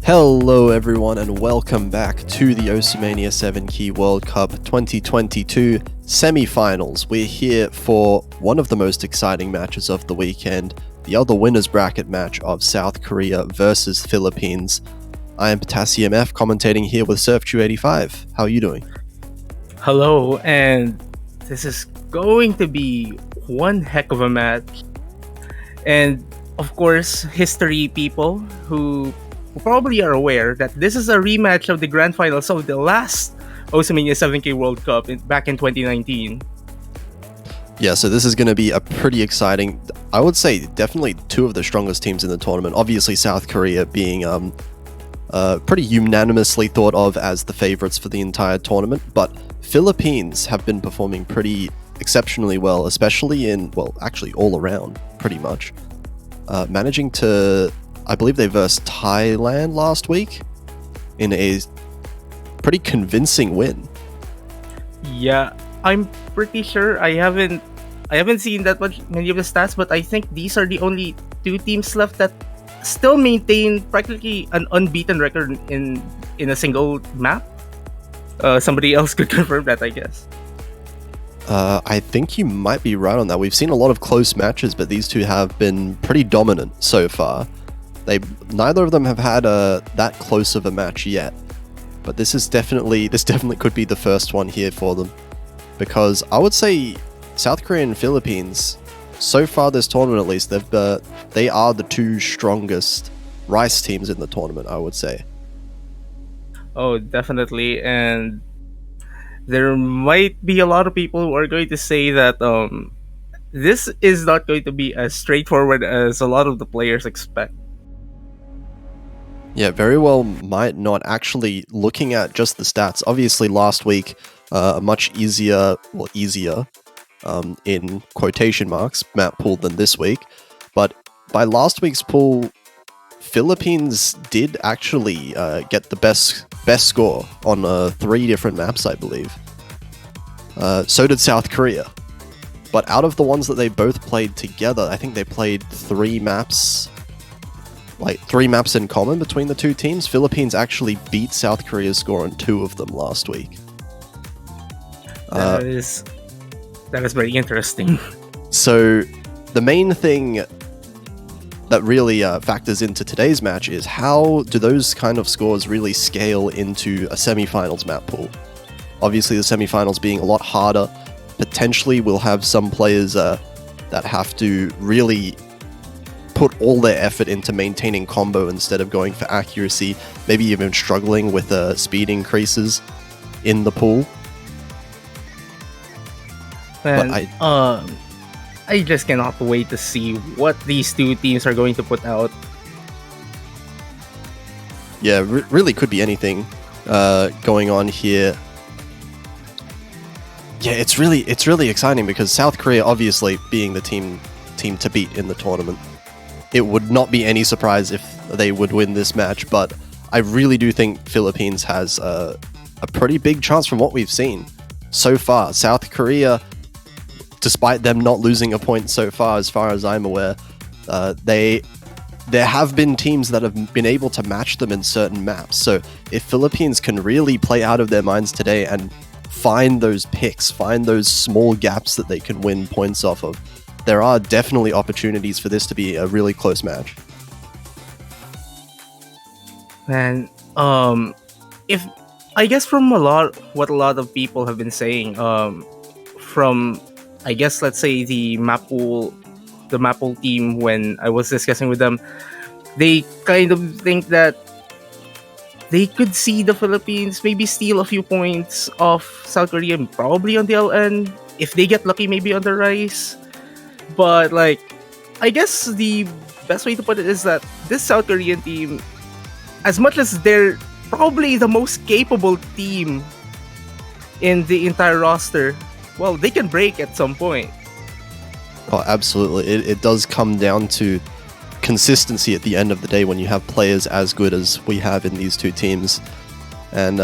Hello everyone and welcome back to the Mania 7 Key World Cup 2022 Semifinals. We're here for one of the most exciting matches of the weekend, the other winners bracket match of South Korea versus Philippines. I am Potassium F commentating here with Surf285. How are you doing? Hello, and this is going to be one heck of a match. And of course, history people who probably are aware that this is a rematch of the grand finals of the last Mania 7K World Cup back in 2019. Yeah, so this is going to be a pretty exciting, I would say definitely two of the strongest teams in the tournament. Obviously South Korea being pretty unanimously thought of as the favorites for the entire tournament, but Philippines have been performing pretty exceptionally well, especially actually all around, pretty much. Managing to, I believe they versed Thailand last week in a pretty convincing win. Yeah, I'm pretty sure I haven't seen many of the stats, but I think these are the only two teams left that still maintain practically an unbeaten record in a single map. Somebody else could confirm that, I guess. I think you might be right on that. We've seen a lot of close matches, but these two have been pretty dominant so far. Neither of them have had that close of a match yet, but this definitely could be the first one here for them, because I would say South Korea and Philippines, so far this tournament at least, they are the two strongest rice teams in the tournament, I would say. Oh, definitely, and there might be a lot of people who are going to say that this is not going to be as straightforward as a lot of the players expect. Yeah, very well might not. Actually, looking at just the stats, obviously last week, a much easier, in quotation marks, map pool than this week. But by last week's pool, Philippines did actually get the best score on 3 different maps, I believe. So did South Korea. But out of the ones that they both played together, I think they played 3 maps in common between the two teams. Philippines actually beat South Korea's score on 2 of them last week. That is very interesting. So the main thing that really factors into today's match is how do those kind of scores really scale into a semifinals map pool. Obviously the semifinals being a lot harder. Potentially we'll have some players that have to really put all their effort into maintaining combo instead of going for accuracy, maybe even struggling with speed increases in the pool. And I just cannot wait to see what these two teams are going to put out. Yeah, really could be anything going on here. Yeah, it's really exciting because South Korea obviously being the team to beat in the tournament. It would not be any surprise if they would win this match, but I really do think Philippines has a pretty big chance from what we've seen so far. South Korea, despite them not losing a point so far as I'm aware, there have been teams that have been able to match them in certain maps. So if Philippines can really play out of their minds today and find those picks, find those small gaps that they can win points off of, there are definitely opportunities for this to be a really close match. And if I guess from what a lot of people have been saying, from I guess let's say the map pool team, when I was discussing with them, they kind of think that they could see the Philippines maybe steal a few points off South Korea, probably on the LN, if they get lucky, maybe on the rice. But I guess the best way to put it is that this South Korean team, as much as they're probably the most capable team in the entire roster, well, they can break at some point. Oh, absolutely. It does come down to consistency at the end of the day when you have players as good as we have in these two teams. And,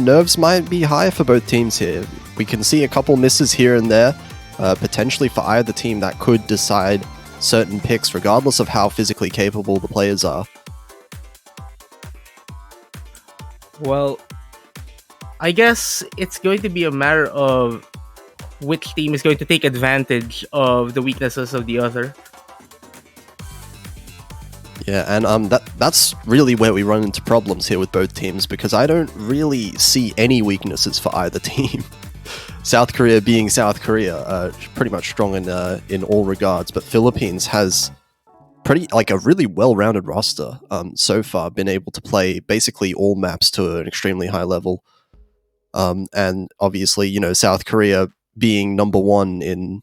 nerves might be high for both teams here. We can see a couple misses here and there, potentially for either team that could decide certain picks regardless of how physically capable the players are. Well, I guess it's going to be a matter of which team is going to take advantage of the weaknesses of the other. Yeah, and that's really where we run into problems here with both teams, because I don't really see any weaknesses for either team. South Korea being South Korea, pretty much strong in all regards, but Philippines has a really well-rounded roster so far, been able to play basically all maps to an extremely high level. And obviously, South Korea being number one in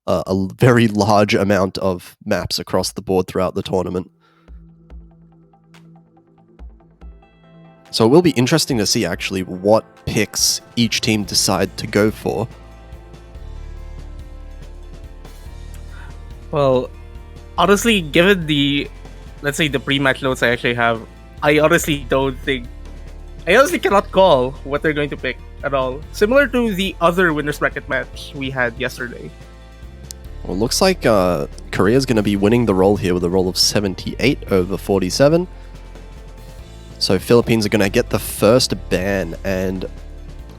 a very large amount of maps across the board throughout the tournament. So it will be interesting to see actually what picks each team decide to go for. Well, honestly, given the, let's say, the pre-match notes I actually have, I honestly cannot call what they're going to pick at all. Similar to the other winners bracket match we had yesterday. Well, it looks like Korea's going to be winning the roll here with a roll of 78 over 47. So Philippines are going to get the first ban, and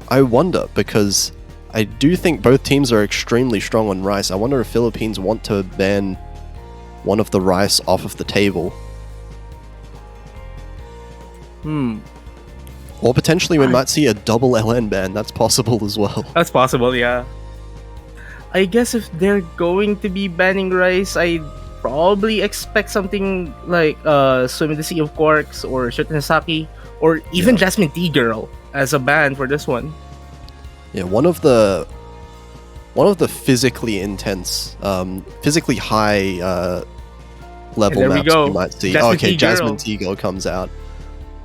I wonder, because I do think both teams are extremely strong on Rice. I wonder if Philippines want to ban one of the Rice off of the table. Or potentially we might see a double LN ban. That's possible as well. That's possible, yeah. I guess if they're going to be banning Rice, I'd probably expect something like Swim in the Sea of Quarks or Shuten or even Jasmine Tea Girl as a ban for this one. Yeah, one of the physically intense, physically high level maps you might see. Jasmine Tea Girl comes out.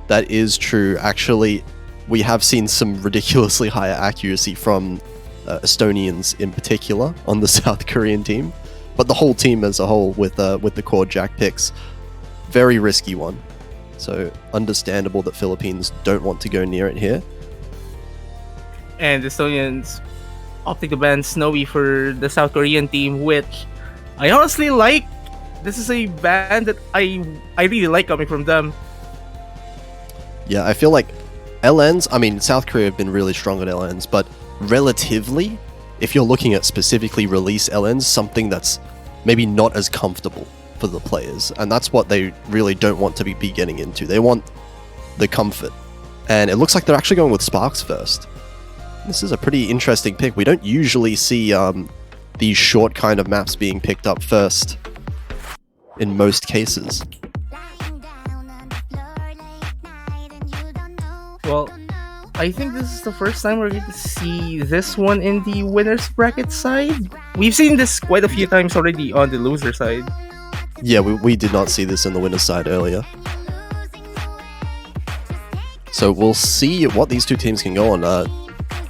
That is true. Actually, we have seen some ridiculously higher accuracy from Estonians in particular on the South Korean team, but the whole team as a whole with the core Jack picks, very risky one. So understandable that Philippines don't want to go near it here. And the Estonians opting to ban Snowy for the South Korean team, which I honestly like. This is a ban that I really like coming from them. Yeah, I feel like LNs, I mean, South Korea have been really strong at LNs, but relatively, if you're looking at specifically release LNs, something that's maybe not as comfortable for the players, and that's what they really don't want to be getting into. They want the comfort, and it looks like they're actually going with Sparks first. This is a pretty interesting pick. We don't usually see these short kind of maps being picked up first in most cases. Well, I think this is the first time we're going to see this one in the winner's bracket side. We've seen this quite a few times already on the loser side. Yeah, we did not see this in the winner's side earlier. So we'll see what these two teams can go on.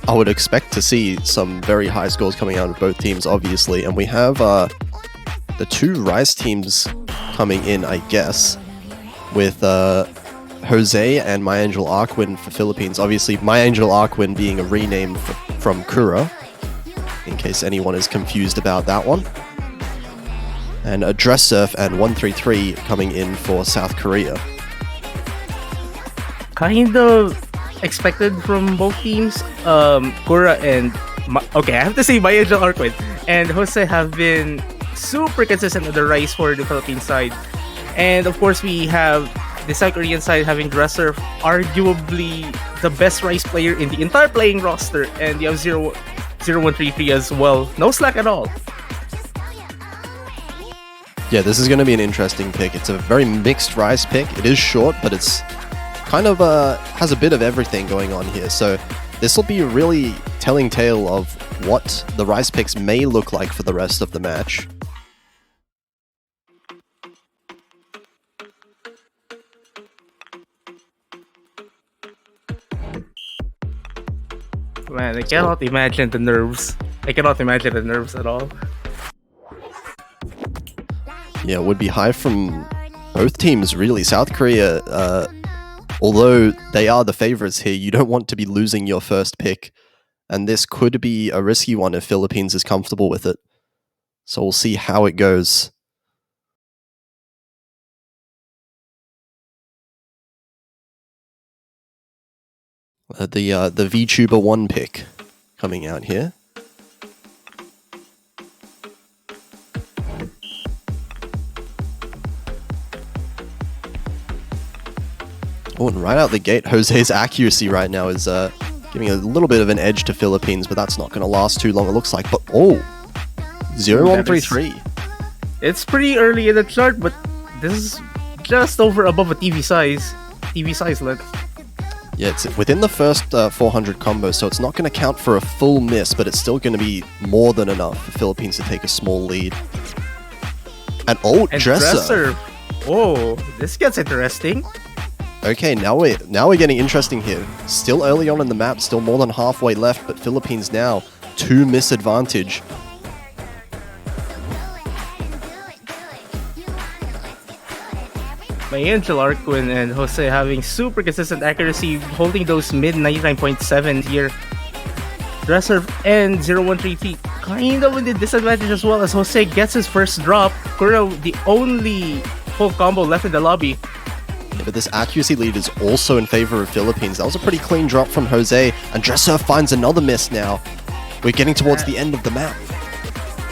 I would expect to see some very high scores coming out of both teams, obviously. And we have the two Rice teams coming in, I guess, with Jose and My Angel Arkwin for Philippines. Obviously, My Angel Arkwin being a rename from Kura, in case anyone is confused about that one. And a Dress Surf and 133 coming in for South Korea. Kind of expected from both teams. Kura and I have to say My Angel Arkwin and Jose have been super consistent at the Rice for the Philippine side. And of course, we have the South Korean side having Dresser, arguably the best Rice player in the entire playing roster, and you have 0133 as well. No slack at all. Yeah, this is going to be an interesting pick. It's a very mixed Rice pick. It is short, but it's kind of has a bit of everything going on here. So this will be a really telling tale of what the Rice picks may look like for the rest of the match. Man, I cannot imagine the nerves. I cannot imagine the nerves at all. Yeah, it would be high from both teams, really. South Korea, although they are the favorites here, you don't want to be losing your first pick. And this could be a risky one if Philippines is comfortable with it. So we'll see how it goes. The VTuber 1 pick coming out here. Oh, and right out the gate, Jose's accuracy right now is giving a little bit of an edge to Philippines, but that's not going to last too long, it looks like. But, 0133. It's pretty early in the chart, but this is just above a TV size length. Yeah, it's within the first 400 combo, so it's not going to count for a full miss, but it's still going to be more than enough for Philippines to take a small lead. And Dresser. Oh, this gets interesting. Okay, now we're getting interesting here. Still early on in the map, still more than halfway left, but Philippines now 2 miss advantage. My Angel Arquin and Jose having super consistent accuracy, holding those mid 99.7 here. Dresser and 0133 kind of in the disadvantage as well as Jose gets his first drop. Kuro, the only full combo left in the lobby. Yeah, but this accuracy lead is also in favor of Philippines. That was a pretty clean drop from Jose, and Dresser finds another miss now. We're getting towards the end of the map.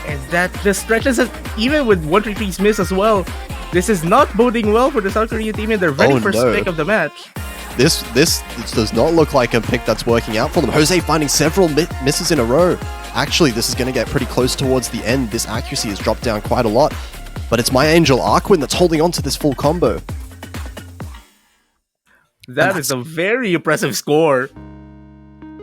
And that just stretches it, even with 133's miss as well. This is not boding well for the South Korean team in their very first pick of the match. This does not look like a pick that's working out for them. Jose finding several misses in a row. Actually, this is going to get pretty close towards the end. This accuracy has dropped down quite a lot. But it's my Angel Arquin that's holding on to this full combo. That is a very impressive score.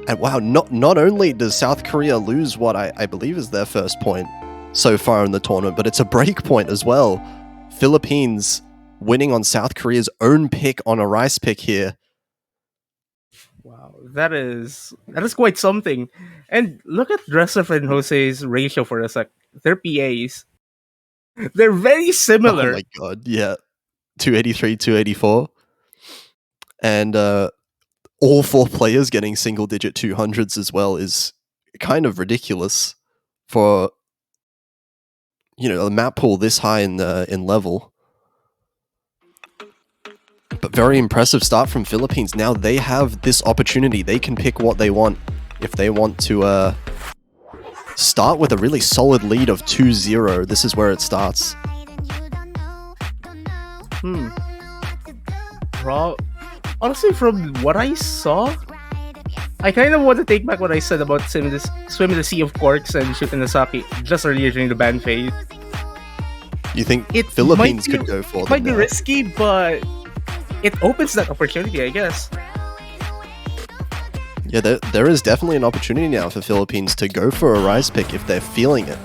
And wow, not only does South Korea lose what I believe is their first point so far in the tournament, but it's a break point as well. Philippines winning on South Korea's own pick on a rice pick here. Wow, that is quite something. And look at Dresser and Jose's ratio for a sec. They're PAs. They're very similar. Oh my god, yeah. 283, 284. And all 4 players getting single-digit 200s as well is kind of ridiculous for, a map pool this high in level. But very impressive start from Philippines. Now they have this opportunity. They can pick what they want. If they want to start with a really solid lead of 2-0, this is where it starts. Honestly, from what I saw, I kind of want to take back what I said about swim in the sea of corks and shoot in the sake just earlier during the ban phase. You think Philippines could go for them? It might be risky, but it opens that opportunity, I guess. Yeah, there is definitely an opportunity now for Philippines to go for a rise pick if they're feeling it.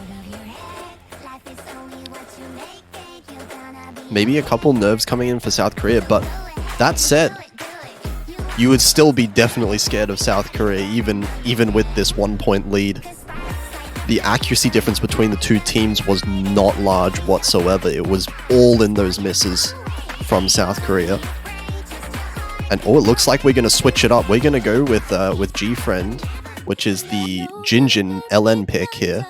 Maybe a couple nerves coming in for South Korea, but that said, you would still be definitely scared of South Korea, even with this 1-point lead. The accuracy difference between the two teams was not large whatsoever. It was all in those misses from South Korea. And it looks like we're going to switch it up. We're going to go with G-Friend, which is the Jinjin LN pick here.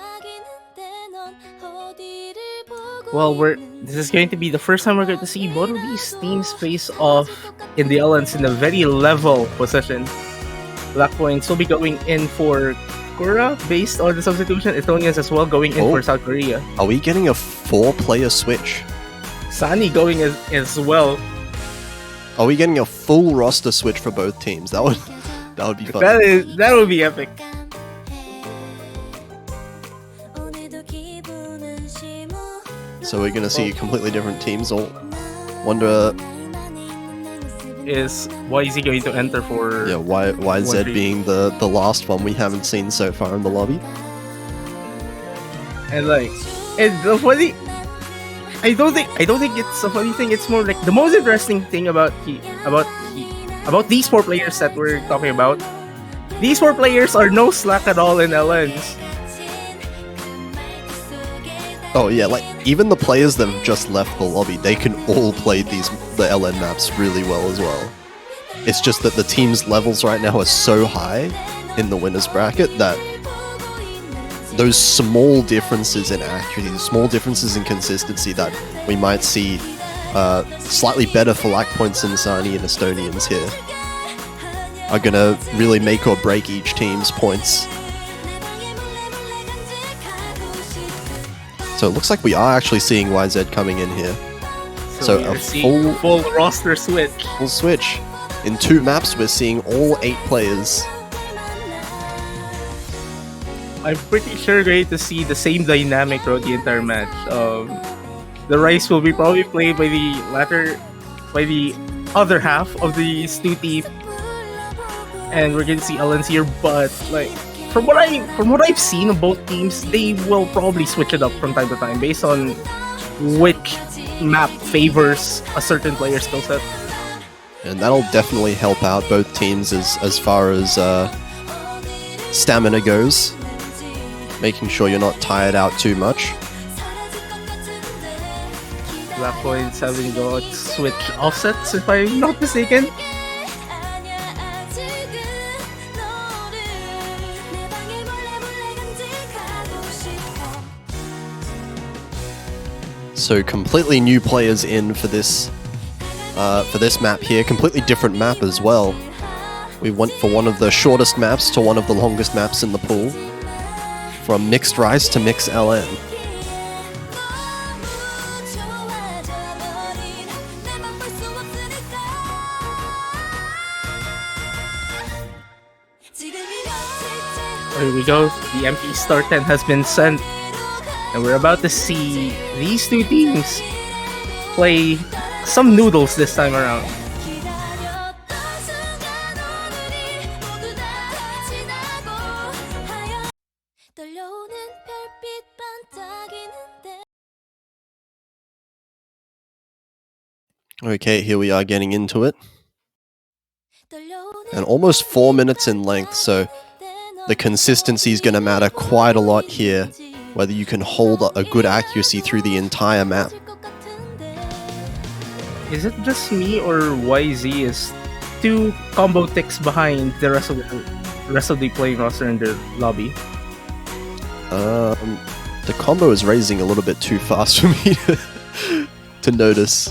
Well, this is going to be the first time we're going to see both of these teams face off in the LNs in a very level position. Black Points will be going in for Kura based on the substitution. Estonians as well going in for South Korea. Are we getting a 4-player switch? Sani going as well. Are we getting a full roster switch for both teams? That would be fun. That would be epic. So we're gonna see completely different teams. Or wonder is YZ going to enter for YZ being the last one we haven't seen so far in the lobby. And the funny, I don't think it's a funny thing. It's more like the most interesting thing about these 4 players that we're talking about. These 4 players are no slack at all in LNs. Oh yeah, even the players that have just left the lobby, they can all play the LN maps really well as well. It's just that the team's levels right now are so high in the winners bracket that those small differences in accuracy, small differences in consistency that we might see slightly better for Black Points and Sani and Estonians here. are gonna really make or break each team's points. So it looks like we are actually seeing YZ coming in here. So a full roster switch. Full switch. In 2 maps, we're seeing all 8 players. I'm pretty sure we're going to see the same dynamic throughout the entire match. The Rice will be probably played by the other half of the Stu team, and we're going to see Ellens here. But like from what I've seen of both teams, they will probably switch it up from time to time based on which map favors a certain player's skill set. And that'll definitely help out both teams as far as stamina goes. Making sure you're not tired out too much. Black points having got switch offsets, if I'm not mistaken. So completely new players in for this map here. Completely different map as well. We went for one of the shortest maps to one of the longest maps in the pool. From Mixed Rice to Mix LN. Here we go. The empty start 10 has been sent. And we're about to see these 2 teams play some noodles this time around. Okay, here we are getting into it. And almost 4 minutes in length, so the consistency is going to matter quite a lot here, whether you can hold a good accuracy through the entire map. Is it just me or YZ is 2 combo ticks behind the rest of the playing roster in the lobby? The combo is raising a little bit too fast for me to notice.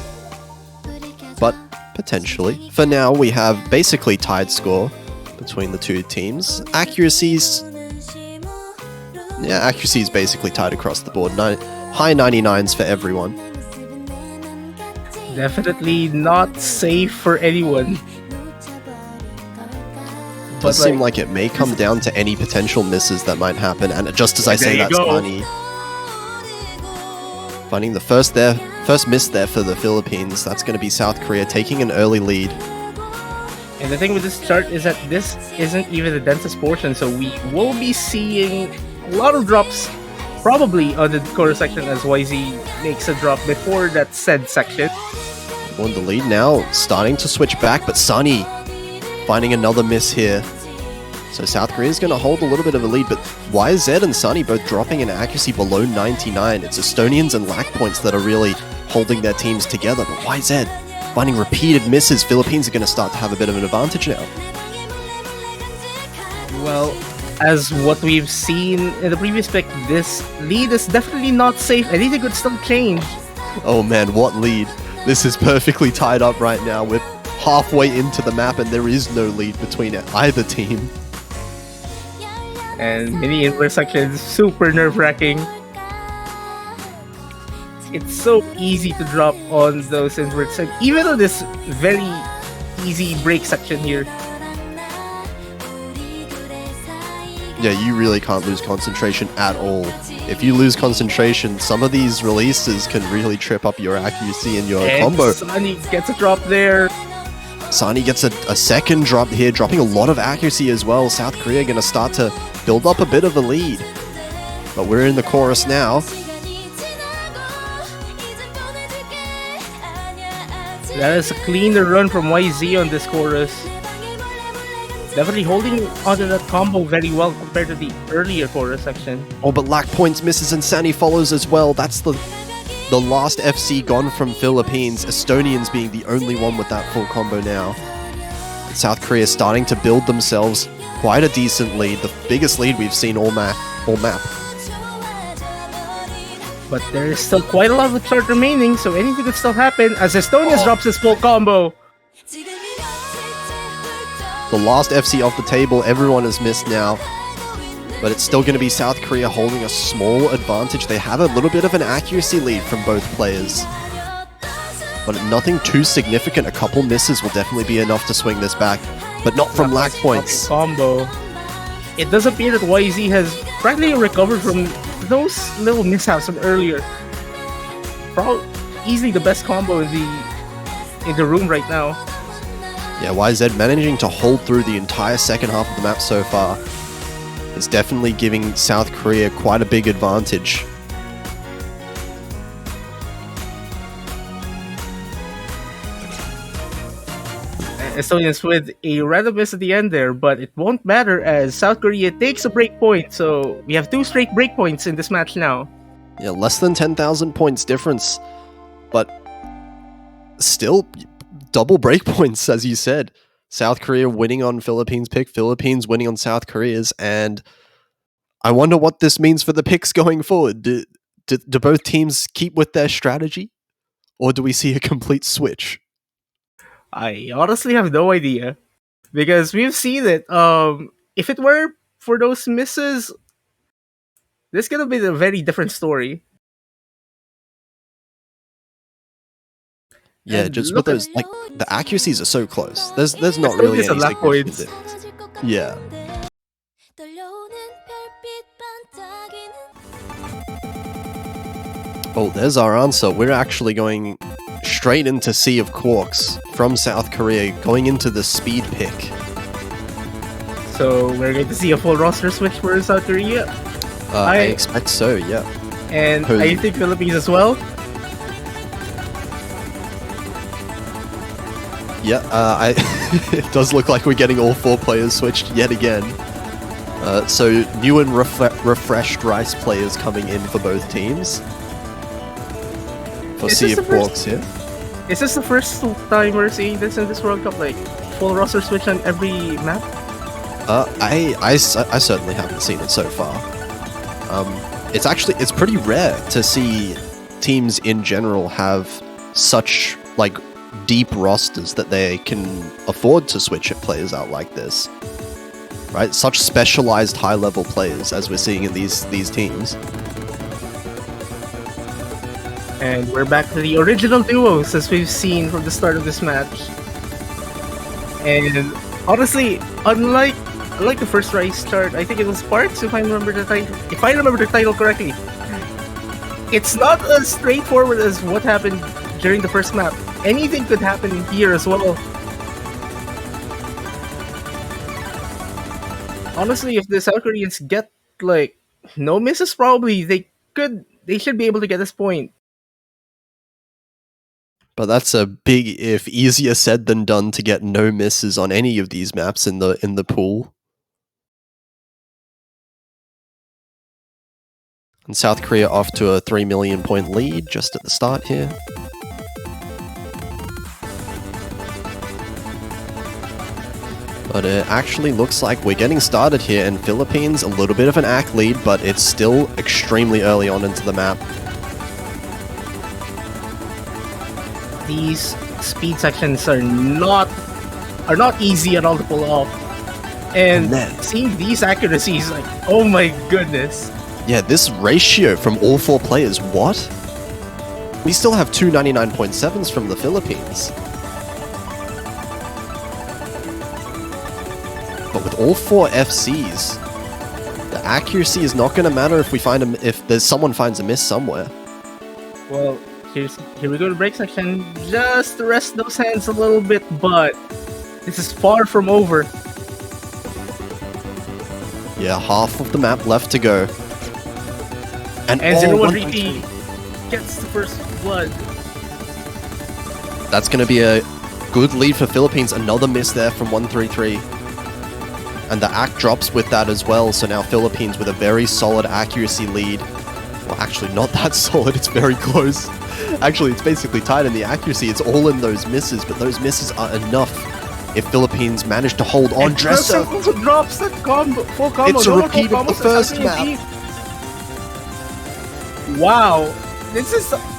But potentially. For now, we have basically tied score between the 2 teams. Accuracy is basically tied across the board. High 99s for everyone. Definitely not safe for anyone. It does seem like it may come down to any potential misses that might happen, and just as I say, that's funny. Finding the first miss there for the Philippines. That's going to be South Korea taking an early lead. And the thing with this chart is that this isn't even the densest portion, so we will be seeing a lot of drops probably on the chorus section as YZ makes a drop before that said section. On the lead now, starting to switch back, but Sunny finding another miss here. So South Korea is going to hold a little bit of a lead, but YZ and Sunny both dropping in accuracy below 99. It's Estonians and Lack points that are really holding their teams together, but YZ finding repeated misses. Philippines are going to start to have a bit of an advantage now. Well, as what we've seen in the previous pick, this lead is definitely not safe. I think it could still change. Oh man, what lead. This is perfectly tied up right now. We're halfway into the map and there is no lead between either team. And mini intersections, super nerve-wracking. It's so easy to drop on those inverts, and even on this very easy break section here. Yeah, you really can't lose concentration at all. If you lose concentration, some of these releases can really trip up your accuracy and your combo. Sunny gets a drop there. Sunny gets a second drop here, dropping a lot of accuracy as well. South Korea going to start to build up a bit of a lead. But we're in the chorus now. That is a cleaner run from YZ on this chorus. Definitely holding onto that combo very well compared to the earlier chorus section. Oh, but Lack points, misses, and Sunny follows as well. That's the last FC gone from Philippines. Estonians being the only one with that full combo now. South Korea starting to build themselves quite a decent lead. The biggest lead we've seen all map. But there is still quite a lot of chart remaining, so anything could still happen as Estonians drops his full combo. The last FC off the table, everyone has missed now. But it's still going to be South Korea holding a small advantage. They have a little bit of an accuracy lead from both players. But nothing too significant. A couple misses will definitely be enough to swing this back. But not from lack points. Combo. It does appear that YZ has practically recovered from those little mishaps from earlier. Probably easily the best combo in the room right now. Yeah, YZ managing to hold through the entire second half of the map so far. It's definitely giving South Korea quite a big advantage. Estonians with a random miss at the end there, but it won't matter as South Korea takes a break point. So we have 2 straight break points in this match now. Yeah, less than 10,000 points difference, but still double break points, as you said. South Korea winning on Philippines' pick, Philippines winning on South Korea's, and I wonder what this means for the picks going forward. Do both teams keep with their strategy, or do we see a complete switch? I honestly have no idea, because we've seen it. If it were for those misses, this could have been a very different story. Yeah, And just look with at- those, like, the accuracies are so close. There's not Estonians really have any lack significant points. difference. Yeah. Oh, there's our answer. We're actually going straight into Sea of Quarks from South Korea, going into the speed pick. So we're going to see a full roster switch for South Korea, I expect so, yeah. and Who's- I think Philippines as well. Yeah, it does look like we're getting all 4 players switched yet again. So new and refreshed Rice players coming in for both teams. For Is Sea this of the first- Quarks here. Is this the first time we're seeing this in this World Cup? Like full roster switch on every map? I certainly haven't seen it so far. It's pretty rare to see teams in general have such, like, deep rosters that they can afford to switch players out like this. Right? Such specialized high-level players as we're seeing in these teams. And we're back to the original duos as we've seen from the start of this match. And honestly, unlike the first Rice start, I think it was Sparks, if I remember the title correctly. It's not as straightforward as what happened during the first map. Anything could happen here as well. Honestly, if the South Koreans get like no misses, probably they should be able to get this point. But that's a big if, easier said than done to get no misses on any of these maps in the pool. And South Korea off to a 3 million point lead just at the start here. But it actually looks like we're getting started here, and Philippines a little bit of an AC lead, but it's still extremely early on into the map. These speed sections are not easy at all to pull off. And then- seeing these accuracies, like, oh my goodness. Yeah, this ratio from all 4 players, what? We still have 2 99.7s from the Philippines. But with all 4 FCs, the accuracy is not going to matter if there's someone finds a miss somewhere. Well, here we go to break section. Just to rest those hands a little bit, but this is far from over. Yeah, half of the map left to go. And 01 Ricky gets the first blood. That's going to be a good lead for Philippines. Another miss there from 133. And the AC drops with that as well, so now Philippines with a very solid accuracy lead. Well, actually, not that solid, it's very close. Actually, it's basically tied in the accuracy. It's all in those misses, but those misses are enough if Philippines manage to hold on. And Dresser also drops that full combo. It's a No more repeat full of the combos, first it's map. Wow.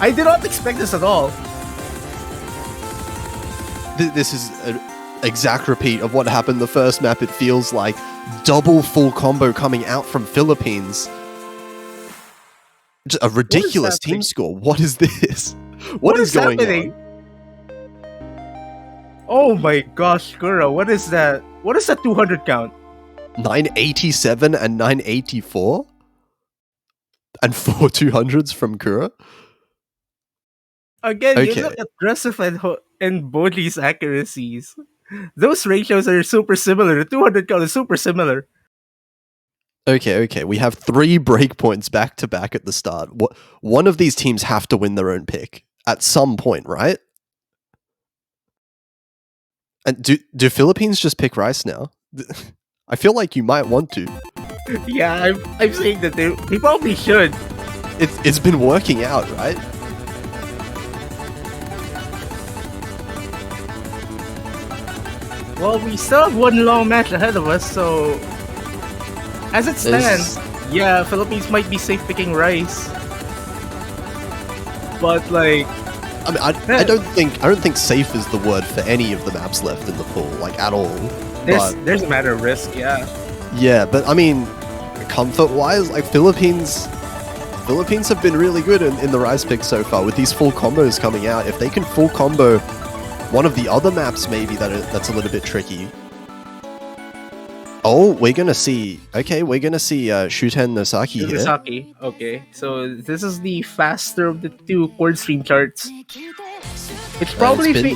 I did not expect this at all. This is exact repeat of what happened the first map. It feels like double full combo coming out from Philippines. Just a ridiculous team score. What is this? What is going happening? on? Oh my gosh, Kura, what is that? What is that 200 count? 987 and 984? And 4 200s from Kura? Again, you look at Dressif and Bodhi's accuracies. Those ratios are super similar. The 200 count is super similar. Okay. We have 3 breakpoints back to back at the start. One of these teams have to win their own pick at some point, right? And do Philippines just pick Rice now? I feel like you might want to. Yeah, I'm saying that they probably should. It's been working out, right? Well, we still have one long match ahead of us, so as it stands, yeah, Philippines might be safe picking Rice. But like, I mean, I don't think safe is the word for any of the maps left in the pool, like at all. There's a matter of risk, yeah. Yeah, but I mean, comfort-wise, like Philippines have been really good in the Rice pick so far with these full combos coming out. If they can full combo one of the other maps, maybe that's a little bit tricky. Oh, we're gonna see. Okay, we're gonna see Shuten Nosaki here. Nosaki. Okay, so this is the faster of the 2 chord stream charts. It's probably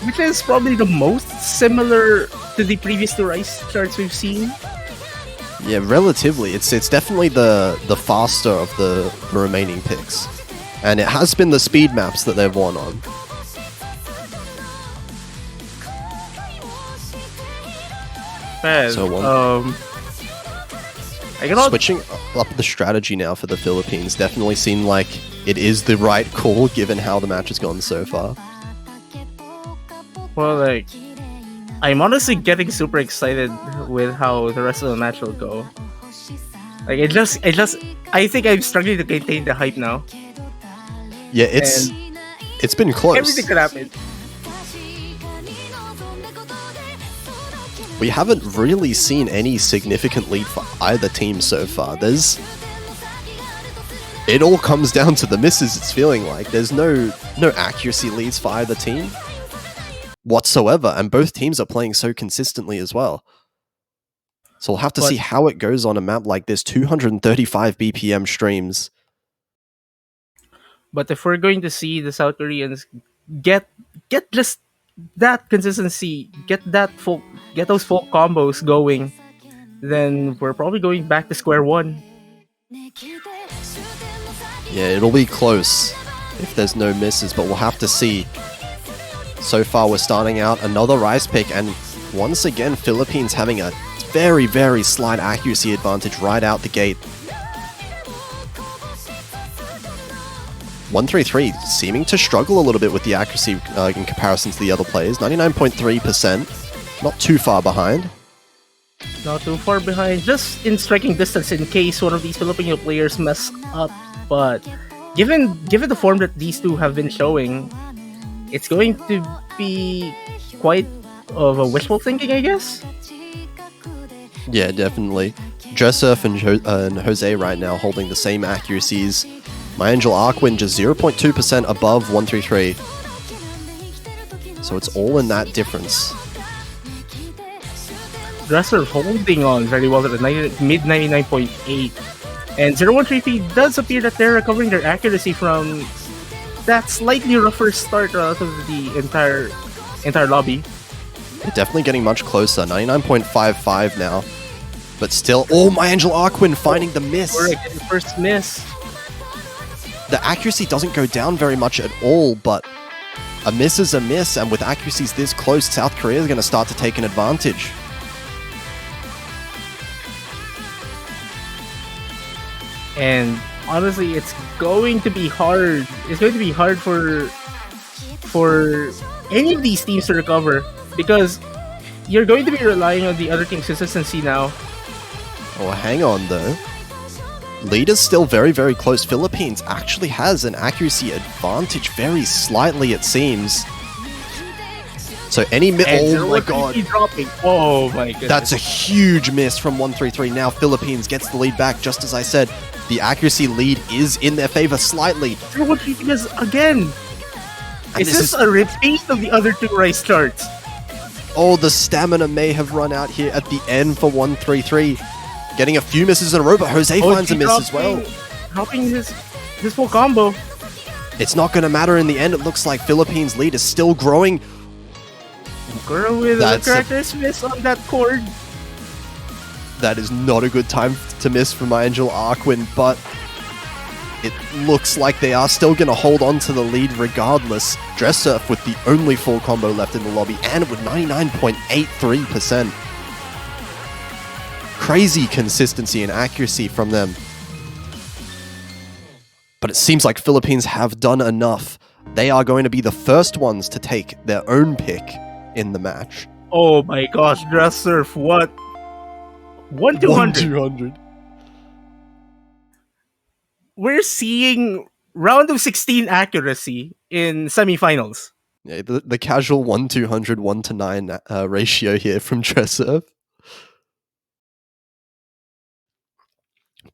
which is probably the most similar to the previous 2 Rice charts we've seen. Yeah, relatively. It's definitely the faster of the remaining picks, and it has been the speed maps that they've won on. Man, so switching up the strategy now for the Philippines definitely seemed like it is the right call given how the match has gone so far. Well, like, I'm honestly getting super excited with how the rest of the match will go. Like, I think I'm struggling to contain the hype now. Yeah, it's been close. Everything could happen. We haven't really seen any significant lead for either team so far. It all comes down to the misses, it's feeling like. There's no accuracy leads for either team whatsoever, and both teams are playing so consistently as well. So we'll have to see how it goes on a map like this, 235 BPM streams. But if we're going to see the South Koreans get just that consistency, get those full combos going, then we're probably going back to square one. Yeah, it'll be close if there's no misses, but we'll have to see. So far, we're starting out another Rice pick, and once again, Philippines having a very, very slight accuracy advantage right out the gate. 133 seeming to struggle a little bit with the accuracy in comparison to the other players. 99.3%, not too far behind. Not too far behind, just in striking distance in case one of these Filipino players mess up. But given the form that these two have been showing, it's going to be quite of a wishful thinking, I guess. Yeah, definitely. Dressurf and Jose right now holding the same accuracies. My Angel Arkwin just 0.2% above 133. So it's all in that difference. Dresser holding on very well to the mid 99.8. And 0133 does appear that they're recovering their accuracy from that slightly rougher start relative to the entire lobby. Definitely getting much closer. 99.55 now. But still, oh, My Angel Arkwin finding the miss. Correct, the first miss. The accuracy doesn't go down very much at all, but a miss is a miss, and with accuracies this close, South Korea is going to start to take an advantage. And honestly, it's going to be hard. It's going to be hard for any of these teams to recover, because you're going to be relying on the other team's consistency now. Oh, hang on though. Lead is still very, very close. Philippines actually has an accuracy advantage, very slightly it seems. So oh my god. Dropping. Oh my goodness. That's a huge miss from 133. Now Philippines gets the lead back, just as I said. The accuracy lead is in their favor slightly. Because again, is this a repeat of the other two race starts? Oh, the stamina may have run out here at the end for 133. Getting a few misses in a row, but Jose finds a miss as well. Helping his full combo. It's not going to matter in the end. It looks like Philippines' lead is still growing. Girl with a character's miss on that chord. That is not a good time to miss for my Angel Arquin, but it looks like they are still going to hold on to the lead regardless. Dress Surf with the only full combo left in the lobby and with 99.83%. Crazy consistency and accuracy from them. But it seems like Philippines have done enough. They are going to be the first ones to take their own pick in the match. Oh my gosh, Dress Surf, what? 1-200. 1-200. We're seeing round of 16 accuracy in semifinals. Yeah, the casual 1-200, 1-9 ratio here from Dress Surf.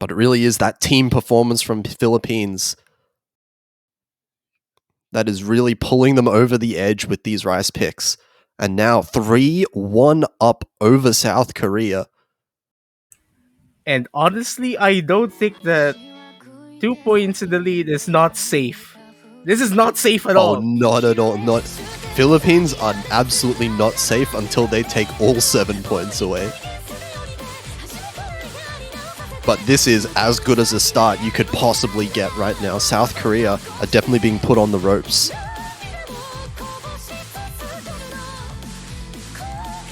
But it really is that team performance from Philippines that is really pulling them over the edge with these rice picks. And now 3-1 up over South Korea. And honestly, I don't think that 2 points in the lead is not safe. This is not safe at all. Oh, not at all. Not. Philippines are absolutely not safe until they take all 7 points away. But this is as good as a start you could possibly get right now. South Korea are definitely being put on the ropes.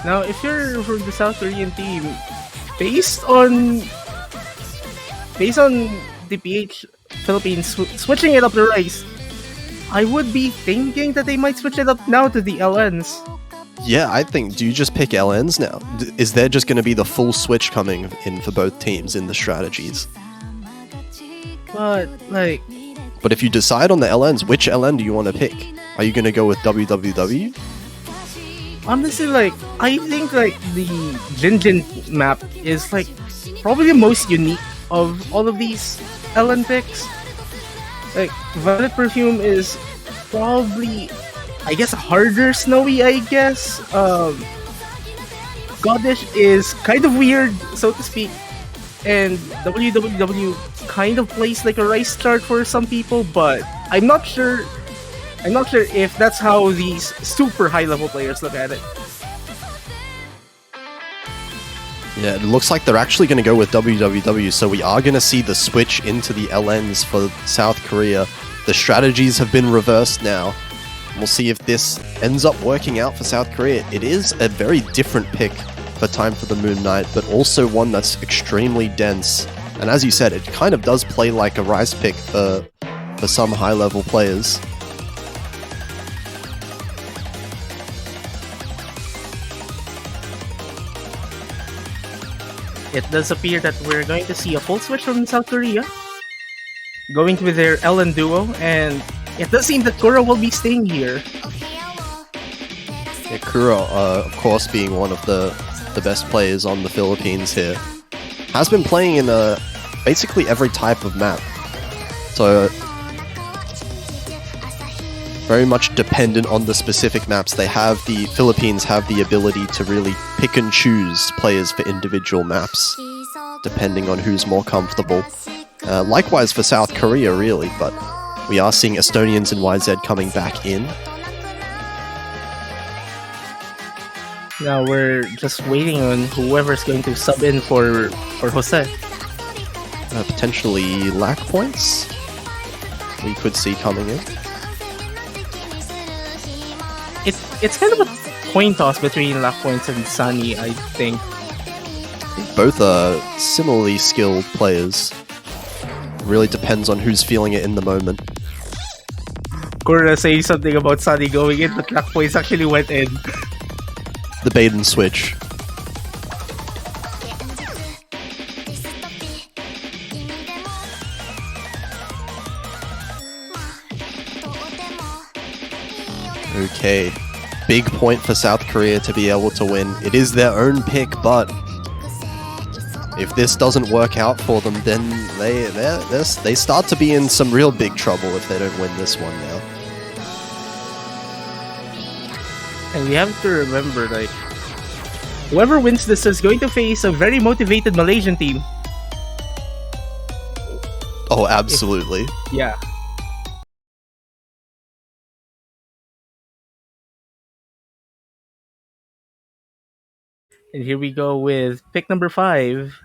Now, if you're from the South Korean team, based on the PH Philippines switching it up the rice, I would be thinking that they might switch it up now to the LNs. Yeah, I think, do you just pick LNs now? Is there just going to be the full switch coming in for both teams in the strategies? But if you decide on the LNs, which LN do you want to pick? Are you going to go with WWW? Honestly, I think the Jinjin map is probably the most unique of all of these LN picks. Violet Perfume is probably, I guess, harder snowy, I guess. Goddish is kind of weird, so to speak. And WWW kind of plays like a rice start for some people, but I'm not sure if that's how these super high-level players look at it. Yeah, it looks like they're actually going to go with WWW, so we are going to see the switch into the LNs for South Korea. The strategies have been reversed now. We'll see if this ends up working out for South Korea. It is a very different pick for Time for the Moon Night, but also one that's extremely dense. And as you said, it kind of does play like a rice pick for some high-level players. It does appear that we're going to see a full switch from South Korea, going with their LN duo, and it does seem that Kuro will be staying here. Yeah, Kuro, of course, being one of the best players on the Philippines here, has been playing in basically every type of map. So, very much dependent on the specific maps. The Philippines have the ability to really pick and choose players for individual maps, depending on who's more comfortable. Likewise for South Korea, really, but we are seeing Estonians and YZ coming back in. Now we're just waiting on whoever's going to sub in for Jose. Potentially lack points we could see coming in. It's kind of a coin toss between Lack Points and Sunny, I think. Both are similarly skilled players. Really depends on who's feeling it in the moment. Kura saying something about Sunny going in, but Lack Points actually went in. The bait and switch. Okay. big point for South Korea to be able to win. It is their own pick, but if this doesn't work out for them, then they start to be in some real big trouble if they don't win this one now. And we have to remember, like, whoever wins this is going to face a very motivated Malaysian team. Oh, absolutely. Yeah. And here we go with pick number 5.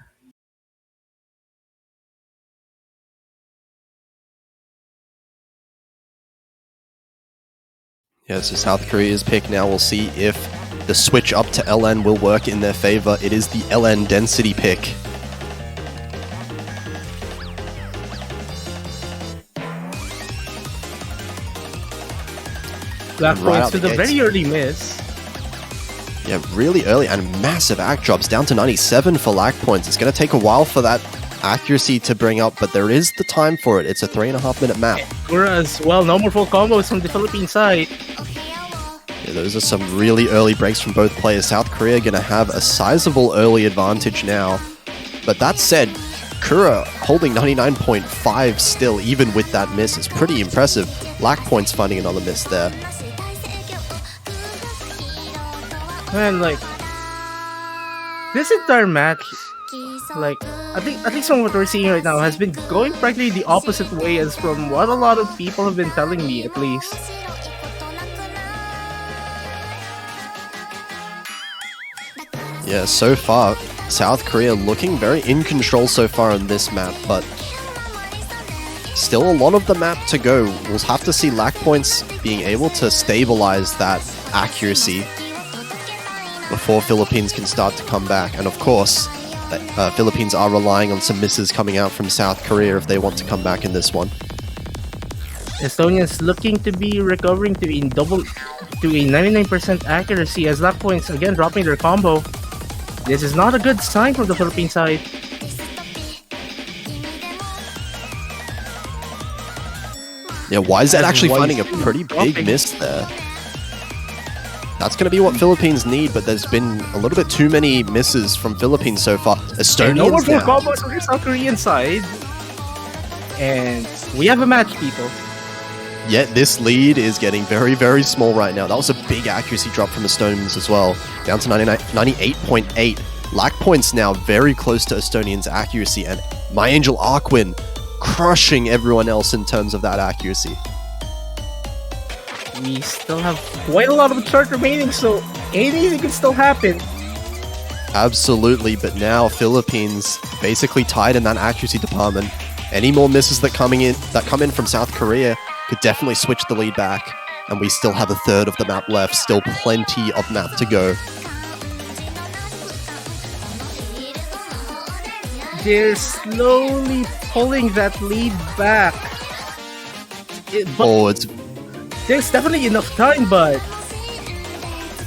Yeah, so South Korea's pick now. We'll see if the switch up to LN will work in their favor. It is the LN density pick. Black points to the very early miss. Yeah, really early and massive act drops down to 97 for lack points. It's going to take a while for that accuracy to bring up, but there is the time for it. It's a 3.5 minute map. Kura as well, no more full combos from the Philippine side. Yeah, those are some really early breaks from both players. South Korea going to have a sizable early advantage now. But that said, Kura holding 99.5 still, even with that miss, is pretty impressive. Lack points finding another miss there. Man, like, this entire match, like, I think at least from what we're seeing right now, has been going practically the opposite way as from what a lot of people have been telling me, at least. Yeah, so far, South Korea looking very in control so far on this map, but still a lot of the map to go. We'll have to see lack points being able to stabilize that accuracy before Philippines can start to come back. And of course, Philippines are relying on some misses coming out from South Korea if they want to come back in this one. Estonians looking to be recovering to a 99% accuracy as lack points again dropping their combo. This is not a good sign from the Philippine side. Yeah, YZ actually finding a pretty big miss there. That's going to be what Philippines need, but there's been a little bit too many misses from Philippines so far. Estonians no more full now. combos on the South Korean side. And we have a match, people. Yet this lead is getting very, very small right now. That was a big accuracy drop from Estonians as well. Down to 98.8. Lack points now very close to Estonians' accuracy, and My Angel Arkwin crushing everyone else in terms of that accuracy. We still have quite a lot of chart remaining, so anything can still happen. Absolutely, but now Philippines basically tied in that accuracy department. Any more misses that come in from South Korea could definitely switch the lead back, and we still have a third of the map left. Still plenty of map to go. They're slowly pulling that lead back. There's definitely enough time, but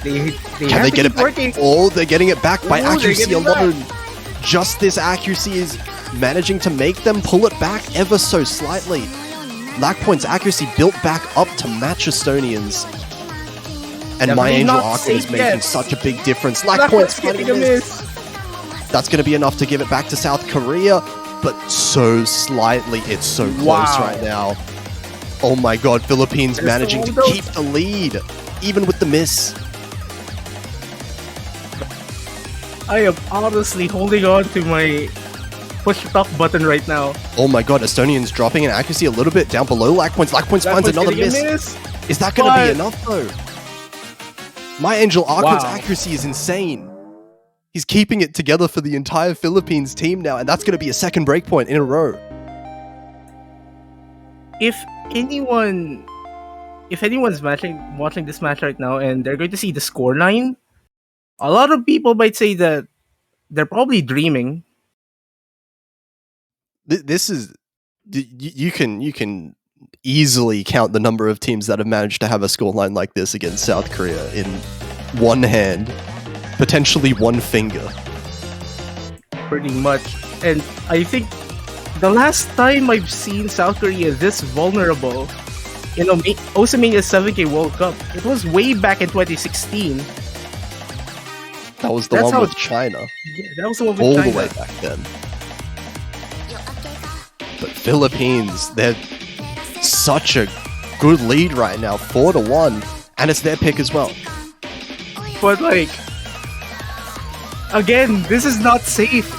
they can they get it back? Oh, they're getting it back by accuracy alone. Just this accuracy is managing to make them pull it back ever so slightly. Lack points accuracy built back up to match Estonians. And My Angel Arkwin is making such a big difference. Lack points finding a miss. That's going to be enough to give it back to South Korea, but so slightly. It's so close right now. Oh my god, Philippines managing to keep the lead, even with the miss. I am honestly holding on to my push talk button right now. Oh my god, Estonians dropping in accuracy a little bit down below lack points. Lack points finds another miss. Is that going to be enough though? My Angel Arkwin's accuracy is insane. He's keeping it together for the entire Philippines team now, and that's going to be a second breakpoint in a row. If anyone's watching this match right now and they're going to see the scoreline, a lot of people might say that they're probably dreaming. This is you can easily count the number of teams that have managed to have a scoreline like this against South Korea in one hand, potentially one finger. Pretty much. And I think the last time I've seen South Korea this vulnerable You know, Osamania's 7K World Cup. It was way back in 2016. That was the one with China. Yeah, that was the one with all China. the way back then. But Philippines, they're such a good lead right now, 4-1, and it's their pick as well. But like, again, this is not safe.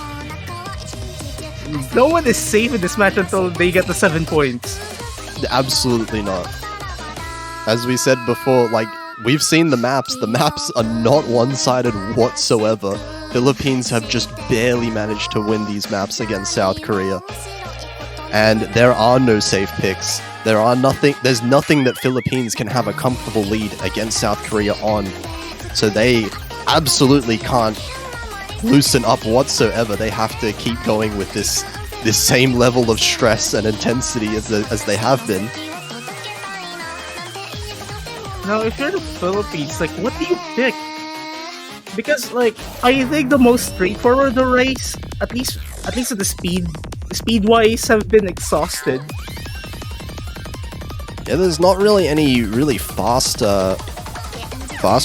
No one is safe in this match until they get the 7 points. Absolutely not. As we said before, like, we've seen the maps. The maps are not one-sided whatsoever. Philippines have just barely managed to win these maps against South Korea. And there are no safe picks. There's nothing that Philippines can have a comfortable lead against South Korea on. So they absolutely can't loosen up whatsoever. They have to keep going with this same level of stress and intensity as they have been. Now, if you're the Philippines, like, what do you pick? Because, like, I think the most straightforward race, at least at the speed-wise, have been exhausted. Yeah, there's not really any really fast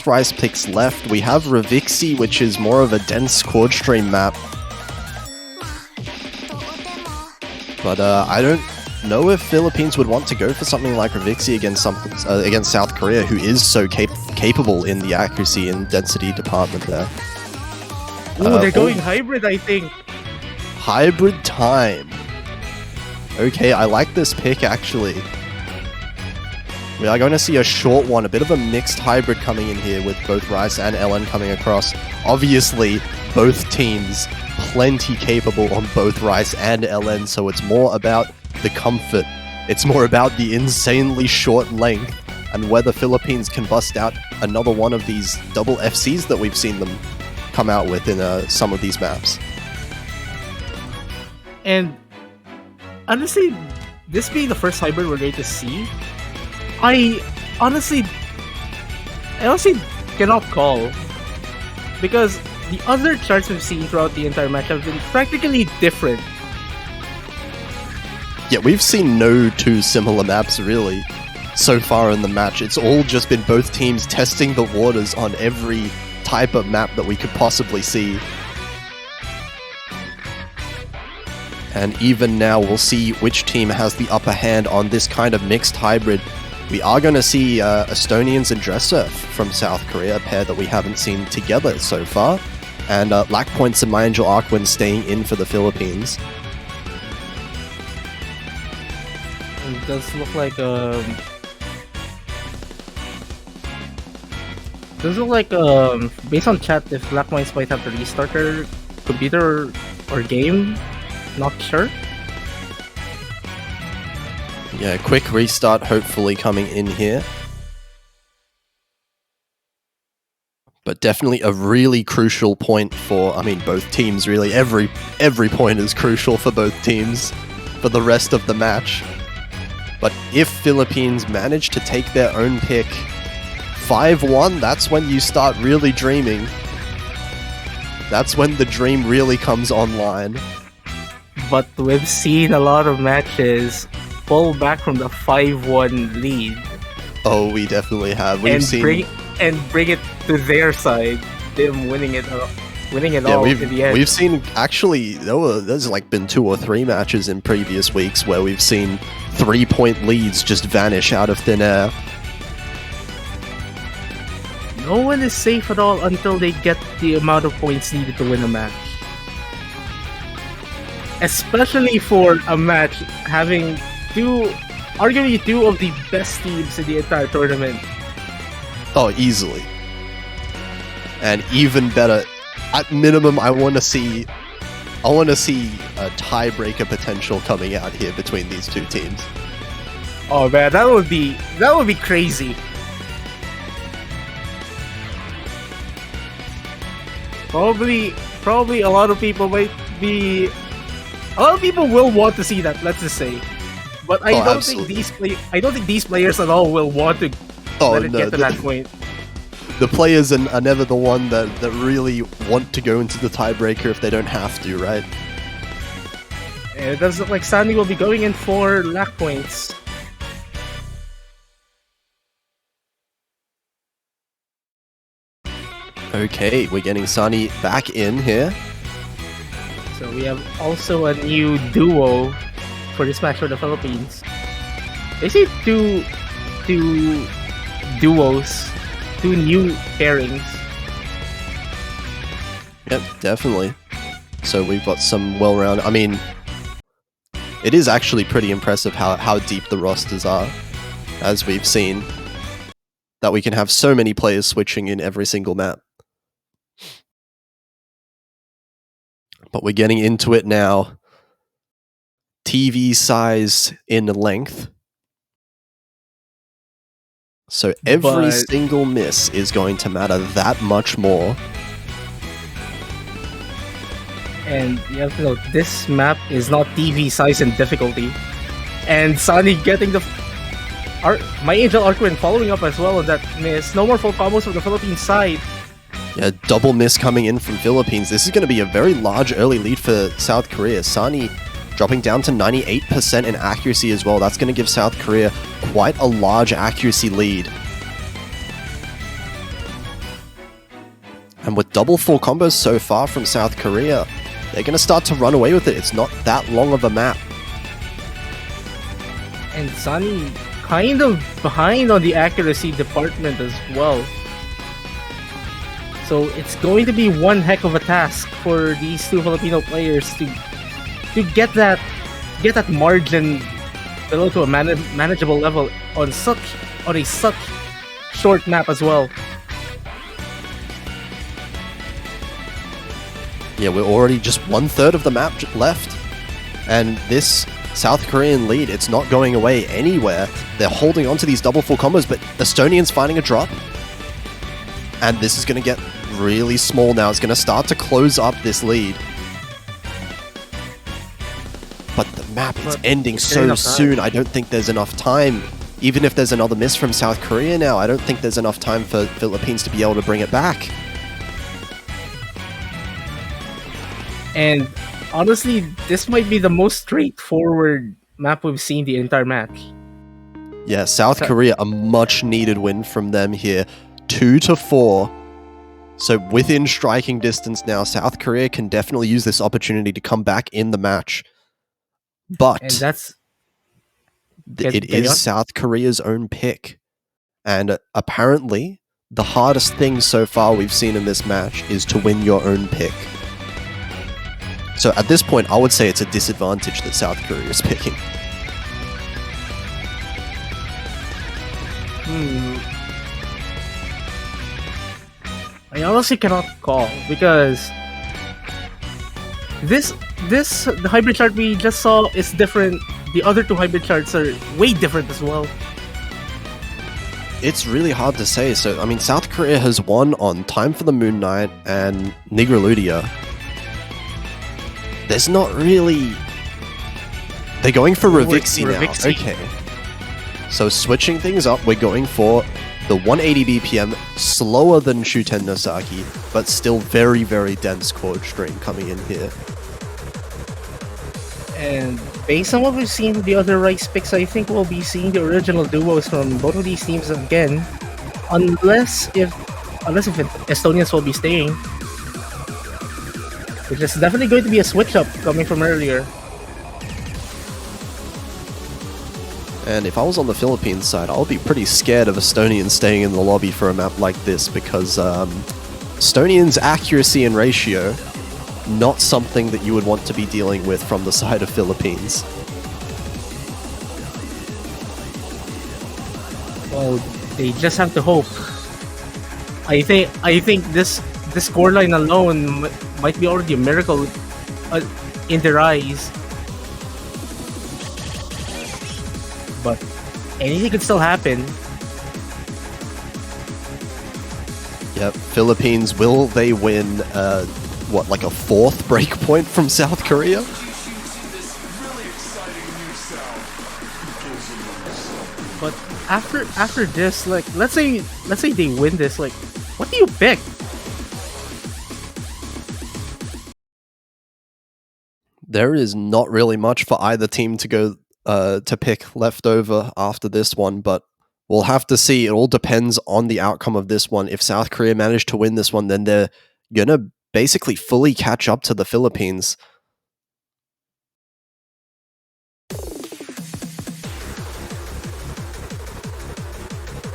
rice picks left. We have Ravixi, which is more of a dense quad stream map. But I don't know if Philippines would want to go for something like Ravixi against South Korea, who is so capable in the accuracy and density department there. Ooh, they're going hybrid, I think. Hybrid time. Okay, I like this pick actually. We are going to see a short one, a bit of a mixed hybrid coming in here with both Rice and LN coming across. Obviously, both teams plenty capable on both Rice and LN, so it's more about the comfort. It's more about the insanely short length and whether Philippines can bust out another one of these double FCs that we've seen them come out with in some of these maps. And honestly, this being the first hybrid we're going to see, I honestly cannot call, because the other charts we've seen throughout the entire match have been practically different. Yeah, we've seen no two similar maps really so far in the match. It's all just been both teams testing the waters on every type of map that we could possibly see. And even now, we'll see which team has the upper hand on this kind of mixed hybrid. We are going to see Estonians and Dresser from South Korea, a pair that we haven't seen together so far. And Lack Points and My Angel Arkwin staying in for the Philippines. It does look like based on chat, if Black Minds might have to restart their computer or game. Not sure. Yeah, quick restart hopefully coming in here. But definitely a really crucial point for, I mean, both teams really. Every point is crucial for both teams for the rest of the match. But if Philippines manage to take their own pick 5-1, that's when you start really dreaming. That's when the dream really comes online. But we've seen a lot of matches pull back from the 5-1 lead. Oh, we definitely have. We've seen bring it to their side, them winning it all in the end. We've seen, actually, there's like been 2 or 3 matches in previous weeks where we've seen 3-point leads just vanish out of thin air. No one is safe at all until they get the amount of points needed to win a match. Especially for a match having arguably two of the best teams in the entire tournament. Oh, easily. And even better, at minimum, I want to see a tiebreaker potential coming out here between these two teams. Oh man, that would be crazy. Probably a lot of people will want to see that, let's just say. But I don't think these players at all will want to let it get to that point. The players are never the one that really want to go into the tiebreaker if they don't have to, right? And it does look like Sandy will be going in for lack points. Okay, we're getting Sunny back in here. So we have also a new duo for this match for the Philippines. They see two duos, two new pairings. Yep, definitely. So we've got some well-rounded... I mean, it is actually pretty impressive how deep the rosters are, as we've seen. That we can have so many players switching in every single map. But we're getting into it now. TV size in length. So every single miss is going to matter that much more. And you have to know, this map is not TV size in difficulty. And Sunny getting the... My Angel Arcwin following up as well on that miss. No more full combos from the Philippines side. Yeah, double miss coming in from Philippines. This is going to be a very large early lead for South Korea. Sunny dropping down to 98% in accuracy as well. That's going to give South Korea quite a large accuracy lead. And with double full combos so far from South Korea, they're going to start to run away with it. It's not that long of a map. And Sunny kind of behind on the accuracy department as well. So it's going to be one heck of a task for these two Filipino players to get that margin below to a manageable level on a such short map as well. Yeah, we're already just 1/3 of the map left, and this South Korean lead, it's not going away anywhere. They're holding on to these double full combos, but Estonians finding a drop, and this is going to get really small now. It's going to start to close up this lead. But the map is ending so soon. I don't think there's enough time. Even if there's another miss from South Korea now, I don't think there's enough time for Philippines to be able to bring it back. And honestly, this might be the most straightforward map we've seen the entire match. Yeah, South Korea, a much needed win from them here. 2-4. So within striking distance now, South Korea can definitely use this opportunity to come back in the match. But and that's it is South Korea's own pick. And apparently, the hardest thing so far we've seen in this match is to win your own pick. So at this point, I would say it's a disadvantage that South Korea is picking. I honestly cannot call, because the hybrid chart we just saw is different. The other two hybrid charts are way different as well. It's really hard to say. So, I mean, South Korea has won on Time for the Moon Knight and Nigraludia. There's not really... They're going for Ravixi now. Okay. So switching things up, we're going for the 180 BPM, slower than Shuten Nosaki, but still very, very dense chord string coming in here. And based on what we've seen with the other Rice picks, I think we'll be seeing the original duos from both of these teams again. Unless if Estonians will be staying. Which is definitely going to be a switch up coming from earlier. And if I was on the Philippines side, I would be pretty scared of Estonians staying in the lobby for a map like this, because Estonians' accuracy and ratio, not something that you would want to be dealing with from the side of Philippines. Well, they just have to hope. I think this scoreline alone might be already a miracle in their eyes. But anything could still happen. Yep, Philippines, will they win, like a 4th breakpoint from South Korea? But after this, like, let's say they win this, like, what do you pick? There is not really much for either team to go to pick left over after this one, but We'll have to see. It all depends on the outcome of this one. If South Korea manage to win this one, then they're gonna basically fully catch up to the Philippines.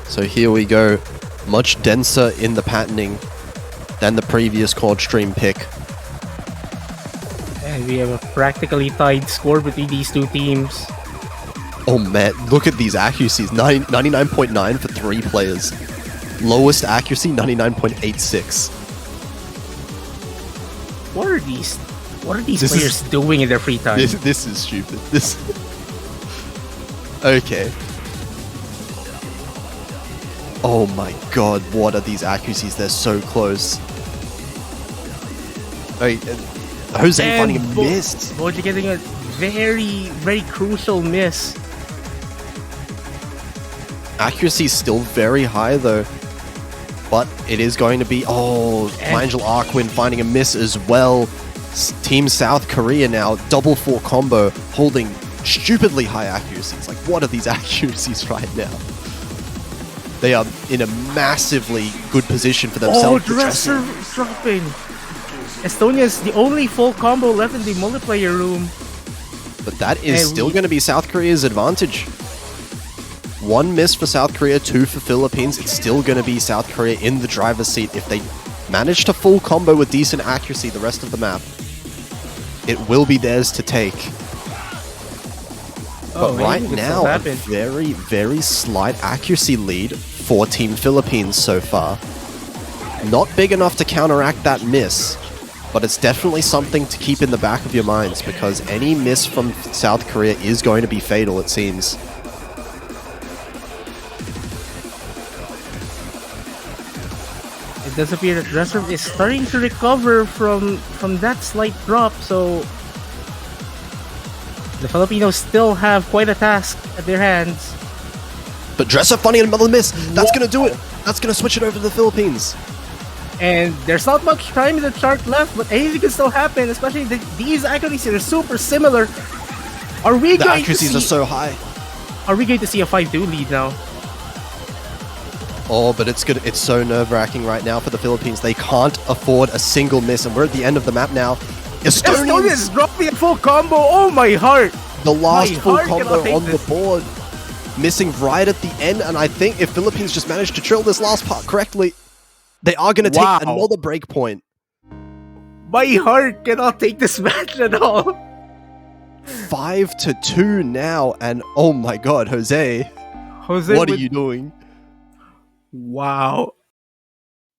So here we go. Much denser in the patterning than the previous quad stream pick. And we have a practically tied score between these two teams. Oh man, look at these accuracies. 99.9 for 3 players. Lowest accuracy, 99.86. What are these players doing in their free time? This is stupid. Okay. Oh my god, what are these accuracies? They're so close. Wait, Jose finding a miss. Boji getting a very, very crucial miss. Accuracy is still very high though. But it is going to be... Oh, Angel Arquin finding a miss as well. Team South Korea now, double 4 combo, holding stupidly high accuracies. Like, what are these accuracies right now? They are in a massively good position for themselves. Oh, Dresser dropping. Estonia is the only full combo left in the multiplayer room. But that is still going to be South Korea's advantage. 1 miss for South Korea, 2 for Philippines. It's still going to be South Korea in the driver's seat if they manage to full combo with decent accuracy the rest of the map. It will be theirs to take. But right now, a very, very slight accuracy lead for Team Philippines so far. Not big enough to counteract that miss, but it's definitely something to keep in the back of your minds because any miss from South Korea is going to be fatal, it seems. It does appear that Dresser is starting to recover from that slight drop, so the Filipinos still have quite a task at their hands. But Dresser finding another miss. That's going to do it. That's going to switch it over to the Philippines. And there's not much time in the chart left, but anything can still happen, especially these accuracies are super similar. The accuracies are so high. Are we going to see a 5-2 lead now? Oh, but it's good. It's so nerve-wracking right now for the Philippines. They can't afford a single miss, and we're at the end of the map now. Estonia is dropping a full combo. Oh my heart! The last full combo on the board, missing right at the end. And I think if Philippines just managed to trill this last part correctly, they are going to take another break point. My heart cannot take this match at all. 5-2 now, and oh my god, Jose, what are you doing? Wow.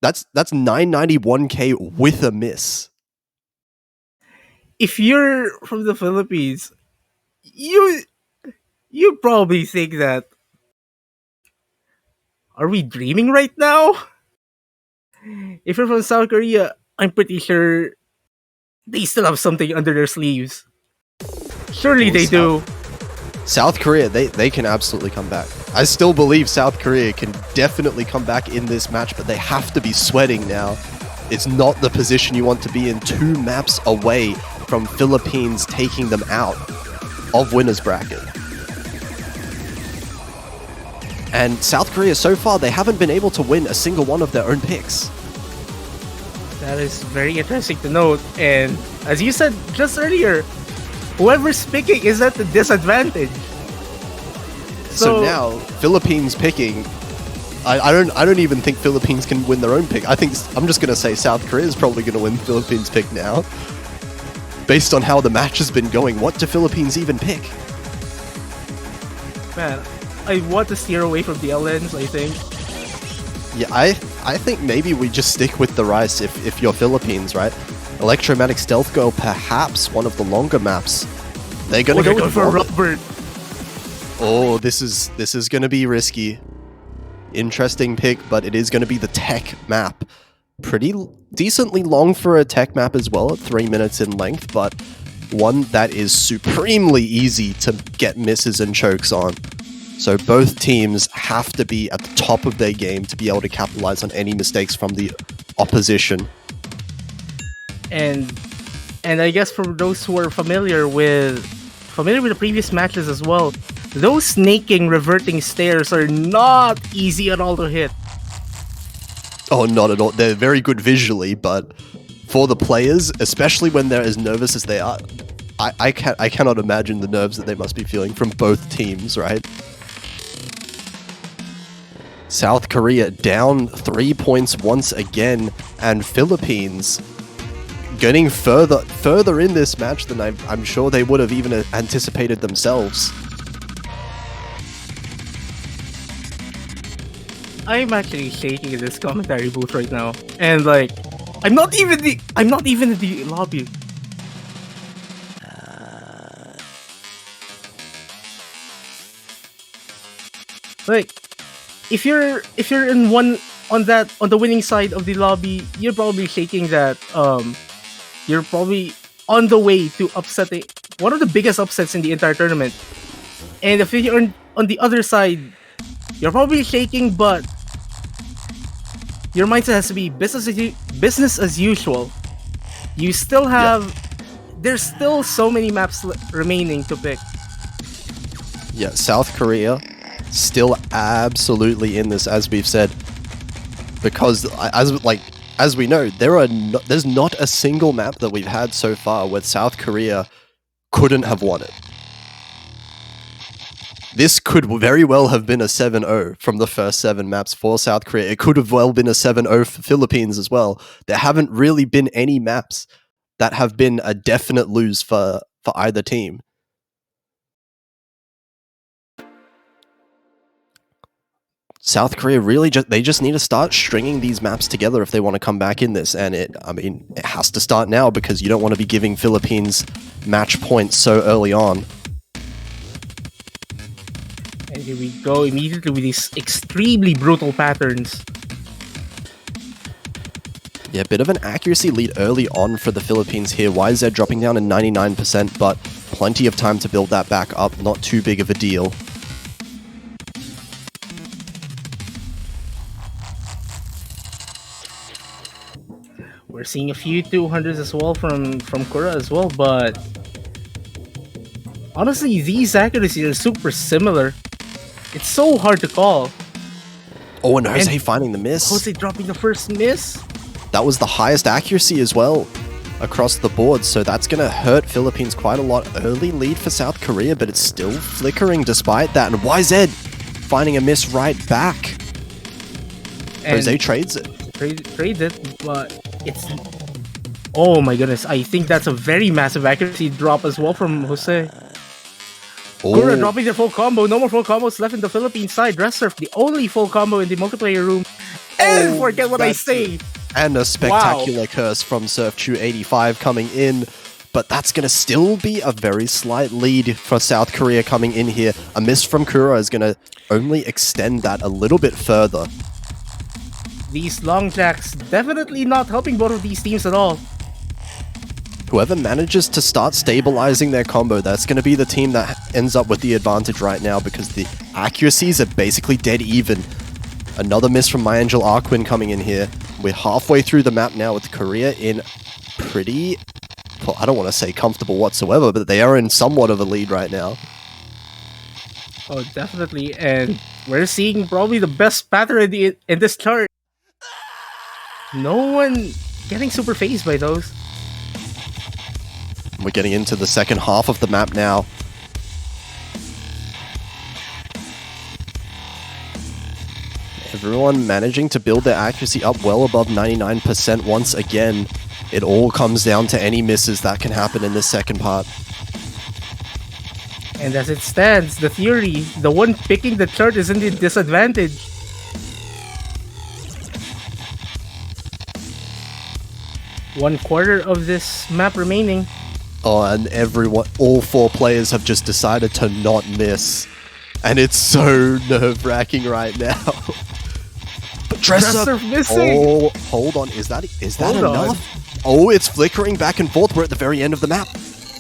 That's 991k with a miss. If you're from the Philippines, you probably think that, are we dreaming right now? If you're from South Korea, I'm pretty sure they still have something under their sleeves. Surely they do. South Korea, they can absolutely come back. I still believe South Korea can definitely come back in this match, but they have to be sweating now. It's not the position you want to be in, 2 maps away from Philippines taking them out of winner's bracket. And South Korea, so far, they haven't been able to win a single one of their own picks. That is very interesting to note. And as you said just earlier, whoever's picking is at the disadvantage. So now, Philippines picking, I don't even think Philippines can win their own pick. I'm just going to say South Korea is probably going to win Philippines pick now. Based on how the match has been going, what do Philippines even pick? Man, I want to steer away from the LNs, I think. Yeah, I think maybe we just stick with the Rice if you're Philippines, right? Electromagnetic Stealth Girl, perhaps one of the longer maps. They're going to go for Robert. Oh, this is going to be risky. Interesting pick, but it is going to be the tech map. Pretty decently long for a tech map as well, at 3 minutes in length, but one that is supremely easy to get misses and chokes on. So both teams have to be at the top of their game to be able to capitalize on any mistakes from the opposition. And I guess for those who are familiar with the previous matches as well, those snaking, reverting stairs are not easy at all to hit. Oh, not at all. They're very good visually, but for the players, especially when they're as nervous as they are, I cannot imagine the nerves that they must be feeling from both teams, right? South Korea down 3 points once again, and Philippines getting further in this match than I'm sure they would have even anticipated themselves. I'm actually shaking in this commentary booth right now, and like, I'm not even in the lobby. Like, if you're in one on the winning side of the lobby, you're probably shaking that you're probably on the way to upsetting one of the biggest upsets in the entire tournament. And if you're on the other side, you're probably shaking, but your mindset has to be business as usual. You still have there's still so many maps remaining to pick. Yeah, South Korea still absolutely in this, as we've said, because as we know, there's not a single map that we've had so far where South Korea couldn't have won it. This could very well have been a 7-0 from the first 7 maps for South Korea. It could have well been a 7-0 for Philippines as well. There haven't really been any maps that have been a definite lose for either team. South Korea really just need to start stringing these maps together if they want to come back in this, and it has to start now because you don't want to be giving Philippines match points so early on. And here we go immediately with these extremely brutal patterns. Yeah, bit of an accuracy lead early on for the Philippines here. YZ dropping down to 99%, but plenty of time to build that back up. Not too big of a deal. We're seeing a few 200s as well from Kura as well, but honestly, these accuracies are super similar. It's so hard to call. Oh, and Jose finding the miss. Jose dropping the first miss. That was the highest accuracy as well across the board, so that's going to hurt Philippines quite a lot. Early lead for South Korea, but it's still flickering despite that. And YZ finding a miss right back. And Jose trades it. Trades it, but it's... Oh my goodness, I think that's a very massive accuracy drop as well from Jose. Kura dropping their full combo. No more full combos left in the Philippine side. Dress Surf, the only full combo in the multiplayer room. And forget what I say. And a spectacular curse from Surf285 coming in. But that's going to still be a very slight lead for South Korea coming in here. A miss from Kura is going to only extend that a little bit further. These long jacks definitely not helping both of these teams at all. Whoever manages to start stabilizing their combo, that's going to be the team that ends up with the advantage right now because the accuracies are basically dead even. Another miss from My Angel Arquin coming in here. We're halfway through the map now with Korea in pretty... Well, I don't want to say comfortable whatsoever, but they are in somewhat of a lead right now. Oh, definitely. And we're seeing probably the best pattern in this chart. No one getting super phased by those. We're getting into the second half of the map now. Everyone managing to build their accuracy up well above 99% once again. It all comes down to any misses that can happen in this second part. And as it stands, the theory, the one picking the chart is in the disadvantage. One quarter of this map remaining. Oh, and all 4 players have just decided to not miss. And it's so nerve-wracking right now. But Dresser missing! Oh, hold on. Is that enough? Oh, it's flickering back and forth. We're at the very end of the map.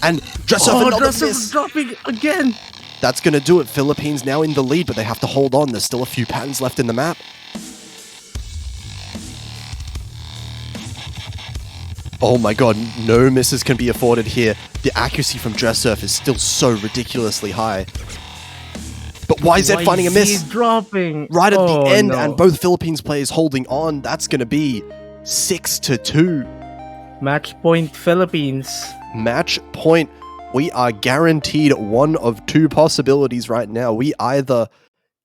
And Dresser another miss. Dropping again. That's going to do it. Philippines now in the lead, but they have to hold on. There's still a few patterns left in the map. Oh my god, no misses can be afforded here. The accuracy from Dress Surf is still so ridiculously high. YZ finding a miss. Dropping. Right at the end, no. and both Philippines players holding on. That's going to be 6-2. Match point Philippines. Match point. We are guaranteed one of two possibilities right now. We either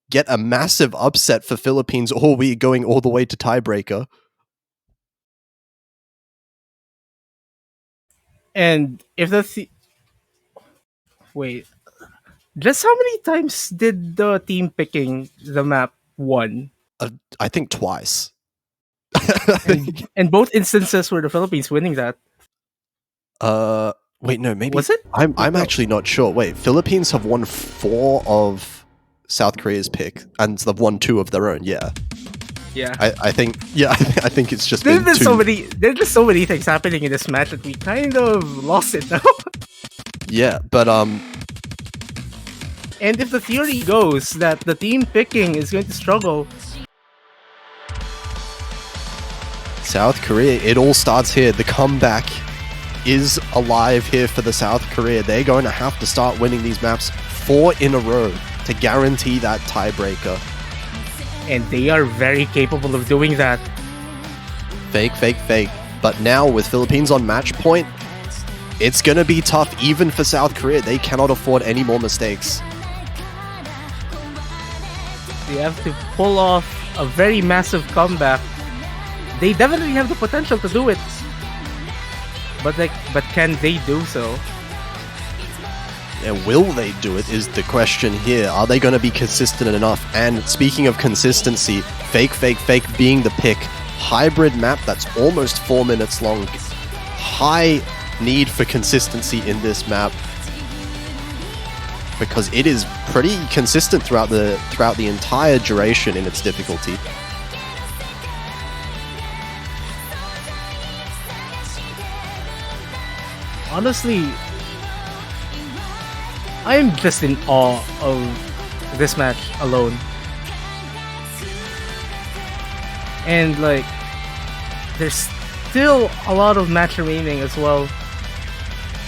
get a massive upset for Philippines, or we're going all the way to tiebreaker. And if the wait, just how many times did the team picking the map won? I think twice. And both instances were the Philippines winning that. Wait, no, maybe Was it? I'm actually not sure. Wait, Philippines have won 4 of South Korea's pick, and they've won 2 of their own. Yeah. Yeah. I think it's just There's been just 2. there's just so many things happening in this match that we kind of lost it now. Yeah, but And if the theory goes that the team picking is going to struggle, South Korea, it all starts here. The comeback is alive here for the South Korea. They're going to have to start winning these maps 4 in a row to guarantee that tiebreaker. and they are very capable of doing that. Fake. But now with Philippines on match point, it's going to be tough even for South Korea. They cannot afford any more mistakes. They have to pull off a very massive comeback. They definitely have the potential to do it. But can they do so? And will they do it is the question here. Are they going to be consistent enough? And speaking of consistency, fake being the pick. Hybrid map that's almost 4 minutes long. High need for consistency in this map, because it is pretty consistent throughout the entire duration in its difficulty. Honestly, I'm just in awe of this match alone. And like, there's still a lot of match remaining as well,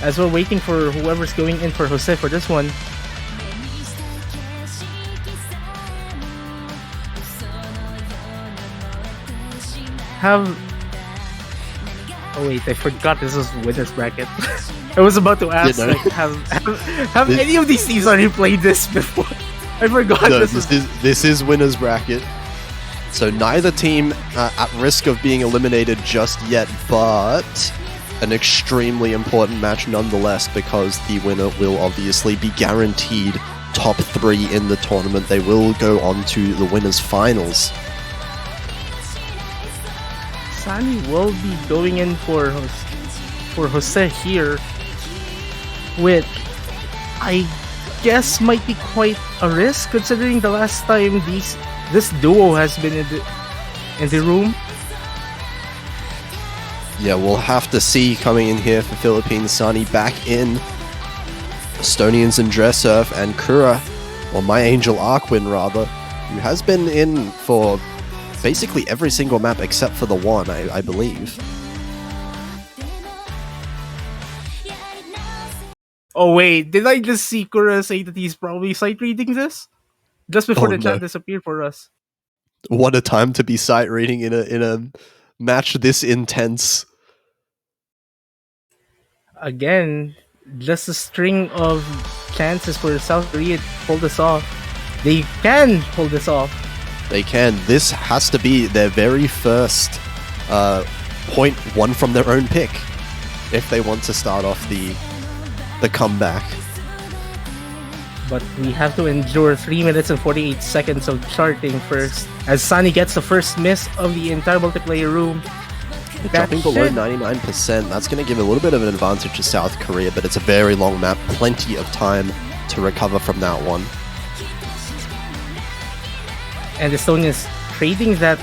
as we're waiting for whoever's going in for Jose for this one. Oh wait, I forgot this was winner's bracket. I was about to ask, Yeah, no. like, have any of these teams already played this before? I forgot. No, this is winner's bracket. So neither team at risk of being eliminated just yet, but an extremely important match nonetheless, because the winner will obviously be guaranteed top 3 in the tournament. They will go on to the winners finals. Sunny will be going in for Jose here, which I guess might be quite a risk considering the last time this duo has been in the room. Yeah, we'll have to see. Coming in here for Philippines, Sunny back in. Estonians in Dressurf and Kura, or My Angel Arkwin rather, who has been in for basically every single map except for the one, I believe. Oh wait, did I just see Kura say that he's probably sight reading this? Just before the chat no. disappeared for us. What a time to be sight reading in a match this intense. Again, just a string of chances for South Korea to pull this off. They can pull this off. They can. This has to be their very first point one from their own pick if they want to start off the comeback. But we have to endure 3 minutes and 48 seconds of charting first, as Sunny gets the first miss of the entire multiplayer room. Dropping below 99%, that's going to give a little bit of an advantage to South Korea, but it's a very long map, plenty of time to recover from that one. And Estonia's trading that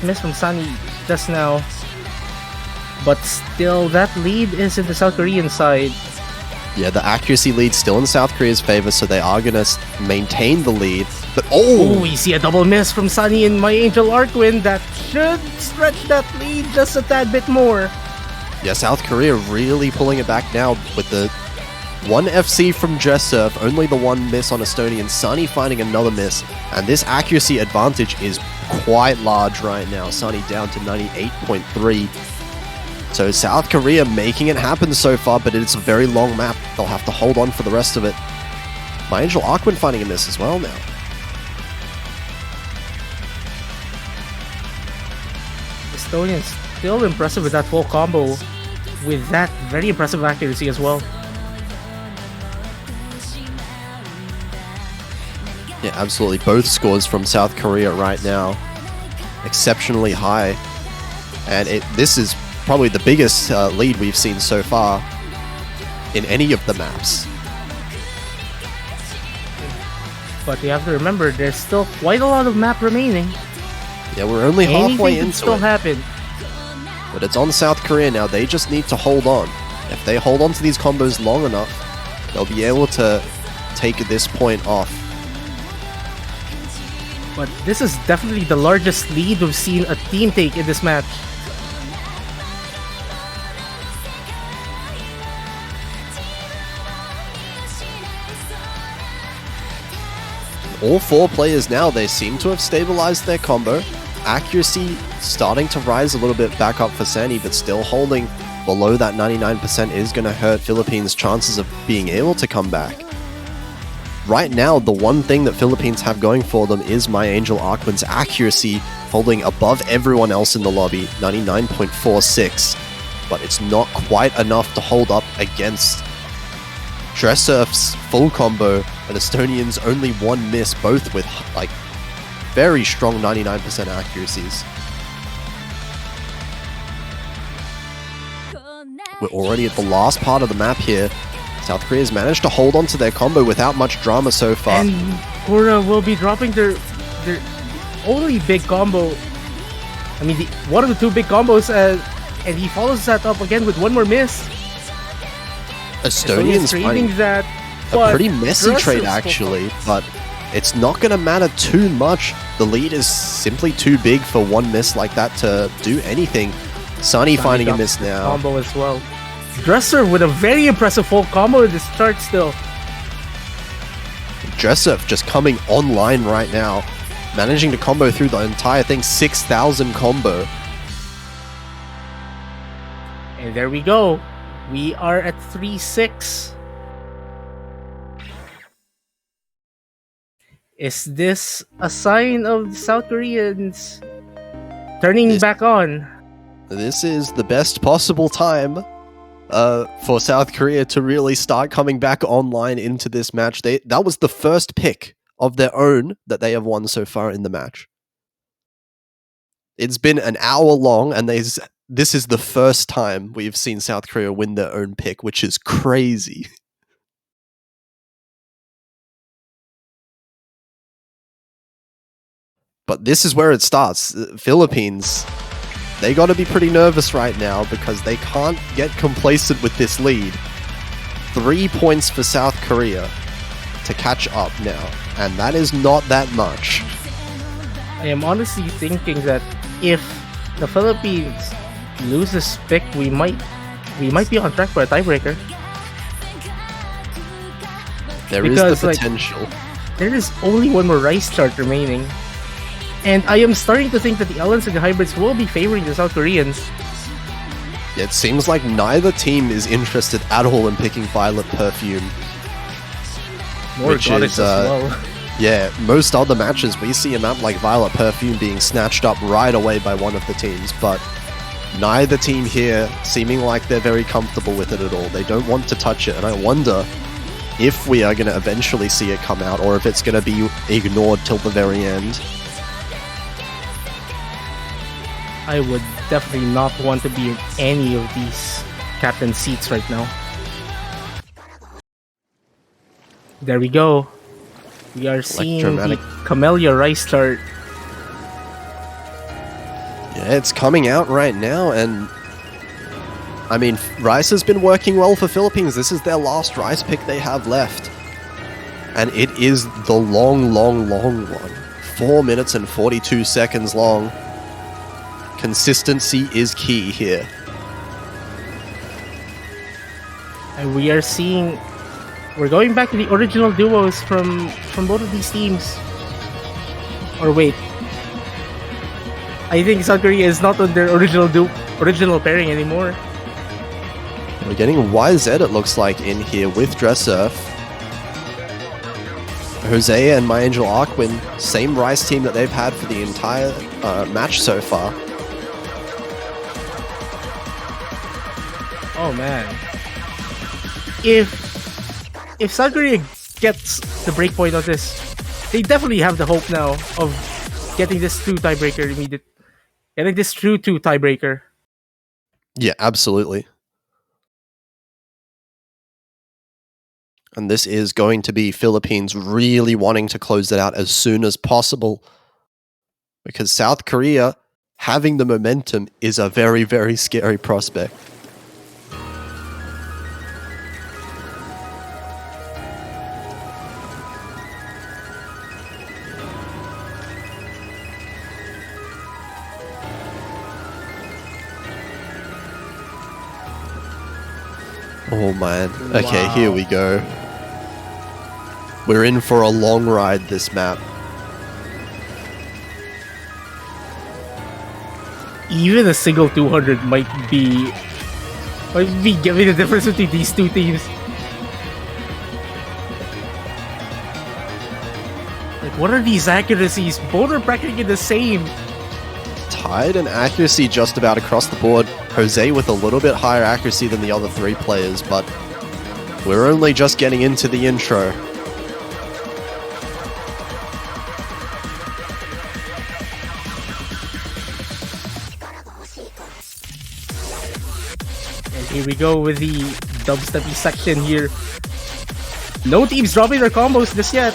miss from Sunny just now. But still, that lead is in the South Korean side. Yeah, the accuracy lead's still in South Korea's favor, so they are going to maintain the lead. But oh, we see a double miss from Sunny and My Angel Arkwin. That should stretch that lead just a tad bit more. yeah, South Korea really pulling it back now with the One FC from Dressurf, only the one miss on Estonian. Sunny finding another miss, and this accuracy advantage is quite large right now. Sunny down to 98.3. So South Korea making it happen so far, but it's a very long map. They'll have to hold on for the rest of it. My Angel Aquin finding a miss as well now. Estonians still impressive with that full combo, with that very impressive accuracy as well. Yeah, absolutely. Both scores from South Korea right now exceptionally high, and this is probably the biggest lead we've seen so far in any of the maps. But you have to remember, there's still quite a lot of map remaining. Yeah, we're only halfway into still it. Happen. But it's on South Korea now. They just need to hold on. If they hold on to these combos long enough, they'll be able to take this point off. But this is definitely the largest lead we've seen a team take in this match. All four players now, they seem to have stabilized their combo. Accuracy starting to rise a little bit back up for Sani, but still holding below that 99% is going to hurt Philippines' chances of being able to come back. Right now, the one thing that Philippines have going for them is My Angel Aquin's accuracy, holding above everyone else in the lobby, 99.46. But it's not quite enough to hold up against Dressurf's full combo and Estonian's only one miss, both with like very strong 99% accuracies. We're already at the last part of the map here. South Korea's managed to hold on to their combo without much drama so far. And Korea will be dropping their only big combo. I mean, one of the two big combos, and he follows that up again with one more miss. Estonian's finding that a pretty messy trade actually, but it's not going to matter too much. The lead is simply too big for one miss like that to do anything. Sunny finding a miss now. Combo as well. Dresser with a very impressive full combo in this chart still. Dressurf just coming online right now, managing to combo through the entire thing, 6,000 combo. And there we go. We are at 3-6. Is this a sign of the South Koreans turning back on? This is the best possible time for South Korea to really start coming back online into this match. That was the first pick of their own that they have won so far in the match. It's been an hour long, and this is the first time we've seen South Korea win their own pick, which is crazy. But this is where it starts. Philippines, they got to be pretty nervous right now because they can't get complacent with this lead. 3 points for South Korea to catch up now, and that is not that much. I am honestly thinking that if the Philippines lose this pick, we might be on track for a tiebreaker. There is the potential. There is only one more Rice chart remaining. And I am starting to think that the LNs and the hybrids will be favoring the South Koreans. It seems like neither team is interested at all in picking Violet Perfume. Which is, as well. Yeah, most other matches we see a map like Violet Perfume being snatched up right away by one of the teams, but neither team here seeming like they're very comfortable with it at all. They don't want to touch it, and I wonder if we are going to eventually see it come out, or if it's going to be ignored till the very end. I would definitely not want to be in any of these captain seats right now. There we go. We are seeing the Camellia Rice chart. Yeah, it's coming out right now, and I mean, Rice has been working well for Philippines. This is their last Rice pick they have left. And it is the long one. 4 minutes and 42 seconds long. Consistency is key here. And we are seeing We're going back to the original duos from both of these teams. Or wait, I think South Korea is not on their original pairing anymore. We're getting YZ, it looks like, in here with Dressurf. Jose and My Angel Arkwin, same Rice team that they've had for the entire match so far. Oh man. If South Korea gets the breakpoint on this, they definitely have the hope now of getting this true tiebreaker getting this true tiebreaker. Yeah, absolutely. And this is going to be Philippines really wanting to close it out as soon as possible. Because South Korea having the momentum is a very, very scary prospect. Oh man. Okay, here we go. We're in for a long ride this map. Even a single 200 might be giving the difference between these two teams. Like, what are these accuracies? Both are practically the same. Tied in accuracy just about across the board. Jose with a little bit higher accuracy than the other three players, but we're only just getting into the intro. And here we go with the dubsteppy section here. No teams dropping their combos just yet.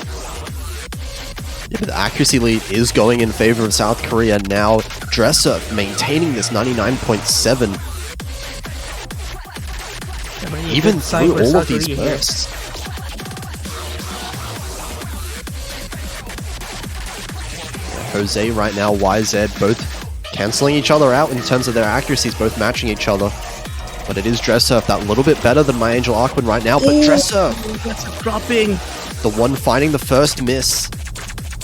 Yeah, the accuracy lead is going in favor of South Korea now. Dresser maintaining this 99.7. Even through all of these bursts. Jose right now, YZ, both cancelling each other out in terms of their accuracies, both matching each other. But it is Dresser, that little bit better than My Angel Arkwin right now, but Dresser! That's dropping! The one finding the first miss.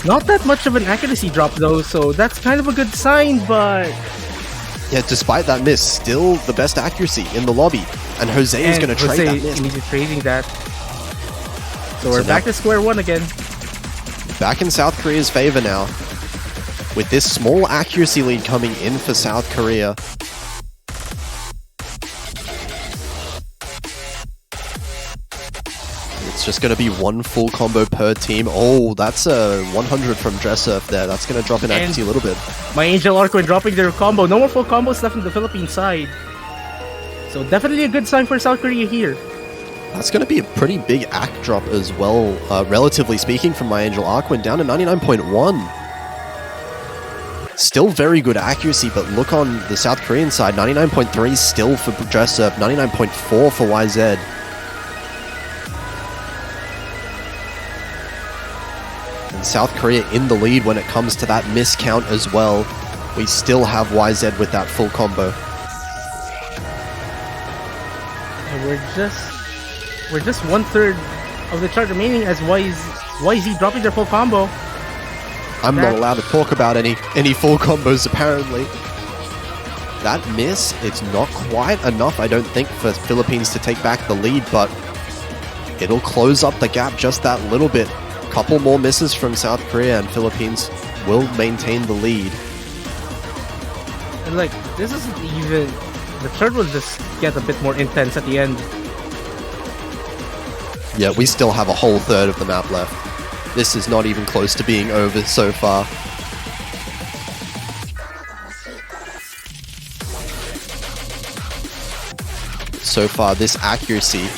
Not that much of an accuracy drop though, so that's kind of a good sign, but... Yeah, despite that miss, still the best accuracy in the lobby. And Jose is going to trade that miss. He's trading that. So we're back to square one again. Back in South Korea's favor now. With this small accuracy lead coming in for South Korea. It's just going to be one full combo per team. Oh, that's a 100 from Dressurf there. That's going to drop in accuracy a little bit. My Angel Arkwin dropping their combo. No more full combos left on the Philippine side. So definitely a good sign for South Korea here. That's going to be a pretty big act drop as well, relatively speaking, from My Angel Arkwin, down to 99.1. Still very good accuracy, but look on the South Korean side, 99.3 still for Dressurf, 99.4 for YZ. And South Korea in the lead when it comes to that miscount as well. We still have YZ with that full combo. And we're just 1/3 of the chart remaining as YZ dropping their full combo. I'm not allowed to talk about any full combos apparently. That miss, it's not quite enough, I don't think, for Philippines to take back the lead, but it'll close up the gap just that little bit. Couple more misses from South Korea and Philippines will maintain the lead. And like, this isn't even... The third will just get a bit more intense at the end. Yeah, we still have a whole third of the map left. This is not even close to being over so far. So far, this accuracy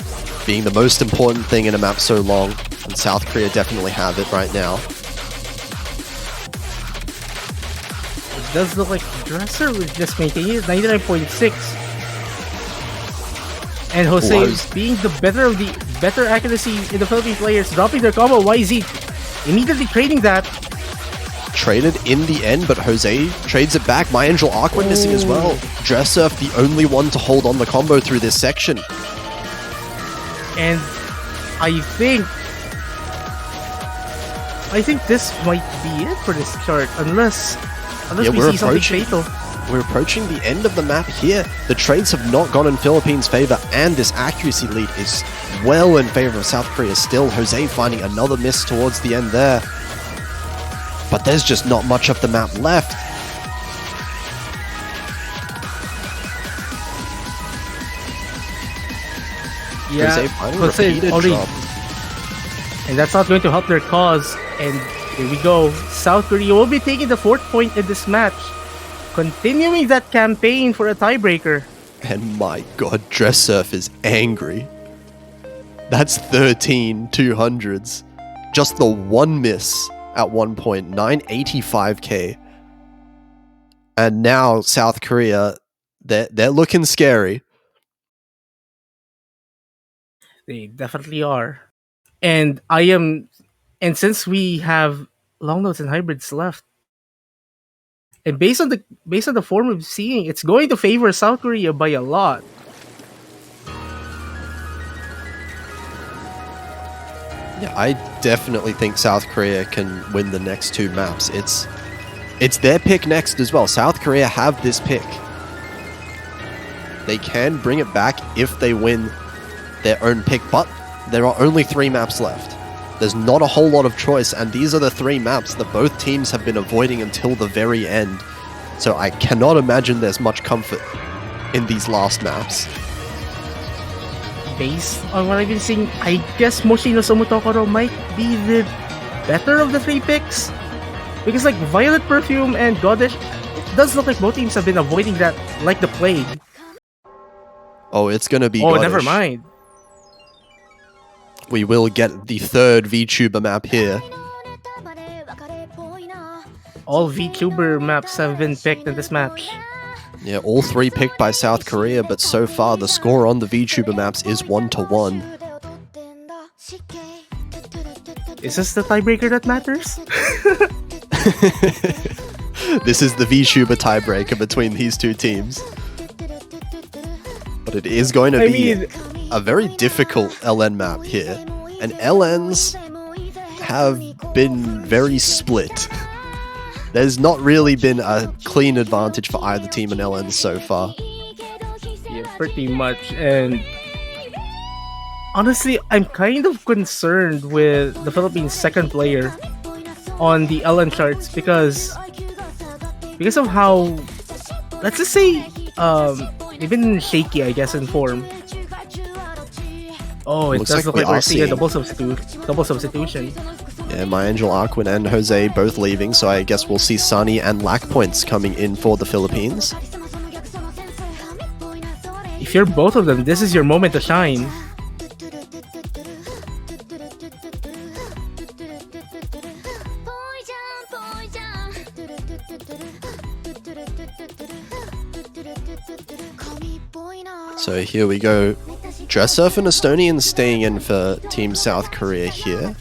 being the most important thing in a map so long, and South Korea definitely have it right now. It does look like Dresser was just maintaining it, 99.6. And Jose being the better accuracy in the Philippine players, dropping their combo. YZ immediately trading that. Traded in the end, but Jose trades it back. My Angel Arkwin missing as well. Dressurf the only one to hold on the combo through this section. And I think this might be it for this chart, unless Yeah, we see something fatal. We're approaching the end of the map here. The trades have not gone in Philippines' favor, and this accuracy lead is well in favor of South Korea still. Jose finding another miss towards the end there. But there's just not much of the map left. Yeah, Jose finding Jose repeated already, drop. and that's not going to help their cause. And here we go. South Korea will be taking the 4th point in this match, continuing that campaign for a tiebreaker. And my god, Dress Surf is angry. That's 13 200s. Just the one miss at 1 point, 985k. And now South Korea, they're looking scary. They definitely are. And since we have long notes and hybrids left, and based on the form we're seeing, it's going to favor South Korea by a lot. Yeah, I definitely think South Korea can win the next 2 maps. It's their pick next as well. South Korea have this pick. They can bring it back if they win their own pick, but there are only 3 maps left. There's not a whole lot of choice, and these are the 3 maps that both teams have been avoiding until the very end. So I cannot imagine there's much comfort in these last maps. Based on what I've been seeing, I guess Moshi no Somotokoro might be the better of the 3 picks. Because like Violet Perfume and Goddess, it does look like both teams have been avoiding that like the plague. Oh, it's gonna be Oh, Goddess. never mind. We will get the 3rd VTuber map here. All VTuber maps have been picked in this match. Yeah, all 3 picked by South Korea, but so far the score on the VTuber maps is 1-1. Is this the tiebreaker that matters? This is the VTuber tiebreaker between these 2 teams. But it is going to be a very difficult LN map here. And LNs have been very split. There's not really been a clean advantage for either team in LNs so far. Yeah, pretty much. And honestly, I'm kind of concerned with the Philippines' second player on the LN charts because of how, let's just say, they've been shaky, I guess, in form. Oh, it Looks does like look we like we're are seeing a seeing- double substitution. Yeah, My Angel Arquin and Jose both leaving, so I guess we'll see Sunny and Lack Points coming in for the Philippines. If you're both of them, this is your moment to shine. So here we go. Dress Surf and Estonians staying in for Team South Korea here.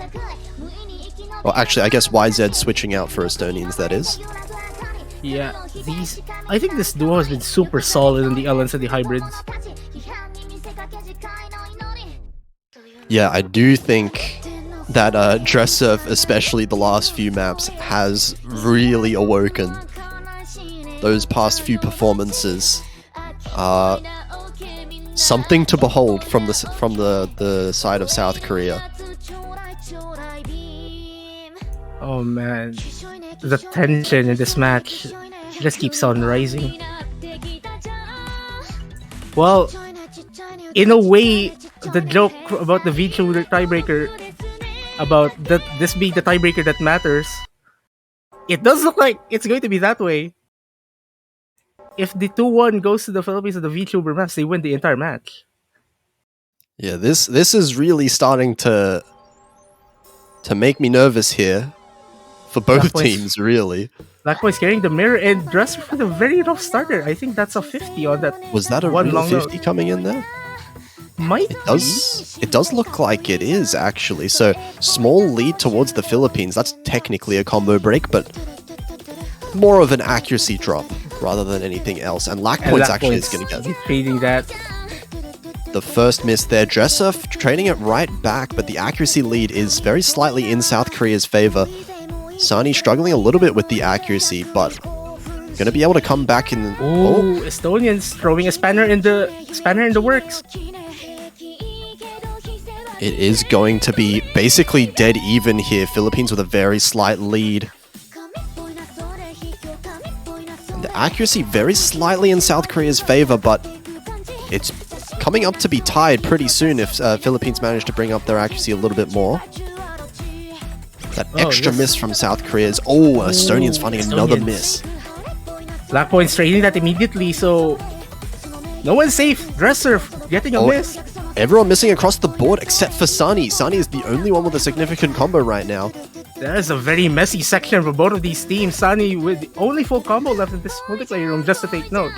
Well, actually, I guess YZ switching out for Estonians, that is. Yeah, I think this duo has been super solid in the LNs and the hybrids. Yeah, I do think that Dress Surf, especially the last few maps, has really awoken. Those past few performances are something to behold from the side of South Korea. Oh man, the tension in this match just keeps on rising. Well, in a way, the joke about the VTuber tiebreaker, about this being the tiebreaker that matters, it does look like it's going to be that way. If the 2-1 goes to the Philippines at the VTuber maps, they win the entire match. Yeah, this is really starting to make me nervous here for both teams, really. Blackpoint's carrying the mirror and Dresser for the very rough starter. I think that's a 50 on that. Was that a one real long 50 note. coming in there? Might It does look like it is, actually. So, small lead towards the Philippines. That's technically a combo break, but more of an accuracy drop rather than anything else. And Lack Points actually is going to get... trading that. the first miss there. Dresser trading it right back, but the accuracy lead is very slightly in South Korea's favor. Sunny struggling a little bit with the accuracy, but gonna be able to come back in. Oh, Estonians throwing a spanner in the works. It is going to be basically dead even here. Philippines with a very slight lead. And the accuracy very slightly in South Korea's favor, but it's coming up to be tied pretty soon if Philippines manage to bring up their accuracy a little bit more. That extra miss from South Korea is... Oh, Estonians finding another miss. Black points trading that immediately, so no one's safe. Dresser getting a miss. Everyone missing across the board except for Sunny. Sunny is the only one with a significant combo right now. There is a very messy section for both of these teams. Sunny with the only full combo left in this multiplayer room, just to take note.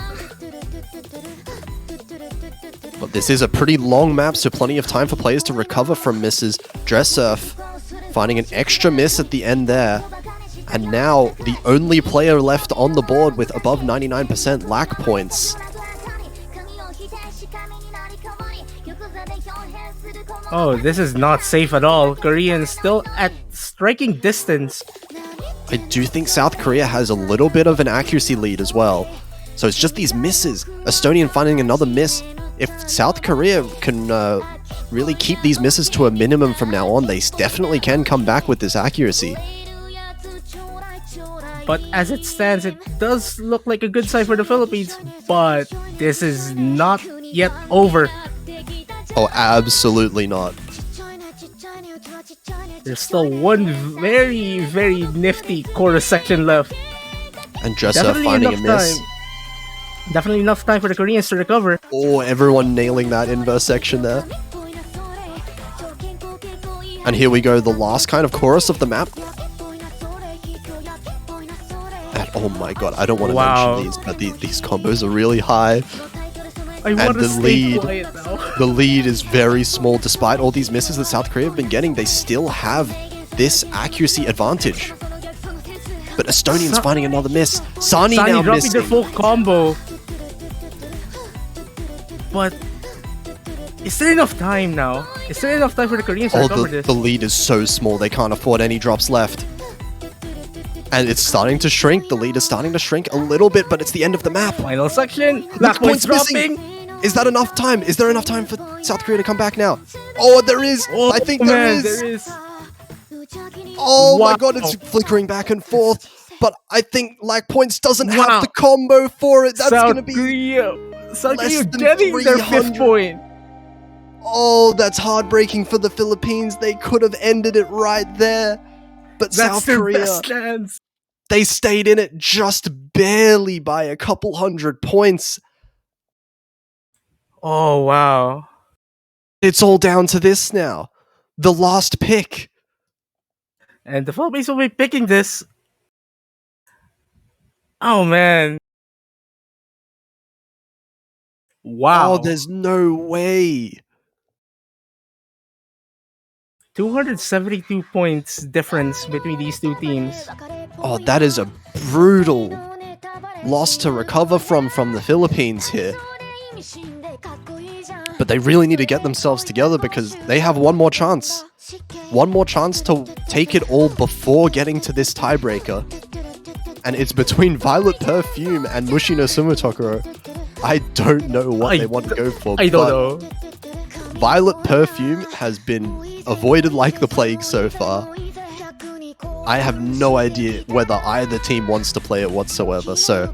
But this is a pretty long map, so plenty of time for players to recover from misses. Dresser finding an extra miss at the end there. And now the only player left on the board with above 99% lack points. Oh, this is not safe at all. Koreans still at striking distance. I do think South Korea has a little bit of an accuracy lead as well. So it's just these misses. Estonian finding another miss. If South Korea can really keep these misses to a minimum from now on, they definitely can come back with this accuracy. But as it stands, it does look like a good sign for the Philippines. But this is not yet over. Oh, absolutely not. There's still one very, very nifty chorus section left. And Dresser finding a miss. Definitely enough time for the Koreans to recover. Oh, everyone nailing that inverse section there. And here we go, the last kind of chorus of the map. And oh my god, I don't want to mention these, but these combos are really high. I want to stay quiet now. The lead is very small. Despite all these misses that South Korea have been getting, they still have this accuracy advantage. But Estonians finding another miss. Sunny now dropping missing. their full combo. But is there enough time now? Is there enough time for the Koreans to recover this? The lead is so small, they can't afford any drops left. And it's starting to shrink. The lead is starting to shrink a little bit, but it's the end of the map. Final section. Black points dropping. Is that enough time? Is there enough time for South Korea to come back now? Oh, there is. I think there is. Oh my god, it's flickering back and forth. But I think Lack Points doesn't have the combo for it. That's going to be South Korea getting their 5th point. Oh, that's heartbreaking for the Philippines. They could have ended it right there. But South Korea, they stayed in it just barely by a couple hundred points. Oh, wow. It's all down to this now. The last pick. And the Philippines will be picking this. Oh, man. Wow. Oh, there's no way. 272 points difference between these two teams. Oh, that is a brutal loss to recover from the Philippines here. But they really need to get themselves together because they have one more chance. One more chance to take it all before getting to this tiebreaker. And it's between Violet Perfume and Mushino Sumotokoro. I don't know what they want to go for. I don't know. Violet Perfume has been avoided like the plague so far. I have no idea whether either team wants to play it whatsoever, so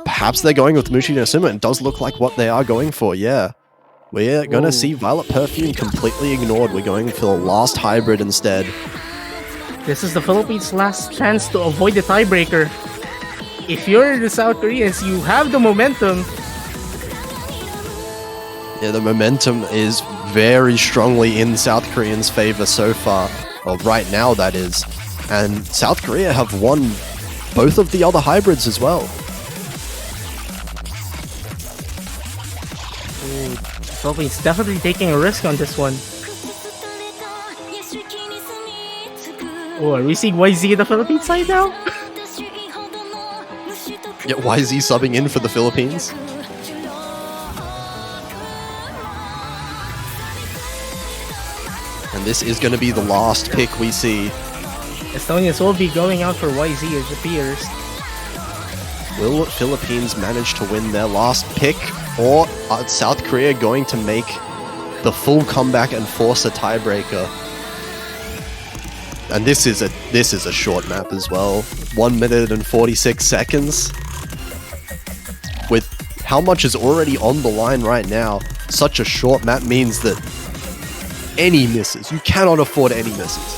perhaps they're going with Mushino Sumo. It does look like what they are going for, yeah. We're gonna see Violet Perfume completely ignored. We're going for the last hybrid instead. This is the Philippines' last chance to avoid the tiebreaker. If you're the South Koreans, you have the momentum. Yeah, the momentum is very strongly in South Koreans' favor so far. Well, right now, that is. And South Korea have won both of the other hybrids as well. Ooh, Philippines definitely taking a risk on this one. Oh, are we seeing YZ in the Philippines side now? Yeah, YZ subbing in for the Philippines. And this is going to be the last pick we see. Estonians will be going out for YZ, it appears. Will Philippines manage to win their last pick, or are South Korea going to make the full comeback and force a tiebreaker? And this is a short map as well. 1 minute and 46 seconds. With how much is already on the line right now, such a short map means that any misses, you cannot afford any misses.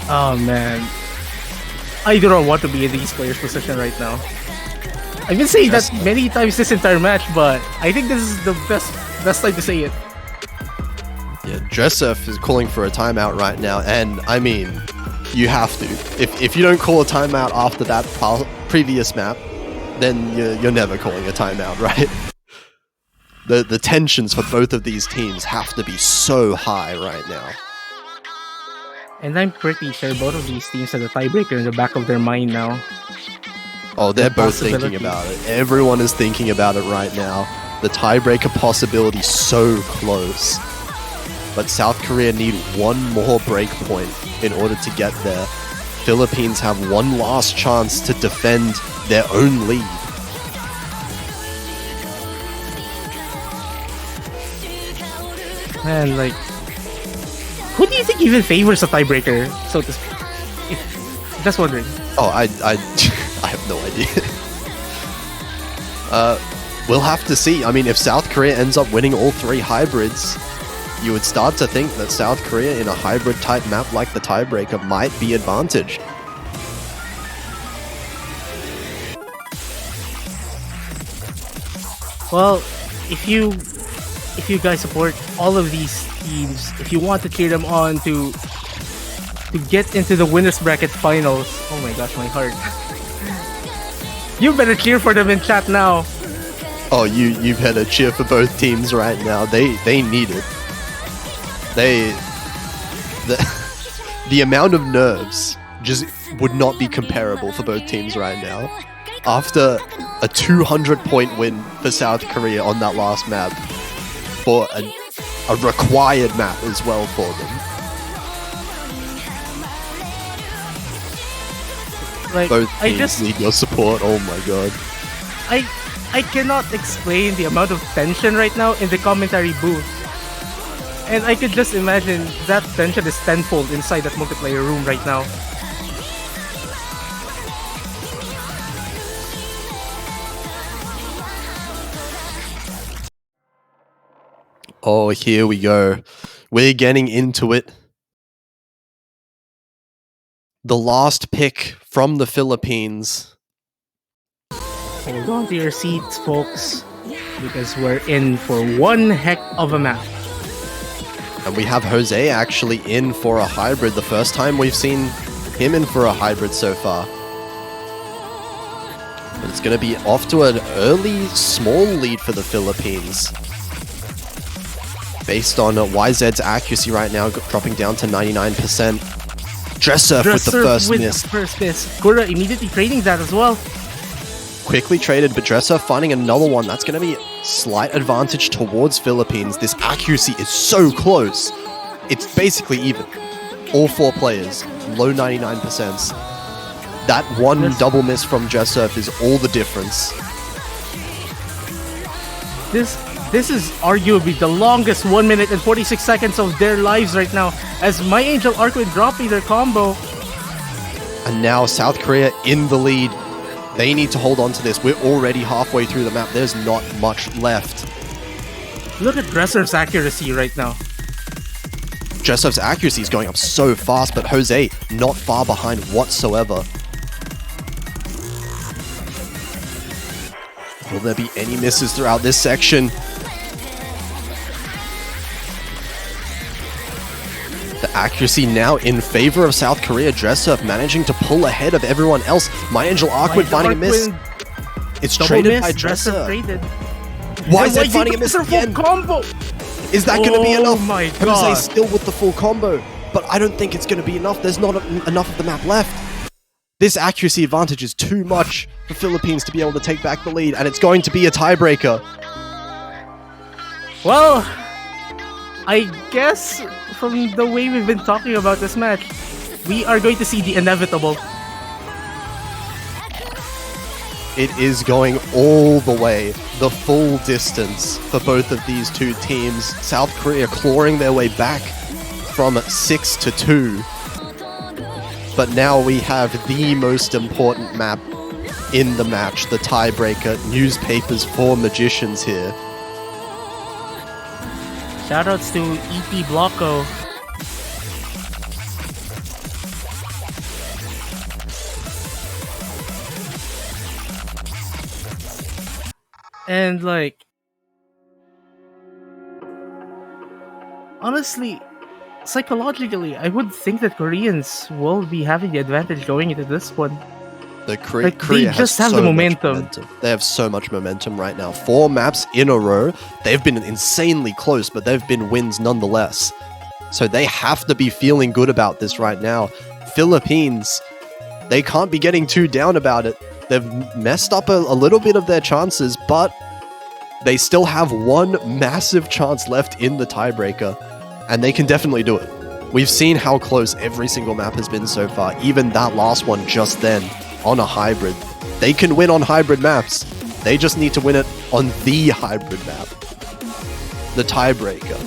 Oh man, I do not want to be in these players' position right now. I've been saying that many times this entire match, but I think this is the best time to say it. Yeah, Dressurf is calling for a timeout right now, and I mean, you have to. If you don't call a timeout after that previous map, then you're never calling a timeout, right? The tensions for both of these teams have to be so high right now. And I'm pretty sure both of these teams have a tiebreaker in the back of their mind now. Oh, they're both thinking about it. Everyone is thinking about it right now. The tiebreaker possibility so close. But South Korea need one more break point in order to get there. Philippines have one last chance to defend their own lead. Man, like, who do you think even favors a tiebreaker, so to speak? Just wondering. Oh, I have no idea. We'll have to see. I mean, if South Korea ends up winning all three hybrids, you would start to think that South Korea in a hybrid type map like the tiebreaker might be advantaged. Well, if you guys support all of these teams, if you want to cheer them on to get into the winners bracket finals, oh my gosh, my heart. You better cheer for them in chat now. Oh, you better cheer for both teams right now. They need it. The amount of nerves just would not be comparable for both teams right now. After a 200-point win for South Korea on that last map, for a required map as well for them. Like, both teams need your support. Oh my god. I cannot explain the amount of tension right now in the commentary booth. And I could just imagine that tension is tenfold inside that multiplayer room right now. Oh, here we go. We're getting into it. The last pick from the Philippines. Hold on to your seats, folks, because we're in for one heck of a map. And we have Jose actually in for a hybrid. The first time we've seen him in for a hybrid so far. But it's going to be off to an early, small lead for the Philippines. Based on YZ's accuracy right now, dropping down to 99%. Dressurf with the first miss. Gura immediately trading that as well. Quickly traded, but Dressurf finding another one. That's going to be a slight advantage towards Philippines. This accuracy is so close. It's basically even. All four players, low 99%. That one double miss from Dressurf is all the difference. This is arguably the longest 1 minute and 46 seconds of their lives right now, as My Angel Arcwin dropping their combo. And now South Korea in the lead. They need to hold on to this. We're already halfway through the map. There's not much left. Look at Dressurf's accuracy right now. Dressurf's accuracy is going up so fast, but Jose not far behind whatsoever. Will there be any misses throughout this section? The accuracy now in favor of South Korea. Dressurf managing to pull ahead of everyone else. My Angel Arcwin finding a miss. It's traded by Dressurf. Why is it finding a miss again? Combo. Is that going to be enough? My God. Jose's still with the full combo, but I don't think it's going to be enough. There's not enough of the map left. This accuracy advantage is too much for Philippines to be able to take back the lead, and it's going to be a tiebreaker. Well, I guess from the way we've been talking about this match, we are going to see the inevitable. It is going all the way, the full distance for both of these two teams. South Korea clawing their way back from 6-2. But now we have the most important map in the match, the tiebreaker, newspapers for magicians here. Shoutouts to EP Blocko. And like, honestly, psychologically, I would think that Koreans will be having the advantage going into this one. Korea they just have so the much momentum. They have so much momentum right now. 4 maps in a row. They've been insanely close, but they've been wins nonetheless. So they have to be feeling good about this right now. Philippines, they can't be getting too down about it. They've messed up a little bit of their chances, but they still have one massive chance left in the tiebreaker, and they can definitely do it. We've seen how close every single map has been so far, even that last one just then on a hybrid. They can win on hybrid maps. They just need to win it on the hybrid map. The tiebreaker.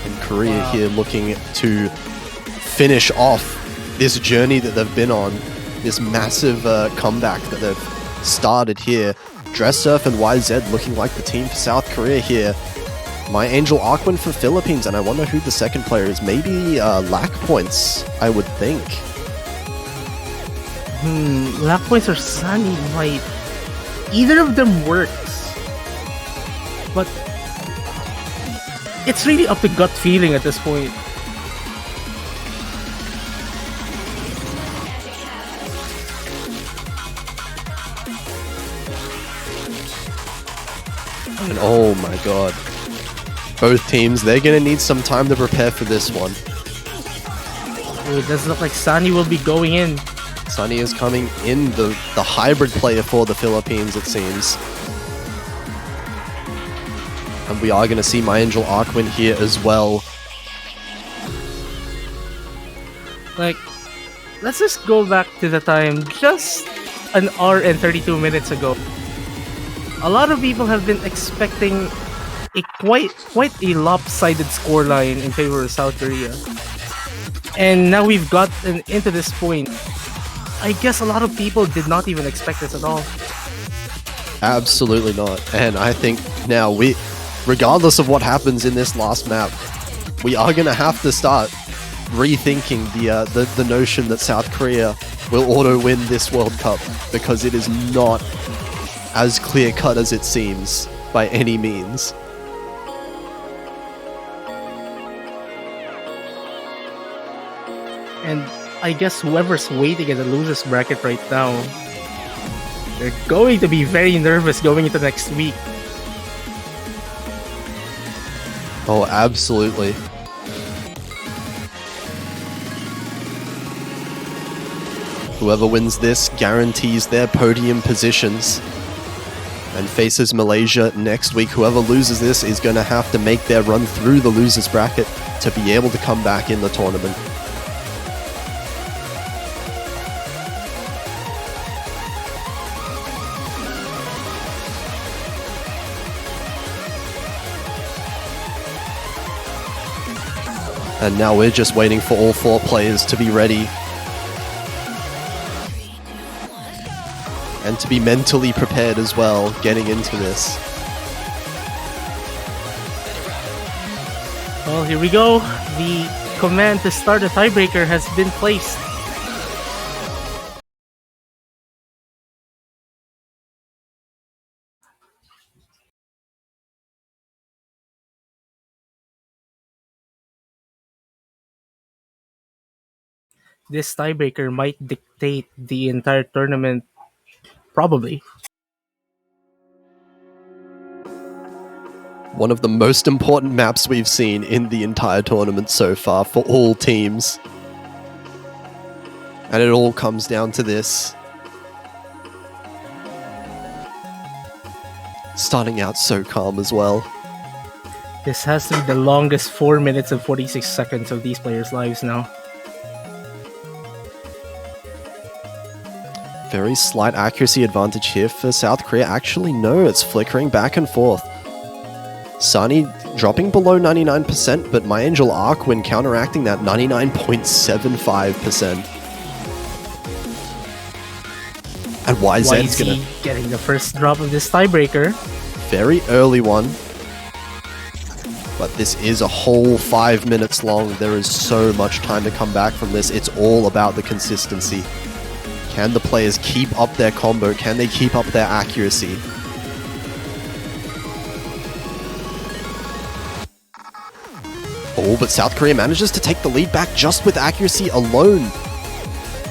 And Korea here looking to finish off this journey that they've been on, this massive comeback that they've started here. Dress Surf and YZ looking like the team for South Korea here. My Angel Arkwin for Philippines, and I wonder who the second player is. Maybe Lack Points, I would think. Lack Points or Sunny might. Either of them works. But it's really up to gut feeling at this point. And oh my god. Both teams, they're going to need some time to prepare for this one. Ooh, it does look like Sunny will be going in. Sunny is coming in, the hybrid player for the Philippines, it seems. And we are going to see My Angel Arkwin here as well. Like, let's just go back to the time just an hour and 32 minutes ago. A lot of people have been expecting a quite a lopsided scoreline in favor of South Korea. And now we've gotten into this point. I guess a lot of people did not even expect this at all. Absolutely not. And I think now regardless of what happens in this last map, we are going to have to start rethinking the notion that South Korea will auto-win this World Cup, because it is not as clear-cut as it seems by any means. And I guess whoever's waiting in the losers bracket right now, they're going to be very nervous going into next week. Oh, absolutely. Whoever wins this guarantees their podium positions and faces Malaysia next week. Whoever loses this is going to have to make their run through the losers bracket to be able to come back in the tournament. And now we're just waiting for all 4 players to be ready and to be mentally prepared as well, getting into this. Well, here we go. The command to start a tiebreaker has been placed. This tiebreaker might dictate the entire tournament, probably. One of the most important maps we've seen in the entire tournament so far for all teams. And it all comes down to this. starting out so calm as well. This has to be the longest 4 minutes and 46 seconds of these players' lives now. Very slight accuracy advantage here for South Korea. Actually, no, it's flickering back and forth. Sunny dropping below 99%, but My Angel Arkwin counteracting that 99.75%. And YZ's gonna getting the first drop of this tiebreaker. Very early one. But this is a whole 5 minutes long. There is so much time to come back from this. It's all about the consistency. Can the players keep up their combo? Can they keep up their accuracy? Oh, but South Korea manages to take the lead back just with accuracy alone.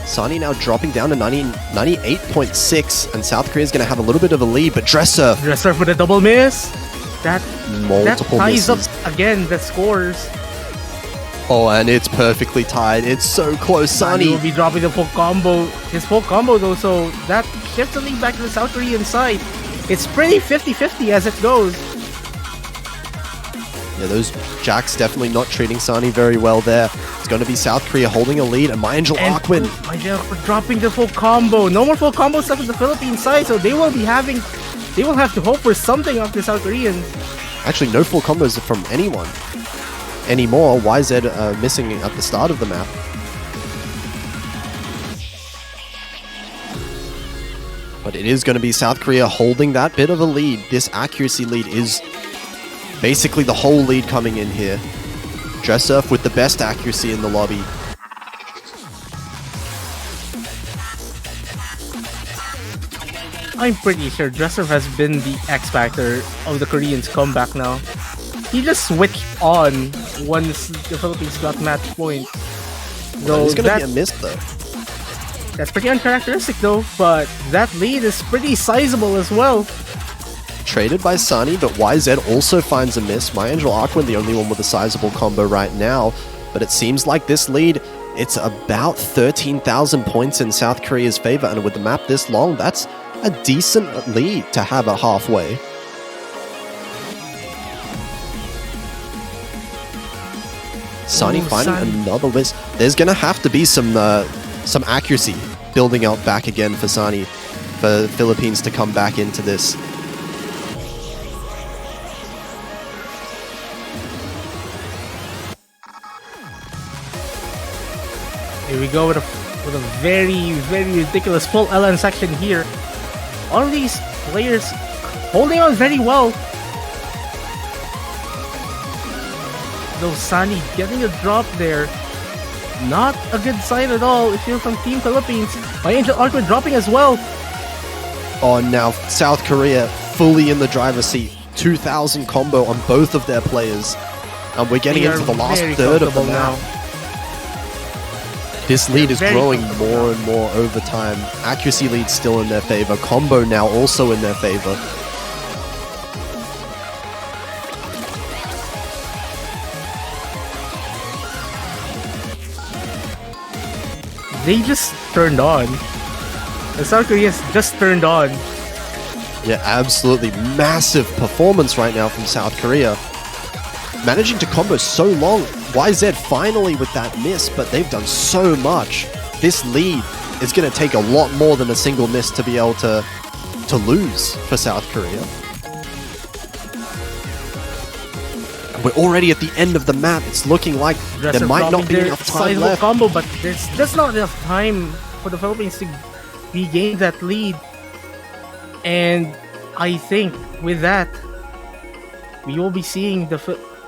Sunny now dropping down to 98.6, and South Korea is going to have a little bit of a lead, but Dresser with a double miss. That ties misses. up again the scores. Oh, and it's perfectly tied. It's so close. Sunny will be dropping the full combo. His full combo though, so that shifts the lead back to the South Korean side. It's pretty 50-50 as it goes. Yeah, those jacks definitely not treating Sunny very well there. It's going to be South Korea holding a lead, and My Angel Arkwin. My Angel dropping the full combo. No more full combo stuff in the Philippine side, so they will have to hope for something off the South Koreans. Actually, no full combos from anyone anymore. YZ missing at the start of the map. But it is going to be South Korea holding that bit of a lead. This accuracy lead is basically the whole lead coming in here. Dressurf with the best accuracy in the lobby. I'm pretty sure Dressurf has been the X factor of the Koreans' comeback now. He just switched on once the Philippines got match point. Well, it's going to be a miss though. That's pretty uncharacteristic though, but that lead is pretty sizable as well. Traded by Sunny, but YZ also finds a miss. My Angel Arkwin, the only one with a sizable combo right now, but it seems like this lead, it's about 13,000 points in South Korea's favor, and with the map this long, that's a decent lead to have at halfway. Sunny finding another miss. There's gonna have to be some accuracy building up back again for Sunny, for the Philippines to come back into this. Here we go with a very, very ridiculous full LN section here. All of these players holding on very well. Though Sunny getting a drop there. Not a good sign at all if you're from Team Philippines. My Angel Arkwin dropping as well. Oh, now South Korea fully in the driver's seat. 2,000 combo on both of their players. And we're getting into the last third of the map. This lead is growing more and more over time. Accuracy lead still in their favor. Combo now also in their favor. They just turned on. The South Koreans just turned on. Yeah, absolutely massive performance right now from South Korea. Managing to combo so long. YZ finally with that miss, but they've done so much. This lead is going to take a lot more than a single miss to be able to lose for South Korea. And we're already at the end of the map. It's looking like there might not be enough time left. Combo, but there's just not enough time for the Philippines to regain that lead. And I think with that, we will be seeing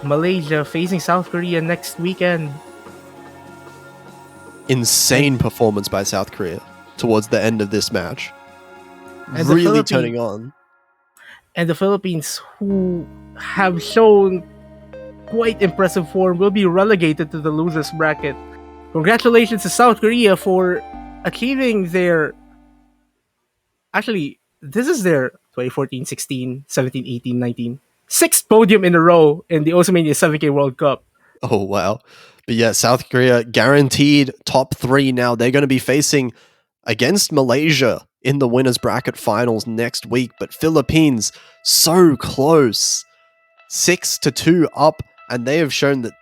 Malaysia facing South Korea next weekend. Insane performance by South Korea towards the end of this match. And really turning on. And the Philippines, who have shown quite impressive form, will be relegated to the losers bracket. Congratulations to South Korea for achieving their... Actually, this is their 2014, 16, 17, 18, 19... sixth podium in a row in the Oceania 7K World Cup. Oh, wow. But yeah, South Korea guaranteed top 3 now. They're going to be facing against Malaysia in the winners bracket finals next week, but Philippines so close. 6-2 up, and they have shown that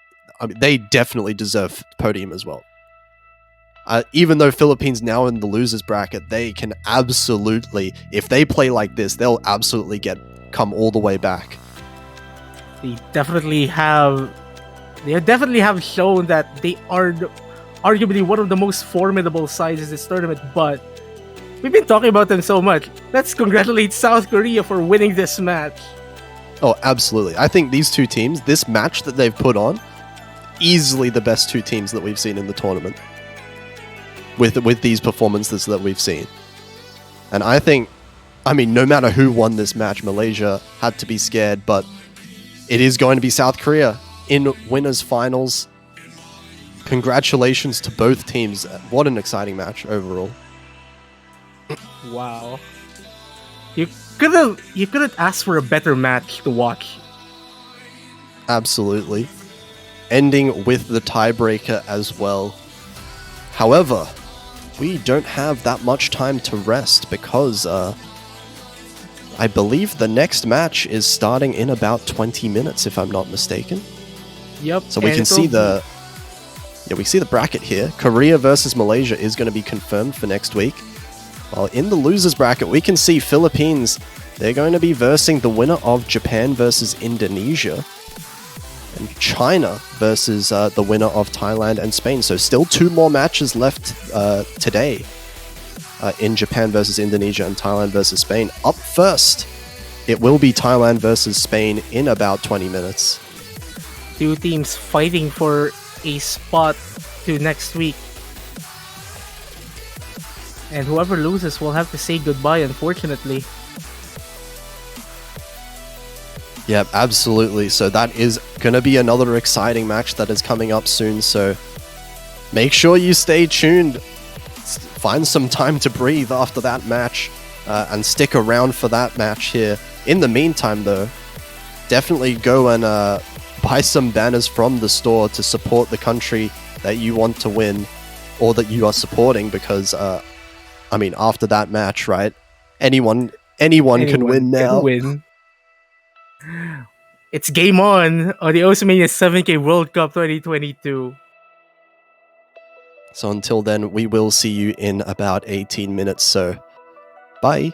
they definitely deserve podium as well. Even though Philippines now in the losers bracket, they can absolutely, if they play like this, they'll absolutely come all the way back. They definitely have shown that they are arguably one of the most formidable sides in this tournament, but we've been talking about them so much. Let's congratulate South Korea for winning this match. Oh, absolutely. I think these two teams, this match that they've put on, easily the best two teams that we've seen in the tournament. With these performances that we've seen. And I think, no matter who won this match, Malaysia had to be scared, but it is going to be South Korea in winners finals. Congratulations to both teams. What an exciting match overall. Wow. You couldn't ask for a better match to watch. Absolutely. Ending with the tiebreaker as well. However, we don't have that much time to rest because I believe the next match is starting in about 20 minutes, if I'm not mistaken. Yep. So we can see the bracket here. Korea versus Malaysia is going to be confirmed for next week. While in the losers bracket, we can see Philippines. They're going to be versing the winner of Japan versus Indonesia. And China versus the winner of Thailand and Spain. So still two more matches left today in Japan versus Indonesia and Thailand versus Spain. Up first, it will be Thailand versus Spain in about 20 minutes. Two teams fighting for a spot to next week. And whoever loses will have to say goodbye, unfortunately. Yep, absolutely. So that is going to be another exciting match that is coming up soon. So make sure you stay tuned. Find some time to breathe after that match and stick around for that match here. In the meantime, though, definitely go and buy some banners from the store to support the country that you want to win or that you are supporting because, after that match, right? Anyone can win now. Can win. It's game on the Oceania 7K World Cup 2022. So until then, we will see you in about 18 minutes. So, bye.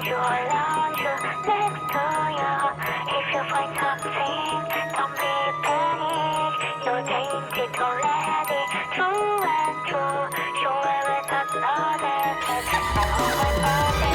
you around you, next to you. If you find something, don't be panic. You're tainted already, true and true. Sure, we're not noticed. I hold my body.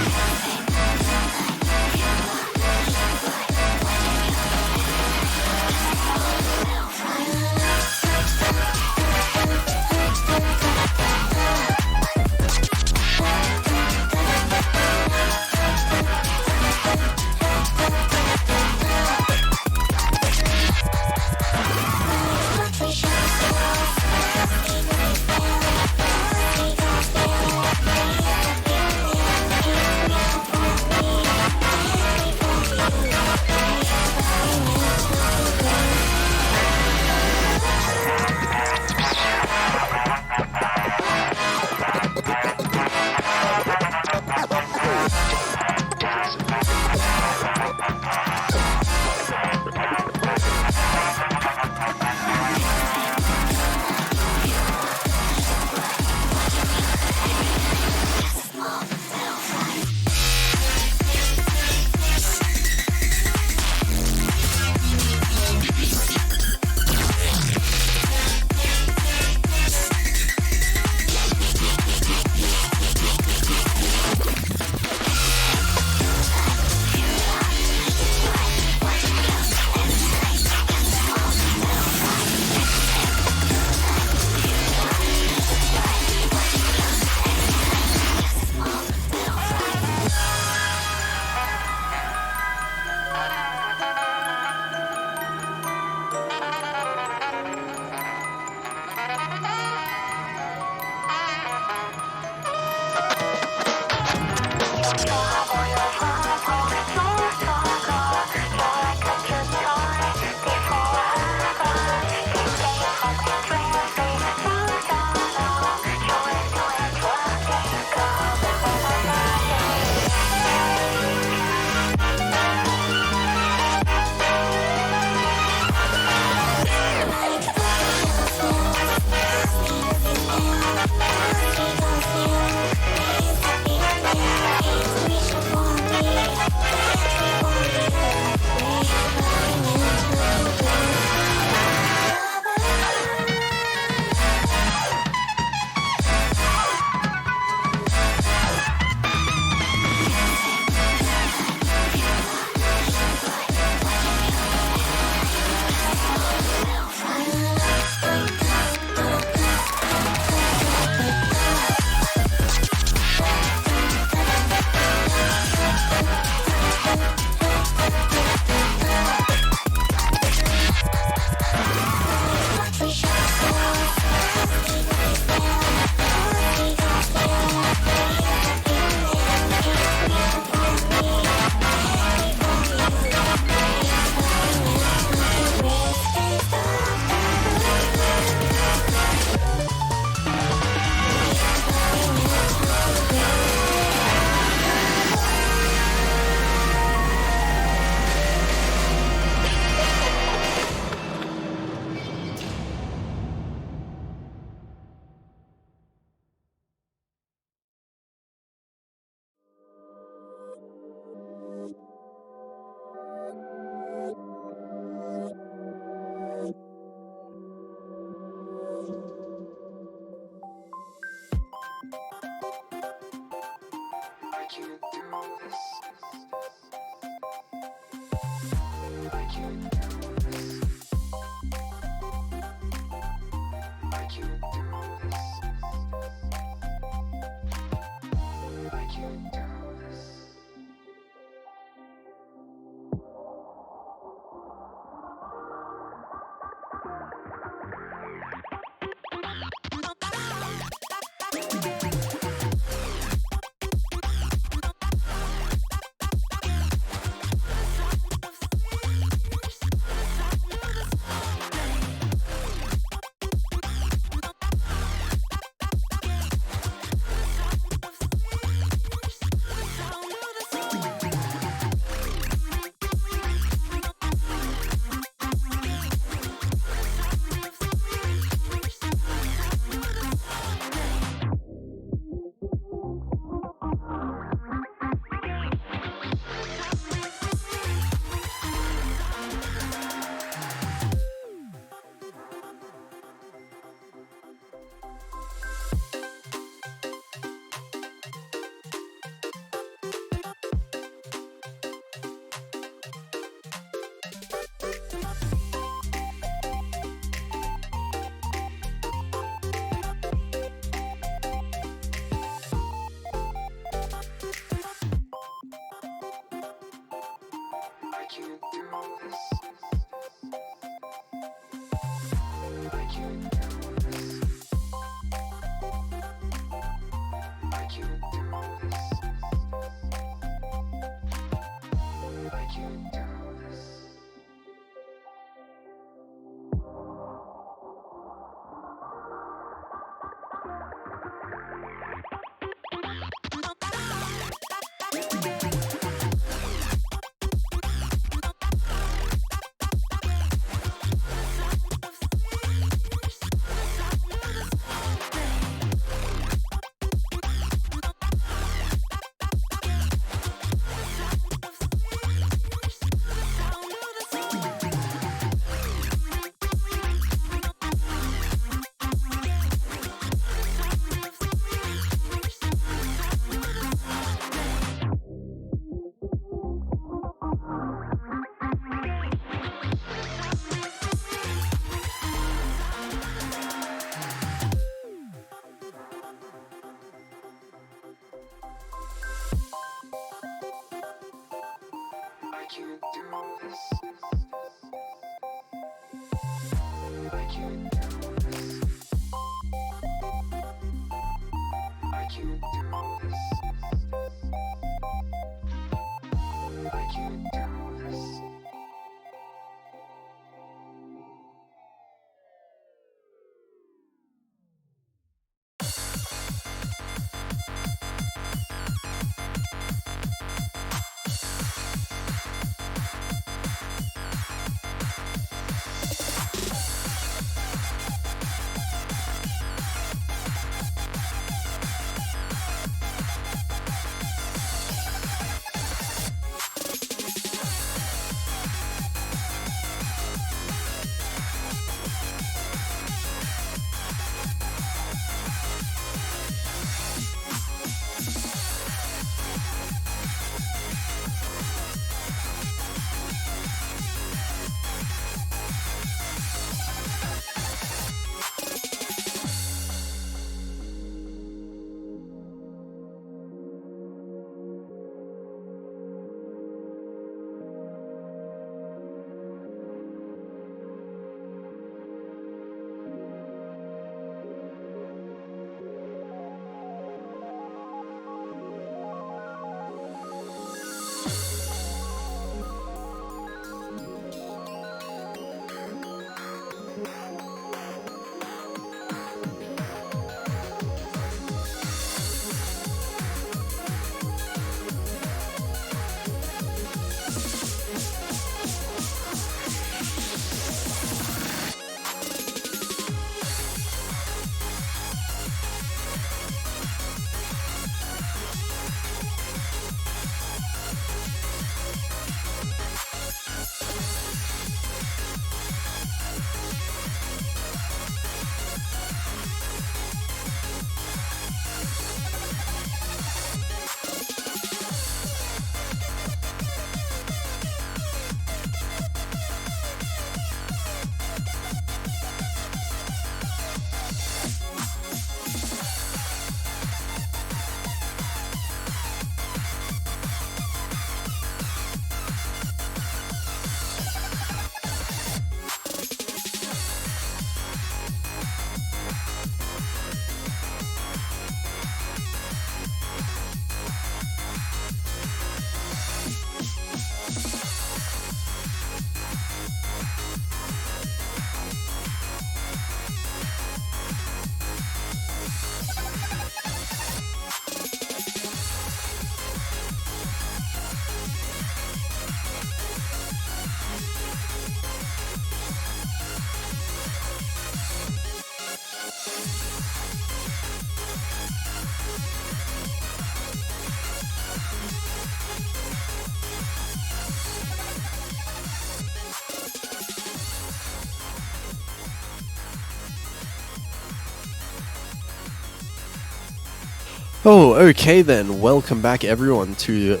Oh, okay then. Welcome back everyone to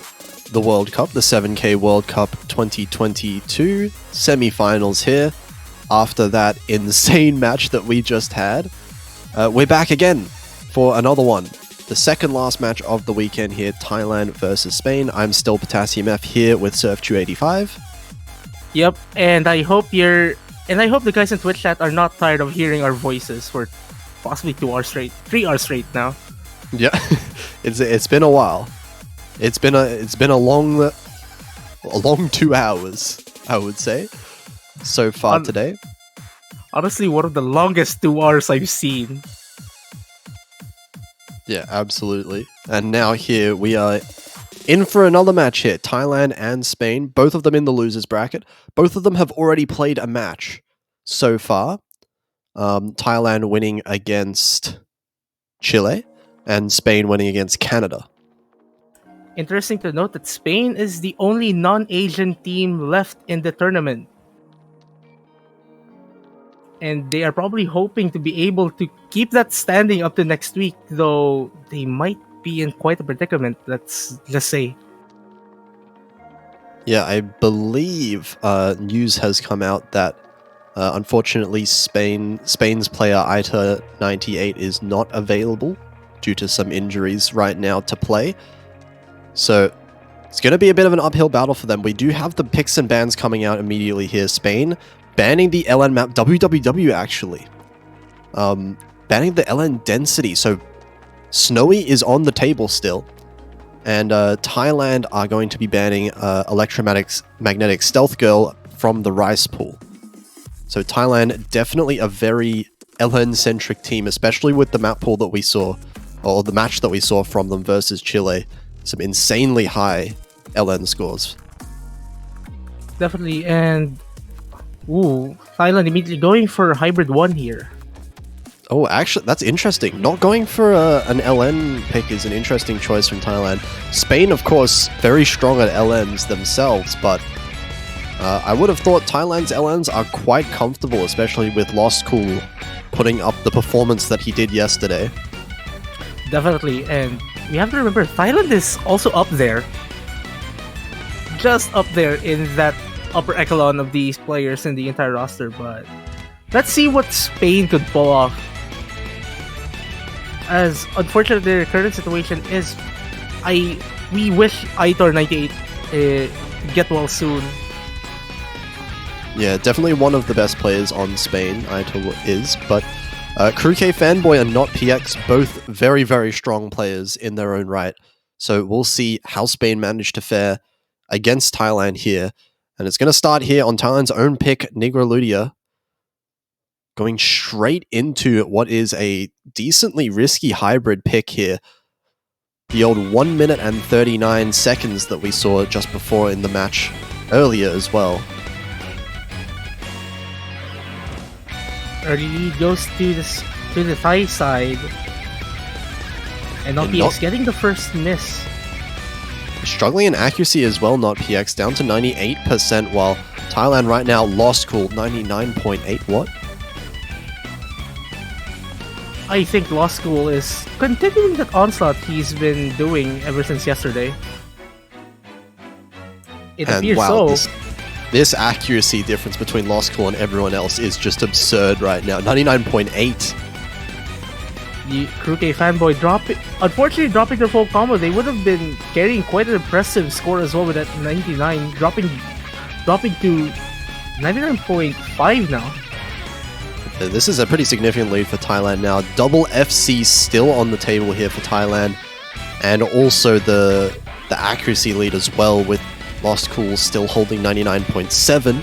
the World Cup, the 7K World Cup 2022 semi-finals here. After that insane match that we just had, we're back again for another one. The second last match of the weekend here, Thailand versus Spain. I'm still Potassium F here with Surf285. Yep, and I hope the guys in Twitch chat are not tired of hearing our voices for possibly 2 hours straight, 3 hours straight now. Yeah, it's been a while. It's been a long 2 hours, I would say, so far today. Honestly, one of the longest 2 hours I've seen. Yeah, absolutely. And now here we are in for another match here. Thailand and Spain, both of them in the losers bracket. Both of them have already played a match so far. Thailand winning against Chile and Spain winning against Canada. Interesting to note that Spain is the only non-Asian team left in the tournament. And they are probably hoping to be able to keep that standing up to next week, though they might be in quite a predicament, let's just say. Yeah, I believe news has come out that unfortunately Spain's player Ita98 is not available due to some injuries right now to play. So it's going to be a bit of an uphill battle for them. We do have the picks and bans coming out immediately here. Spain banning the LN map, WWW actually. Banning the LN density, so Snowy is on the table still. And Thailand are going to be banning Electromagnetic Stealth Girl from the Rice Pool. So Thailand, definitely a very LN-centric team, especially with the map pool that we saw, or the match that we saw from them versus Chile. Some insanely high LN scores. Definitely, and Thailand immediately going for Hybrid 1 here. Oh, actually, that's interesting. Not going for an LN pick is an interesting choice from Thailand. Spain, of course, very strong at LNs themselves, but I would have thought Thailand's LNs are quite comfortable, especially with Lost Cool putting up the performance that he did yesterday. Definitely, and we have to remember, Thailand is also up there. Just up there in that upper echelon of these players in the entire roster, but let's see what Spain could pull off. As unfortunately their current situation is, we wish Aitor98 get well soon. Yeah, definitely one of the best players on Spain, Aitor is, but Crew K Fanboy and Not PX, both very, very strong players in their own right. So we'll see how Spain managed to fare against Thailand here. And it's going to start here on Thailand's own pick, Negro Ludia, going straight into what is a decently risky hybrid pick here. The old 1 minute and 39 seconds that we saw just before in the match earlier as well. Early lead goes to the Thai side. And Not PX getting the first miss. Struggling in accuracy as well, Not PX, down to 98%, while Thailand right now, Lost Cool, 99.8. What? I think Lost School is continuing that onslaught he's been doing ever since yesterday. It appears so. This accuracy difference between Lost Cool and everyone else is just absurd right now. 99.8. The Crew K Fanboy unfortunately dropping their full combo. They would have been carrying quite an impressive score as well with that 99, dropping to 99.5 now. This is a pretty significant lead for Thailand now. Double FC still on the table here for Thailand. And also the accuracy lead as well, with Lost Cool still holding 99.7.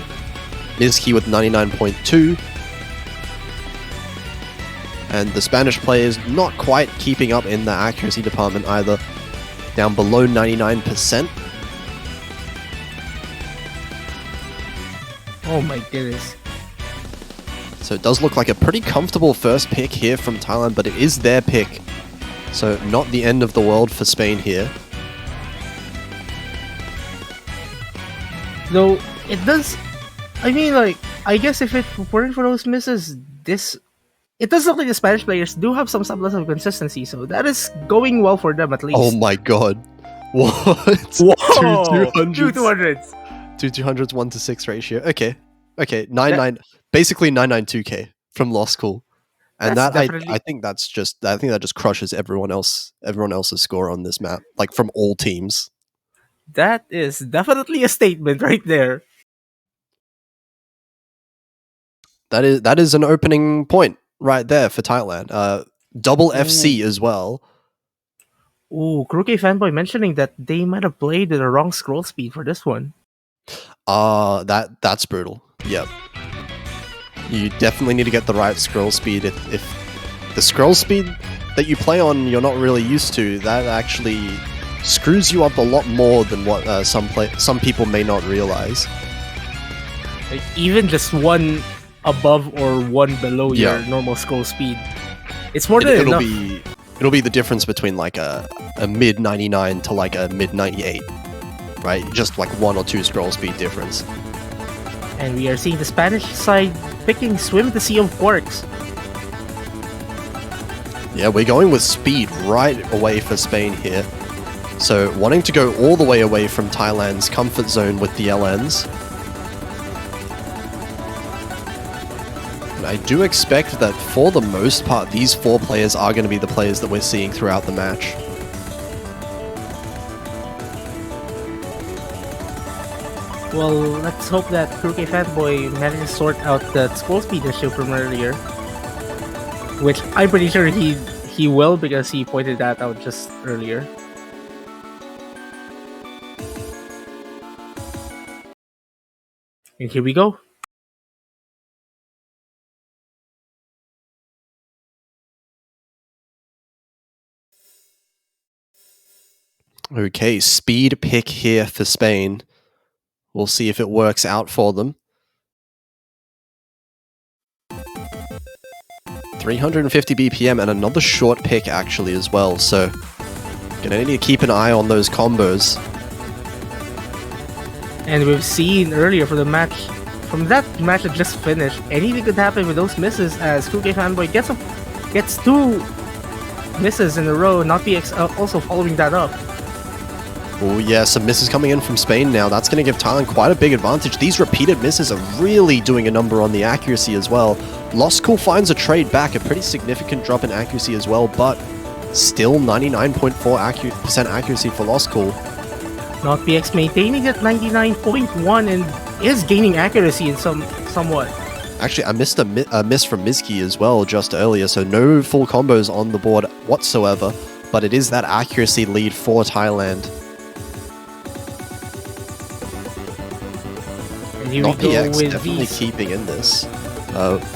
Nizki with 99.2. And the Spanish players not quite keeping up in the accuracy department either. Down below 99%. Oh my goodness. So it does look like a pretty comfortable first pick here from Thailand, but it is their pick. So not the end of the world for Spain here. Though, it does... I mean, like, I guess if it weren't for those misses, it does look like the Spanish players do have some semblance of consistency, so that is going well for them at least. Oh my god. What? Whoa! Two 200s. Two 200s, 1-6 ratio. Okay. 99... Basically 992k from Lost Cool. And that I think that just crushes everyone else's score on this map, like from all teams. That is definitely a statement right there. That is an opening point right there for Thailand. Double FC as well. Ooh, Crew K Fanboy mentioning that they might have played at the wrong scroll speed for this one. That's brutal. Yep. You definitely need to get the right scroll speed. If the scroll speed that you play on you're not really used to, that actually screws you up a lot more than what some people may not realize. Like even just one above or one below your normal scroll speed, it's more than enough. It'll be the difference between like a mid 99 to like a mid 98, right? Just like 1 or 2 scroll speed difference. And we are seeing the Spanish side picking Swim the Sea of Quarks. Yeah, we're going with speed right away for Spain here. So wanting to go all the way away from Thailand's comfort zone with the LNs. And I do expect that for the most part, these 4 players are going to be the players that we're seeing throughout the match. Well, let's hope that Kuruke Fanboy managed to sort out that scroll speed issue from earlier. Which I'm pretty sure he will, because he pointed that out just earlier. And here we go. Okay, speed pick here for Spain. We'll see if it works out for them. 350 BPM and another short pick actually as well, so gonna need to keep an eye on those combos. And we've seen earlier from that match that just finished, anything could happen with those misses, as Kuruke Fanboy gets 2 misses in a row, not PX also following that up. Oh yeah, some misses coming in from Spain now. That's going to give Thailand quite a big advantage. These repeated misses are really doing a number on the accuracy as well. Lost Cool finds a trade back, a pretty significant drop in accuracy as well, but still 99.4% accuracy for Lost Cool. Not PX maintaining at 99.1 and is gaining accuracy in somewhat. Actually, I missed a miss from Mizki as well just earlier, so no full combos on the board whatsoever, but it is that accuracy lead for Thailand. Not PX, definitely keeping in this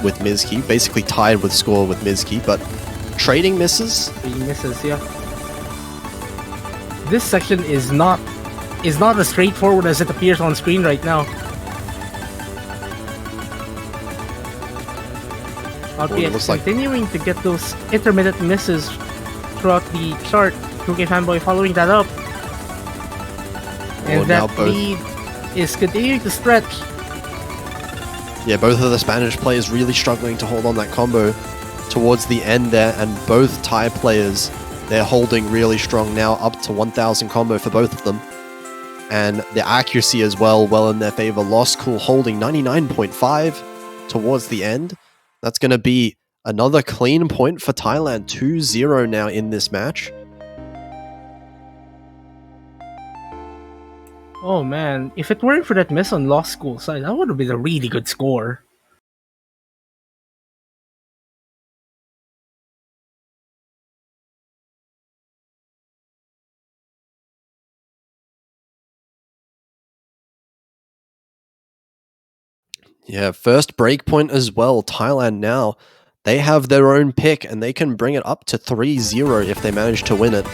with Mizki, basically tied with score with Mizki, but trading misses. Trading misses, yeah. This section is not as straightforward as it appears on screen right now. PX continuing to get those intermittent misses throughout the chart. Kuruke Fanboy following that up, and that lead is continuing to stretch. Yeah, both of the Spanish players really struggling to hold on that combo towards the end there, and both Thai players, they're holding really strong now, up to 1000 combo for both of them. And the accuracy as well in their favor. Lost Cool holding 99.5 towards the end. That's going to be another clean point for Thailand, 2-0 now in this match. Oh man, if it weren't for that miss on Lost School side, that would have been a really good score. Yeah, first breakpoint as well. Thailand now, they have their own pick and they can bring it up to 3-0 if they manage to win it.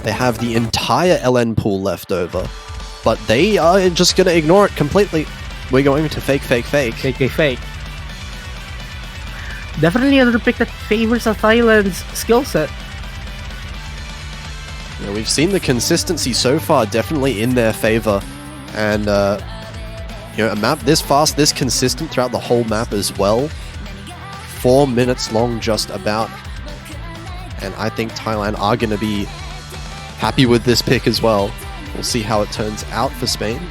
They have the entire LN pool left over, but they are just going to ignore it completely. We're going to fake. Definitely another pick that favors Thailand's skill set. Yeah, we've seen the consistency so far definitely in their favor, and a map this fast, this consistent throughout the whole map as well. 4 minutes long just about, and I think Thailand are going to be happy with this pick as well. We'll see how it turns out for Spain.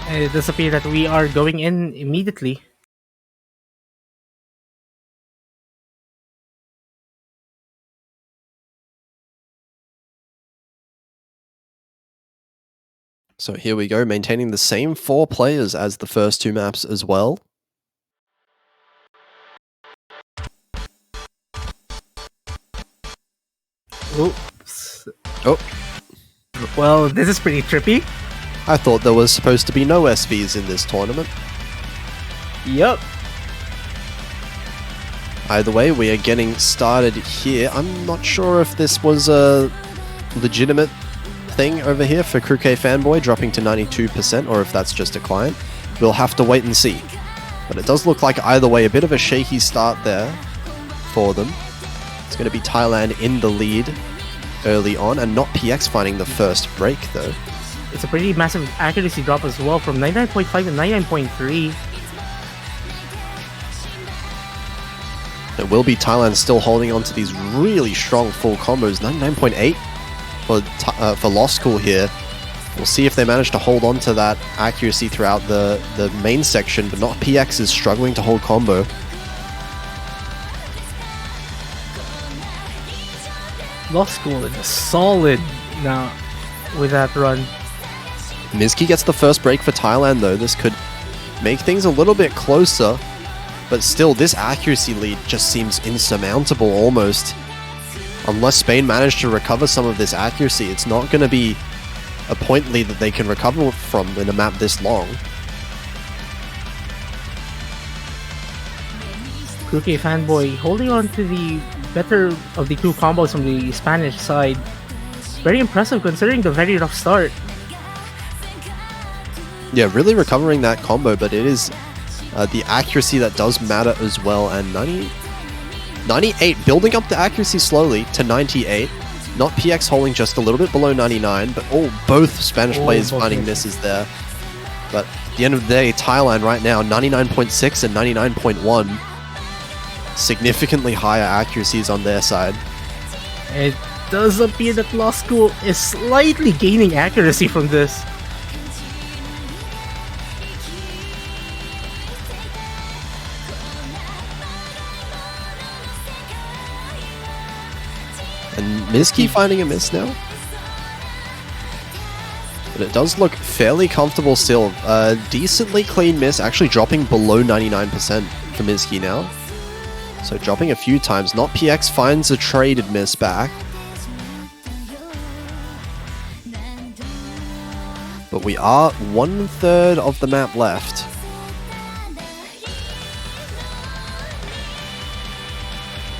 And it does appear that we are going in immediately. So here we go, maintaining the same 4 players as the first 2 maps as well. Oops. Oh. Well, this is pretty trippy. I thought there was supposed to be no SVs in this tournament. Yup. Either way, we are getting started here. I'm not sure if this was a legitimate thing over here for Kuruke Fanboy dropping to 92%, or if that's just a client. We'll have to wait and see. But it does look like either way, a bit of a shaky start there for them. It's going to be Thailand in the lead early on, and not PX finding the first break though. It's a pretty massive accuracy drop as well, from 99.5 to 99.3. It will be Thailand still holding on to these really strong full combos. 99.8 for Lost Cool here. We'll see if they manage to hold on to that accuracy throughout the main section, but not PX is struggling to hold combo. Lost School is solid now with that run. Mizki gets the first break for Thailand though. This could make things a little bit closer, but still this accuracy lead just seems insurmountable almost. Unless Spain managed to recover some of this accuracy, it's not going to be a point lead that they can recover from in a map this long. Cookie Fanboy holding on to the better of the two combos from the Spanish side. Very impressive considering the very rough start. Yeah, really recovering that combo, but it is the accuracy that does matter as well. And 98, building up the accuracy slowly to 98. Not PX holding just a little bit below 99, but both Spanish players finding misses there. But at the end of the day, Thailand right now, 99.6 and 99.1. Significantly higher accuracies on their side. It does appear that Lost School is slightly gaining accuracy from this. And Mizki finding a miss now. But it does look fairly comfortable still. Decently clean miss, actually dropping below 99% for Mizki now. So dropping a few times. Not PX finds a traded miss back. But we are 1/3 of the map left.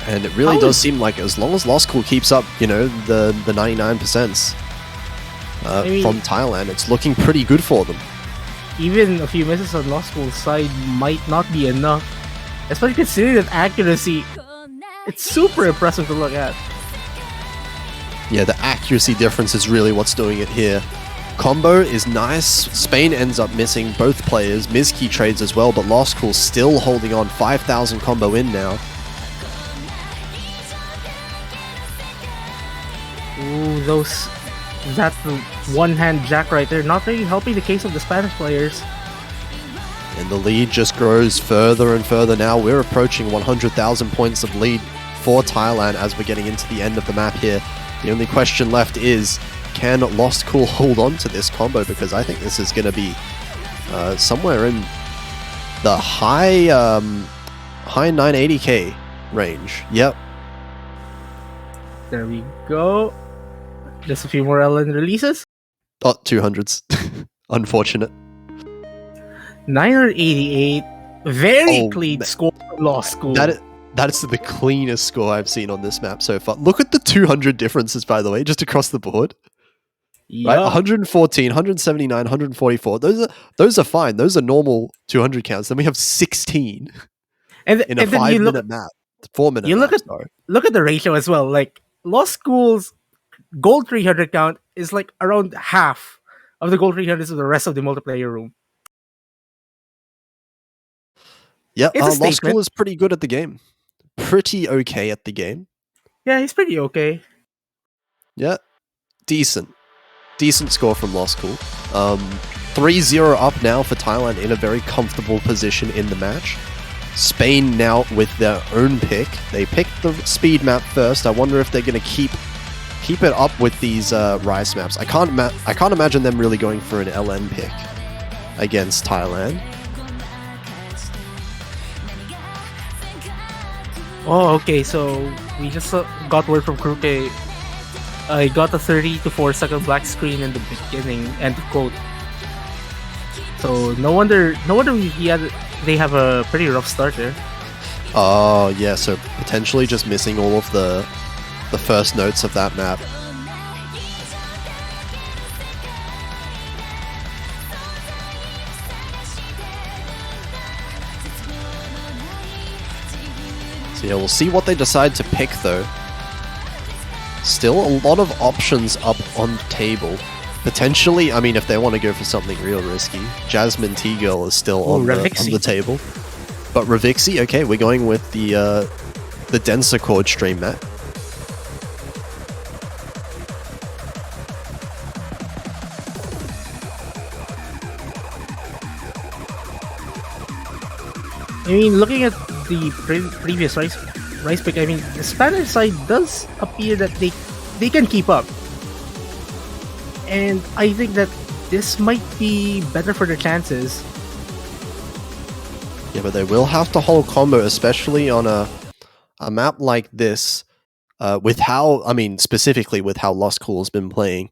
And it really does seem like as long as Lost School keeps up, you know, the 99% from Thailand, it's looking pretty good for them. Even a few misses on Lost School's side might not be enough. Especially considering that accuracy, it's super impressive to look at. Yeah, the accuracy difference is really what's doing it here. Combo is nice. Spain ends up missing both players. Mizki trades as well, but Lost School still holding on. 5,000 combo in now. Ooh, that one-hand jack right there, not really helping the case of the Spanish players. And the lead just grows further and further now. We're approaching 100,000 points of lead for Thailand as we're getting into the end of the map here. The only question left is, can Lost School hold on to this combo? Because I think this is going to be somewhere in the high 980k range. Yep. There we go. Just a few more LN releases. Oh, 200s. Unfortunate. 988. Very clean score from Lost School. That is the cleanest score I've seen on this map so far. Look at the 200 differences, by the way, just across the board. Yep. Right, 114, 179, 144. Those are fine. Those are normal 200 counts. Then we have 16 in a 5-minute map. 4-minute you look map, look at the ratio as well. Like Lost School's gold 300 count is like around half of the gold 300s of the rest of the multiplayer room. Yeah, Lost School is pretty good at the game. Pretty okay at the game. Yeah, he's pretty okay. Yeah, decent score from Lost School. 3-0 up now for Thailand in a very comfortable position in the match. Spain now with their own pick. They picked the speed map first. I wonder if they're going to keep it up with these Rice maps. I can't imagine them really going for an LN pick against Thailand. Oh, okay. So we just got word from Kruke. I got a 30 to 4 second black screen in the beginning. End quote. So no wonder they have a pretty rough start there. Oh yeah, so potentially just missing all of the first notes of that map. So yeah, we'll see what they decide to pick though. Still a lot of options up on the table. Potentially, I mean, if they want to go for something real risky, Jasmine T-Girl is still on the table. But Ravixi, okay, we're going with the denser chord stream map. mean, looking at the previous rice pick, I mean, the Spanish side does appear that they can keep up, and I think that this might be better for their chances. Yeah, but they will have to hold combo, especially on a map like this. With how, I mean, specifically with how Lost Cool's been playing,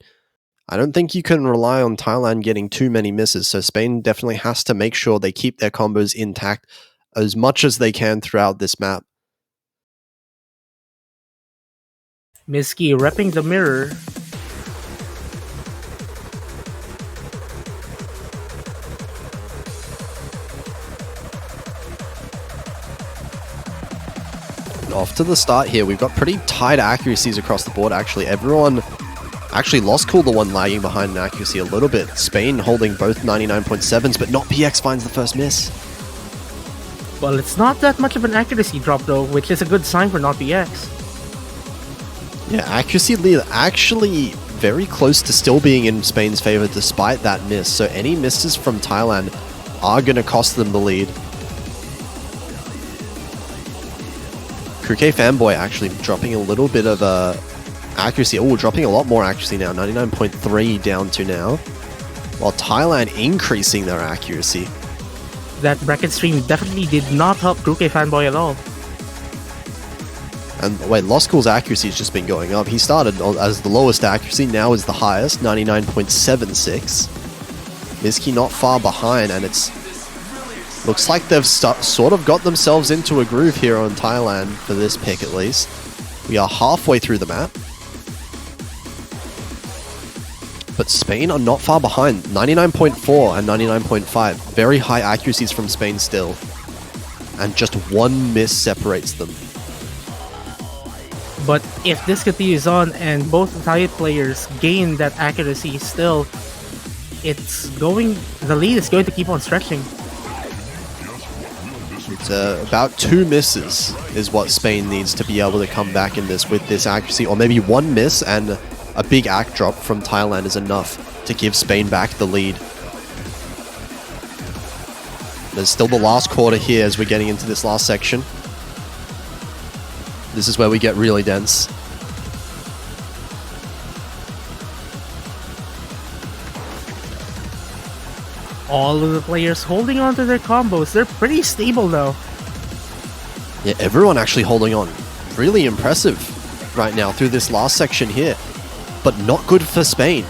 I don't think you can rely on Thailand getting too many misses. So Spain definitely has to make sure they keep their combos intact as much as they can throughout this map. Miski repping the mirror. Off to the start here, we've got pretty tight accuracies across the board, actually. Everyone... Actually, Lost Cool the one lagging behind in accuracy a little bit. Spain holding both 99.7s, but not PX finds the first miss. Well, it's not that much of an accuracy drop though, which is a good sign for not PX. Yeah, accuracy lead actually very close to still being in Spain's favor despite that miss. So any misses from Thailand are going to cost them the lead. Kruke Fanboy actually dropping a little bit of accuracy. Oh, dropping a lot more accuracy now. 99.3 down to now. While Thailand increasing their accuracy. That bracket stream definitely did not help Kruke Fanboy at all. And wait, Lost Cool's accuracy has just been going up. He started as the lowest accuracy, now is the highest, 99.76. Miski not far behind, and it's looks like they've sort of got themselves into a groove here on Thailand for this pick at least. We are halfway through the map. But Spain are not far behind, 99.4 and 99.5. Very high accuracies from Spain still. And just one miss separates them. But if this continues on and both Thai players gain that accuracy still, the lead is going to keep on stretching. It's about 2 misses is what Spain needs to be able to come back in this with this accuracy. Or maybe 1 miss and a big act drop from Thailand is enough to give Spain back the lead. There's still the last quarter here as we're getting into this last section. This is where we get really dense. All of the players holding on to their combos. They're pretty stable though. Yeah, everyone actually holding on. Really impressive right now through this last section here. But not good for Spain.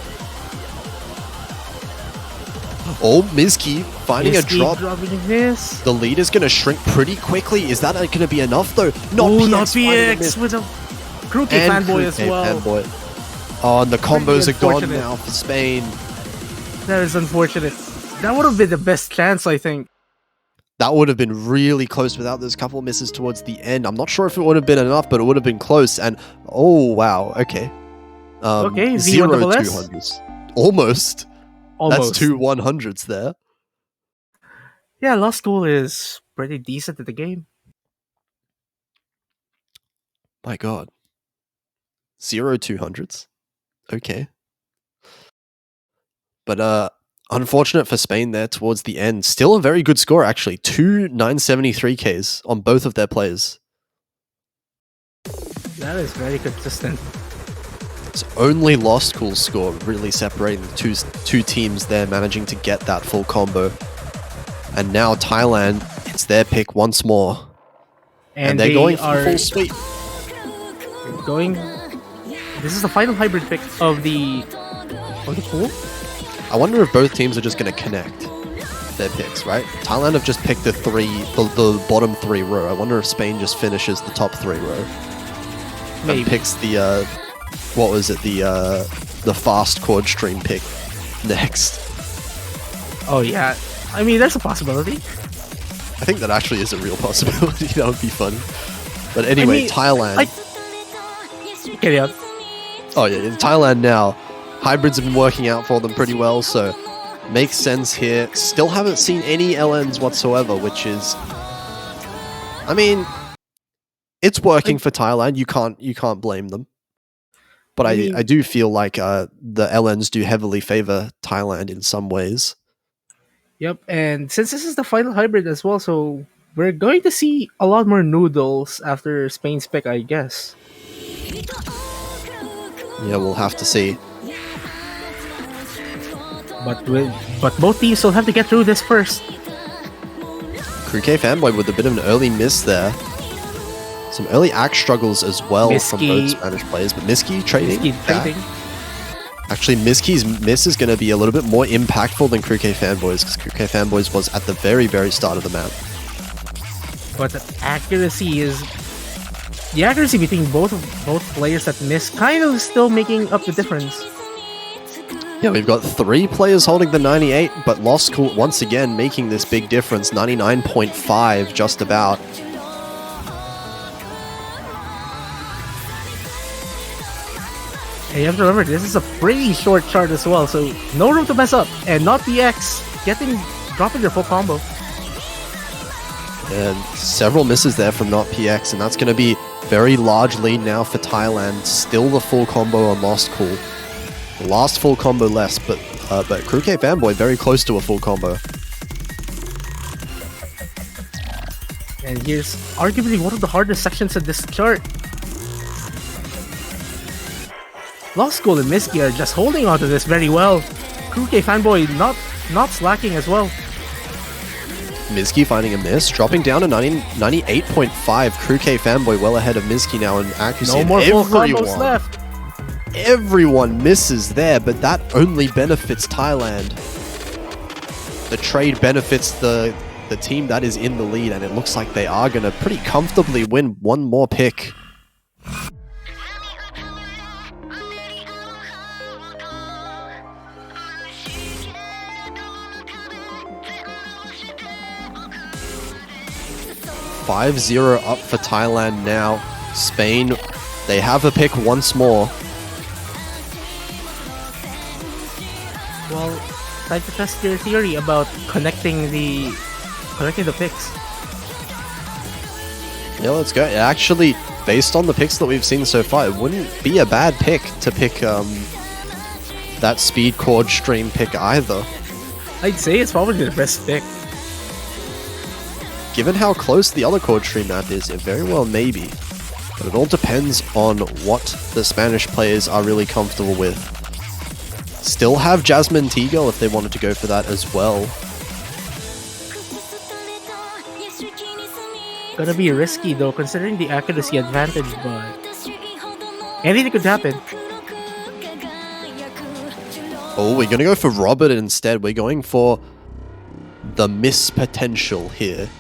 Oh, Miski finding a drop. This. The lead is going to shrink pretty quickly. Is that going to be enough though? Not PX with a Kruke Fanboy as well. Fanboy. Oh, and the combos are gone now for Spain. That is unfortunate. That would have been the best chance, I think. That would have been really close without those couple of misses towards the end. I'm not sure if it would have been enough, but it would have been close. And oh wow, okay. Okay, zero V1SS? 200s. Almost. That's 2 100s there. Yeah, Lost Cool is pretty decent at the game. My god. 0 200s. Okay. But unfortunate for Spain there towards the end. Still a very good score actually. 2 973Ks on both of their players. That is very consistent. It's only Lost Cool's score really separating the two teams there, managing to get that full combo. And now Thailand, it's their pick once more. And they're going for full sweep. This is the final hybrid pick of the pool. I wonder if both teams are just going to connect their picks, right? Thailand have just picked the bottom 3 row. I wonder if Spain just finishes the top 3 row. Maybe. And picks the what was it, the fast chord stream pick next. Oh yeah, I mean there's a possibility. I think that actually is a real possibility. That would be fun. But anyway, Thailand. Carry on. Oh yeah, in Thailand now, hybrids have been working out for them pretty well, so makes sense here. Still haven't seen any LNs whatsoever, which is, I mean, it's working for Thailand. You can't blame them. But I do feel like the LNs do heavily favor Thailand in some ways. Yep, and since this is the final hybrid as well, so we're going to see a lot more noodles after Spain's pick, I guess. Yeah, we'll have to see. But both teams will have to get through this first. Kruke Fanboy with a bit of an early miss there. Some early axe struggles as well from both Spanish players, but Miski trading. Actually, Miski's miss is going to be a little bit more impactful than Kruke Fanboy's, because Kruke Fanboy's was at the very, very start of the map. But the accuracy between both players that miss kind of still making up the difference. Yeah, we've got 3 players holding the 98, but Lost Cool once again making this big difference, 99.5 just about. And you have to remember, this is a pretty short chart as well, so no room to mess up. And not PX dropping their full combo. And several misses there from Not PX, and that's going to be very large lead now for Thailand. Still the full combo on Lost Cool. The last full combo less, but Kruke Fanboy very close to a full combo. And here's arguably one of the hardest sections of this chart. Lost Cool and Miski are just holding on to this very well. Kruke Fanboy not slacking as well. Miski finding a miss, dropping down to 98.5. Kruke Fanboy well ahead of Miski now in accuracy. No more full combos left. Everyone misses there, but that only benefits Thailand. The trade benefits the team that is in the lead, and it looks like they are going to pretty comfortably win one more pick. $5-0 up for Thailand now. Spain, they have a pick once more. Well, time to test your theory about connecting the picks. Yeah, let's go. Actually, based on the picks that we've seen so far, it wouldn't be a bad pick to pick that speed chord stream pick either. I'd say it's probably the best pick. Given how close the other chord stream map is, it very well may be. But it all depends on what the Spanish players are really comfortable with. Still have Jasmine T-Girl if they wanted to go for that as well. Gonna be risky though, considering the accuracy advantage, but anything could happen. Oh, we're gonna go for Robert instead. We're going for the miss potential here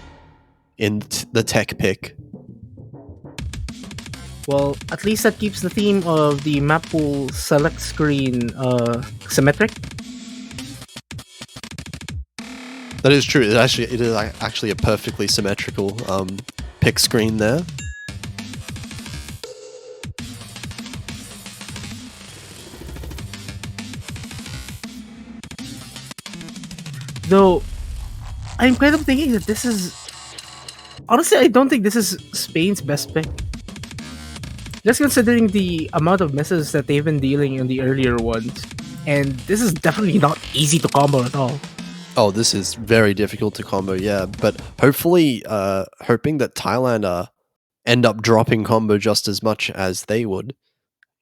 in the tech pick. Well, at least that keeps the theme of the map pool select screen symmetric. That is true. It is actually a perfectly symmetrical pick screen there. Though, I'm kind of thinking that this is... Honestly, I don't think this is Spain's best pick. Just considering the amount of misses that they've been dealing in the earlier ones. And this is definitely not easy to combo at all. Oh, this is very difficult to combo, yeah. But hopefully, hoping that Thailand end up dropping combo just as much as they would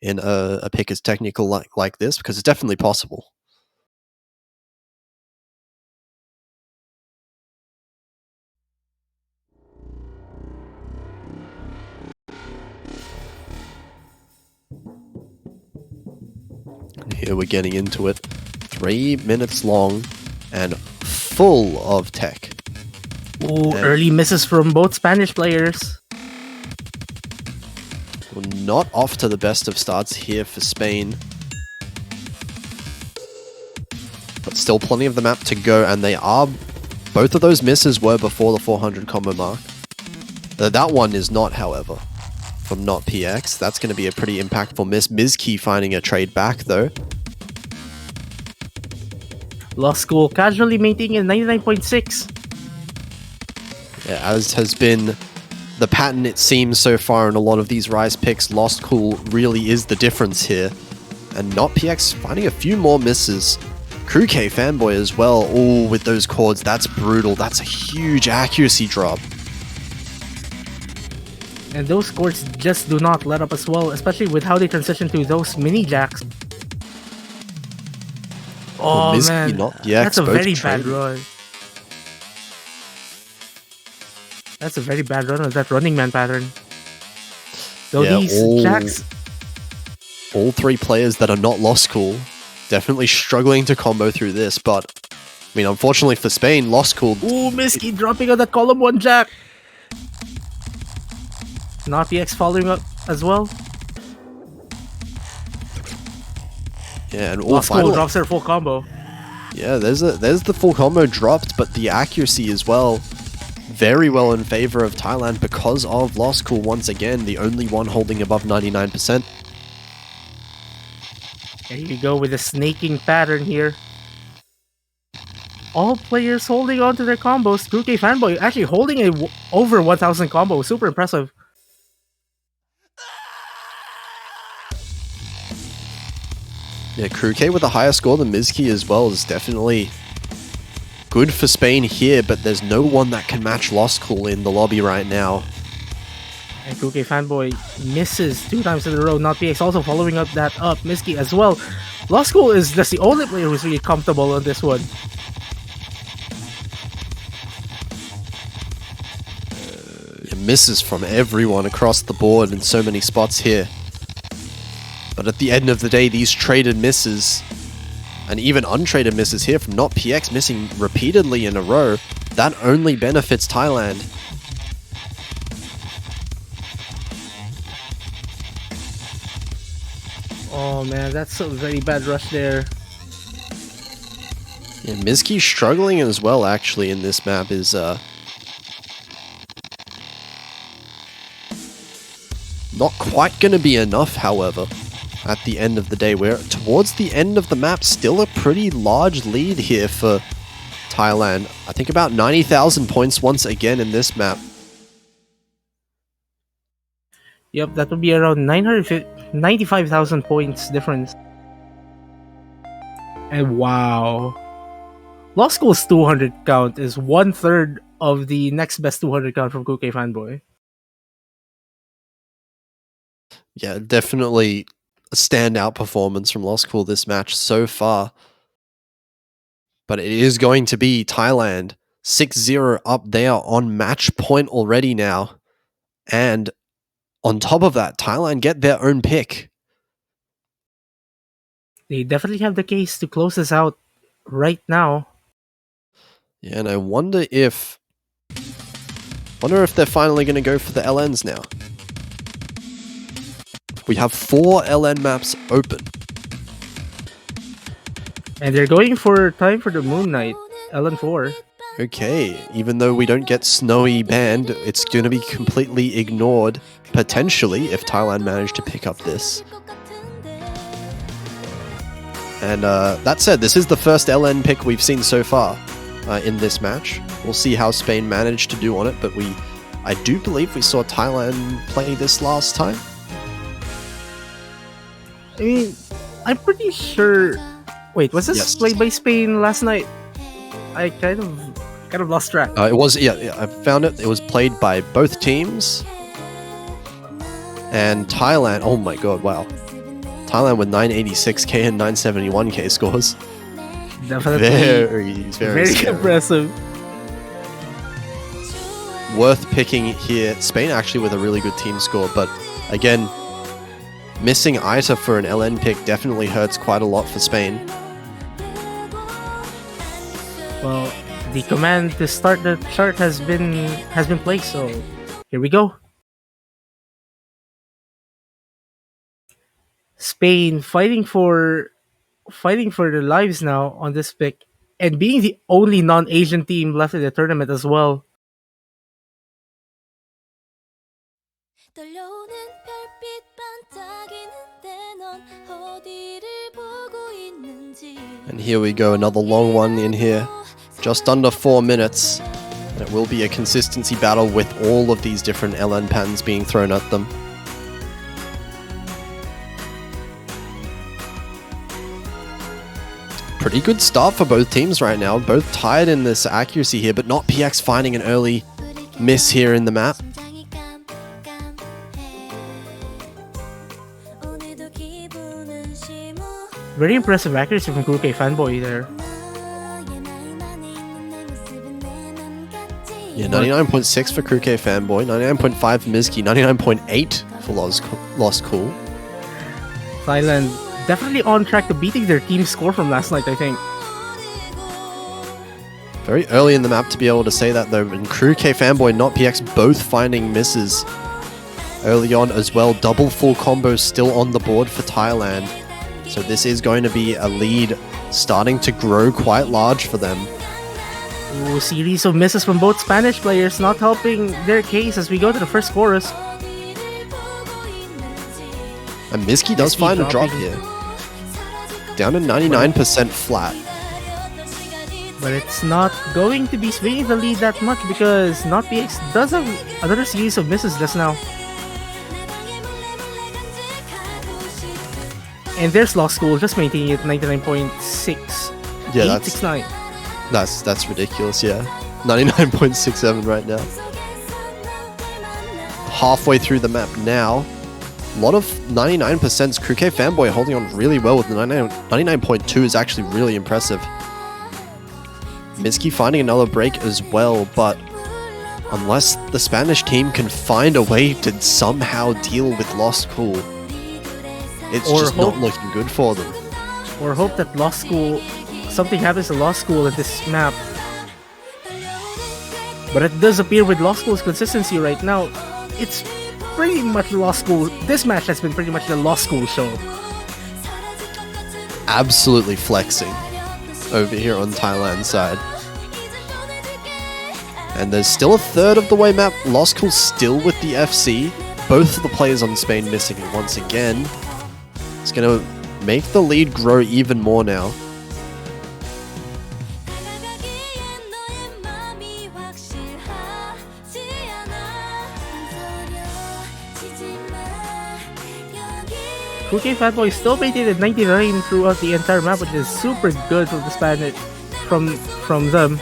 in a pick as technical like this, because it's definitely possible. Here we're getting into it. 3 minutes long and full of tech. Ooh, early misses from both Spanish players. Well, not off to the best of starts here for Spain. But still plenty of the map to go, and they are... Both of those misses were before the 400 combo mark. That one is not, however, from Not PX. That's going to be a pretty impactful miss. Mizki finding a trade back, though. Lost School casually maintaining a 99.6. Yeah, as has been the pattern, it seems, so far in a lot of these Rise picks, Lost Cool really is the difference here. And Not PX finding a few more misses. Kruke Fanboy as well. Oh, with those chords, that's brutal. That's a huge accuracy drop. And those courts just do not let up as well, especially with how they transition to those mini jacks. Oh Mizuki, man, not the X, that's a both very bad trading. run. That's a very bad run of that running man pattern. Though Yeah, these jacks, all three players that are not Lost Cool definitely struggling to combo through this, but I mean, unfortunately for Spain, Lost Cool. ooh, Miski dropping on that column 1 jack. Not the X following up as well. Yeah, and Lost Cool finally, drops their full combo. yeah, there's the full combo dropped, but the accuracy as well, very well in favor of Thailand because of Lost Cool once again, the only one holding above 99%. There you go with the snaking pattern here. All players holding on to their combos. 2K Fanboy actually holding a over 1,000 combo. Super impressive. Yeah, Crew K with a higher score than Mizuki as well is definitely good for Spain here, but there's no one that can match Lost Cool in the lobby right now. And 2K Fanboy misses 2 times in a row. Not PX also following up that up. Miski as well. Lost Cool is just the only player who's really comfortable on this one. Misses from everyone across the board in so many spots here. But at the end of the day, these traded misses, and even untraded misses here from Not PX missing repeatedly in a row, that only benefits Thailand. Oh man, that's a very bad rush there. Yeah, Mizuki struggling as well actually in this map is not quite going to be enough, however, at the end of the day. We're towards the end of the map, still a pretty large lead here for Thailand. I think about 90,000 points once again in this map. Yep, that would be around 95,000 points difference. And wow. Lost School's 200 count is 1/3 of the next best 200 count from 2K Fanboy. Yeah, definitely a standout performance from Lost Cool this match so far. But it is going to be Thailand 6-0 up there on match point already now. And on top of that, Thailand get their own pick. They definitely have the case to close this out right now. Yeah, and I wonder if they're finally going to go for the LNs now. We have 4 LN maps open. And they're going for time for the Moon Knight, LN4. Okay, even though we don't get Snowy banned, it's going to be completely ignored, potentially, if Thailand manage to pick up this. And that said, this is the first LN pick we've seen so far in this match. We'll see how Spain managed to do on it, but I do believe we saw Thailand play this last time. I mean, I'm pretty sure... Wait, was this Yes. played by Spain last night? I kind of lost track. It was, yeah, I found it. It was played by both teams. And Thailand, oh my god, wow. Thailand with 986k and 971k scores. Definitely Very scary. impressive. Worth picking here. Spain actually with a really good team score, but again, missing Ita for an LN pick definitely hurts quite a lot for Spain. Well, the command to start the chart has been placed, so here we go. Spain fighting for their lives now on this pick, and being the only non-Asian team left in the tournament as well. And here we go, another long one in here. Just under 4 minutes. And it will be a consistency battle with all of these different LN pans being thrown at them. Pretty good start for both teams right now. Both tied in this accuracy here, but not PX finding an early miss here in the map. Very impressive accuracy from Kuruke Fanboy there. Yeah, 99.6 for Kuruke Fanboy, 99.5 for Mizuki, 99.8 for Lost Cool. Thailand definitely on track to beating their team score from last night, I think. Very early in the map to be able to say that though, and Kuruke Fanboy, not PX, both finding misses early on as well. Double full combos still on the board for Thailand. So this is going to be a lead starting to grow quite large for them. Ooh, series of misses from both Spanish players, not helping their case as we go to the first chorus. And Mizuki does find a drop here. Down to 99% flat. But it's not going to be swinging the lead that much because Not PX does have another series of misses just now. And there's Lost School just maintaining it 99.6. Yeah, 869. That's ridiculous, yeah. 99.67 right now. Halfway through the map now. A lot of 99%'s Kuruke Fanboy holding on really well with 99.2 is actually really impressive. Mizuki finding another break as well, but unless the Spanish team can find a way to somehow deal with Lost Cool, it's just not looking good for them. Or hope that Lost School, something happens to Lost School at this map. But it does appear with Lost School's consistency right now, it's pretty much Lost School. This match has been pretty much the Lost School show. Absolutely flexing over here on Thailand's side. And there's still a third of the way map. Lost Cool still with the FC. Both of the players on Spain missing it once again. It's going to make the lead grow even more now. Kuruke Fatboy still maintained at 99 throughout the entire map, which is super good from the Spanish, from them.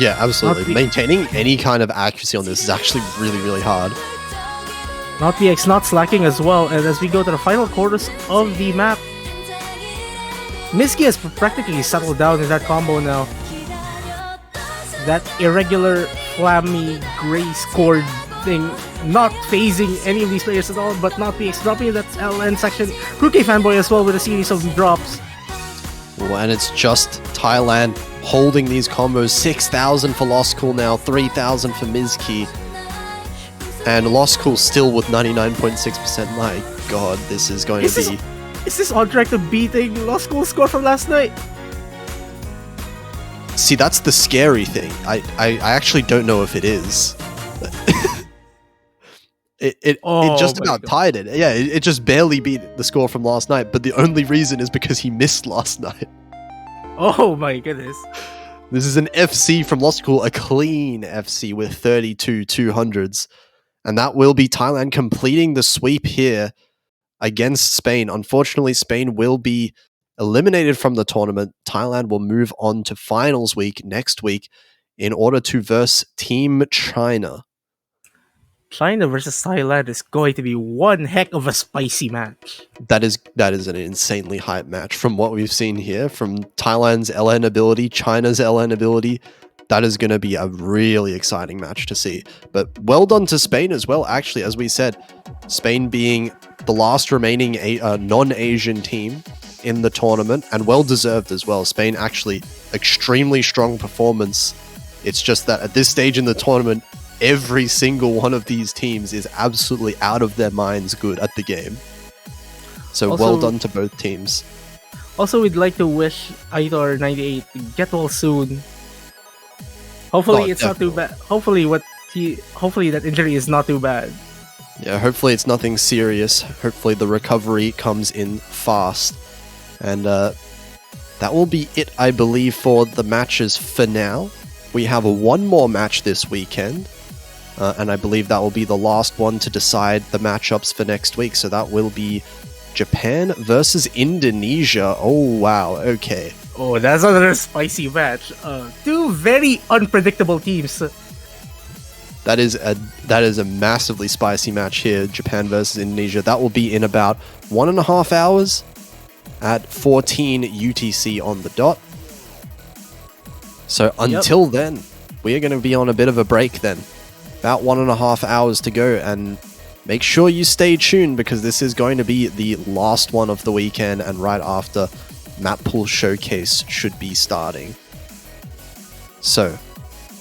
Yeah, absolutely. Maintaining any kind of accuracy on this is actually really, really hard. Not PX not slacking as well, and as we go to the final quarters of the map, Mizuki has practically settled down in that combo now. That irregular, flammy, gray scored thing, not phasing any of these players at all, but Not PX dropping that LN section. Kuruke Fanboy as well with a series of drops. Well, and it's just Thailand holding these combos. 6,000 for Lost Cool now, 3,000 for Mizuki. And Lost Cool still with 99.6%. My god, this is going to be... Is this on track to beating Lost Cool's score from last night? See, that's the scary thing. I actually don't know if it is. It just about tied it. Yeah, it just barely beat the score from last night, but the only reason is because he missed last night. Oh my goodness. This is an FC from Lost Cool, a clean FC with 32 200s. And that will be Thailand completing the sweep here against Spain. Unfortunately, Spain will be eliminated from the tournament. Thailand will move on to finals week next week in order to verse Team China. China versus Thailand is going to be one heck of a spicy match. That is an insanely hype match from what we've seen here, from Thailand's LN ability, China's LN ability. That is going to be a really exciting match to see. But well done to Spain as well, actually, as we said. Spain being the last remaining non-Asian team in the tournament, and well-deserved as well. Spain actually extremely strong performance. It's just that at this stage in the tournament, every single one of these teams is absolutely out of their minds good at the game. So also, well done to both teams. Also, we'd like to wish Aitor98 to get well soon. Hopefully it's not too bad. Hopefully that injury is not too bad. Yeah, hopefully it's nothing serious. Hopefully the recovery comes in fast. And that will be it, I believe, for the matches for now. We have one more match this weekend. And I believe that will be the last one to decide the matchups for next week. So that will be Japan versus Indonesia. Oh, wow. Okay. Oh, that's another spicy match. Two very unpredictable teams. That is a massively spicy match here, Japan versus Indonesia. That will be in about 1.5 hours. at 14 UTC on the dot. So until then, we're going to be on a bit of a break then. About 1.5 hours to go, and make sure you stay tuned because this is going to be the last one of the weekend, and right after, Map Pool Showcase should be starting. So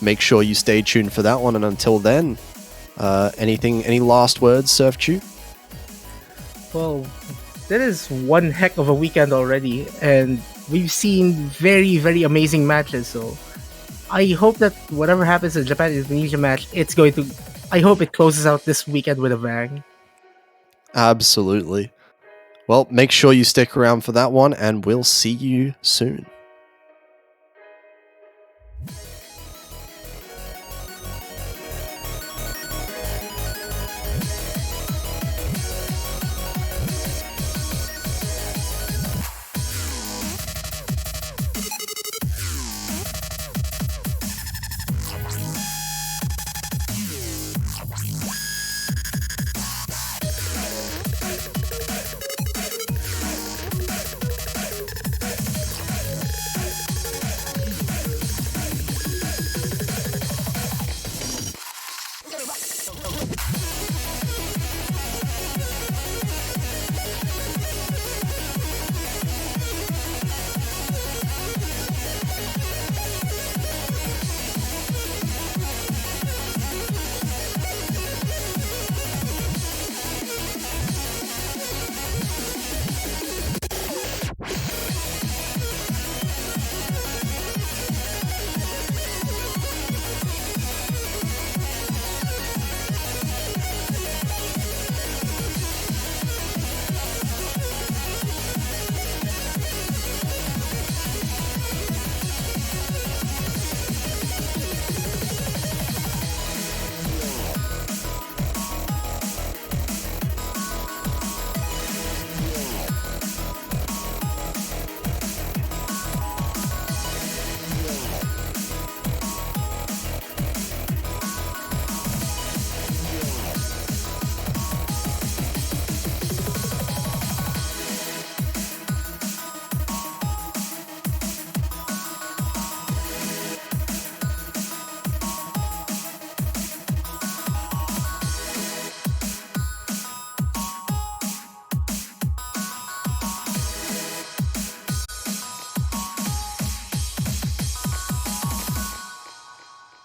make sure you stay tuned for that one, and until then, any last words, Surfchew? Well, that is one heck of a weekend already, and we've seen very, very amazing matches. So I hope that whatever happens in the Japan-Indonesia match, I hope it closes out this weekend with a bang. Absolutely. Well, make sure you stick around for that one, and we'll see you soon.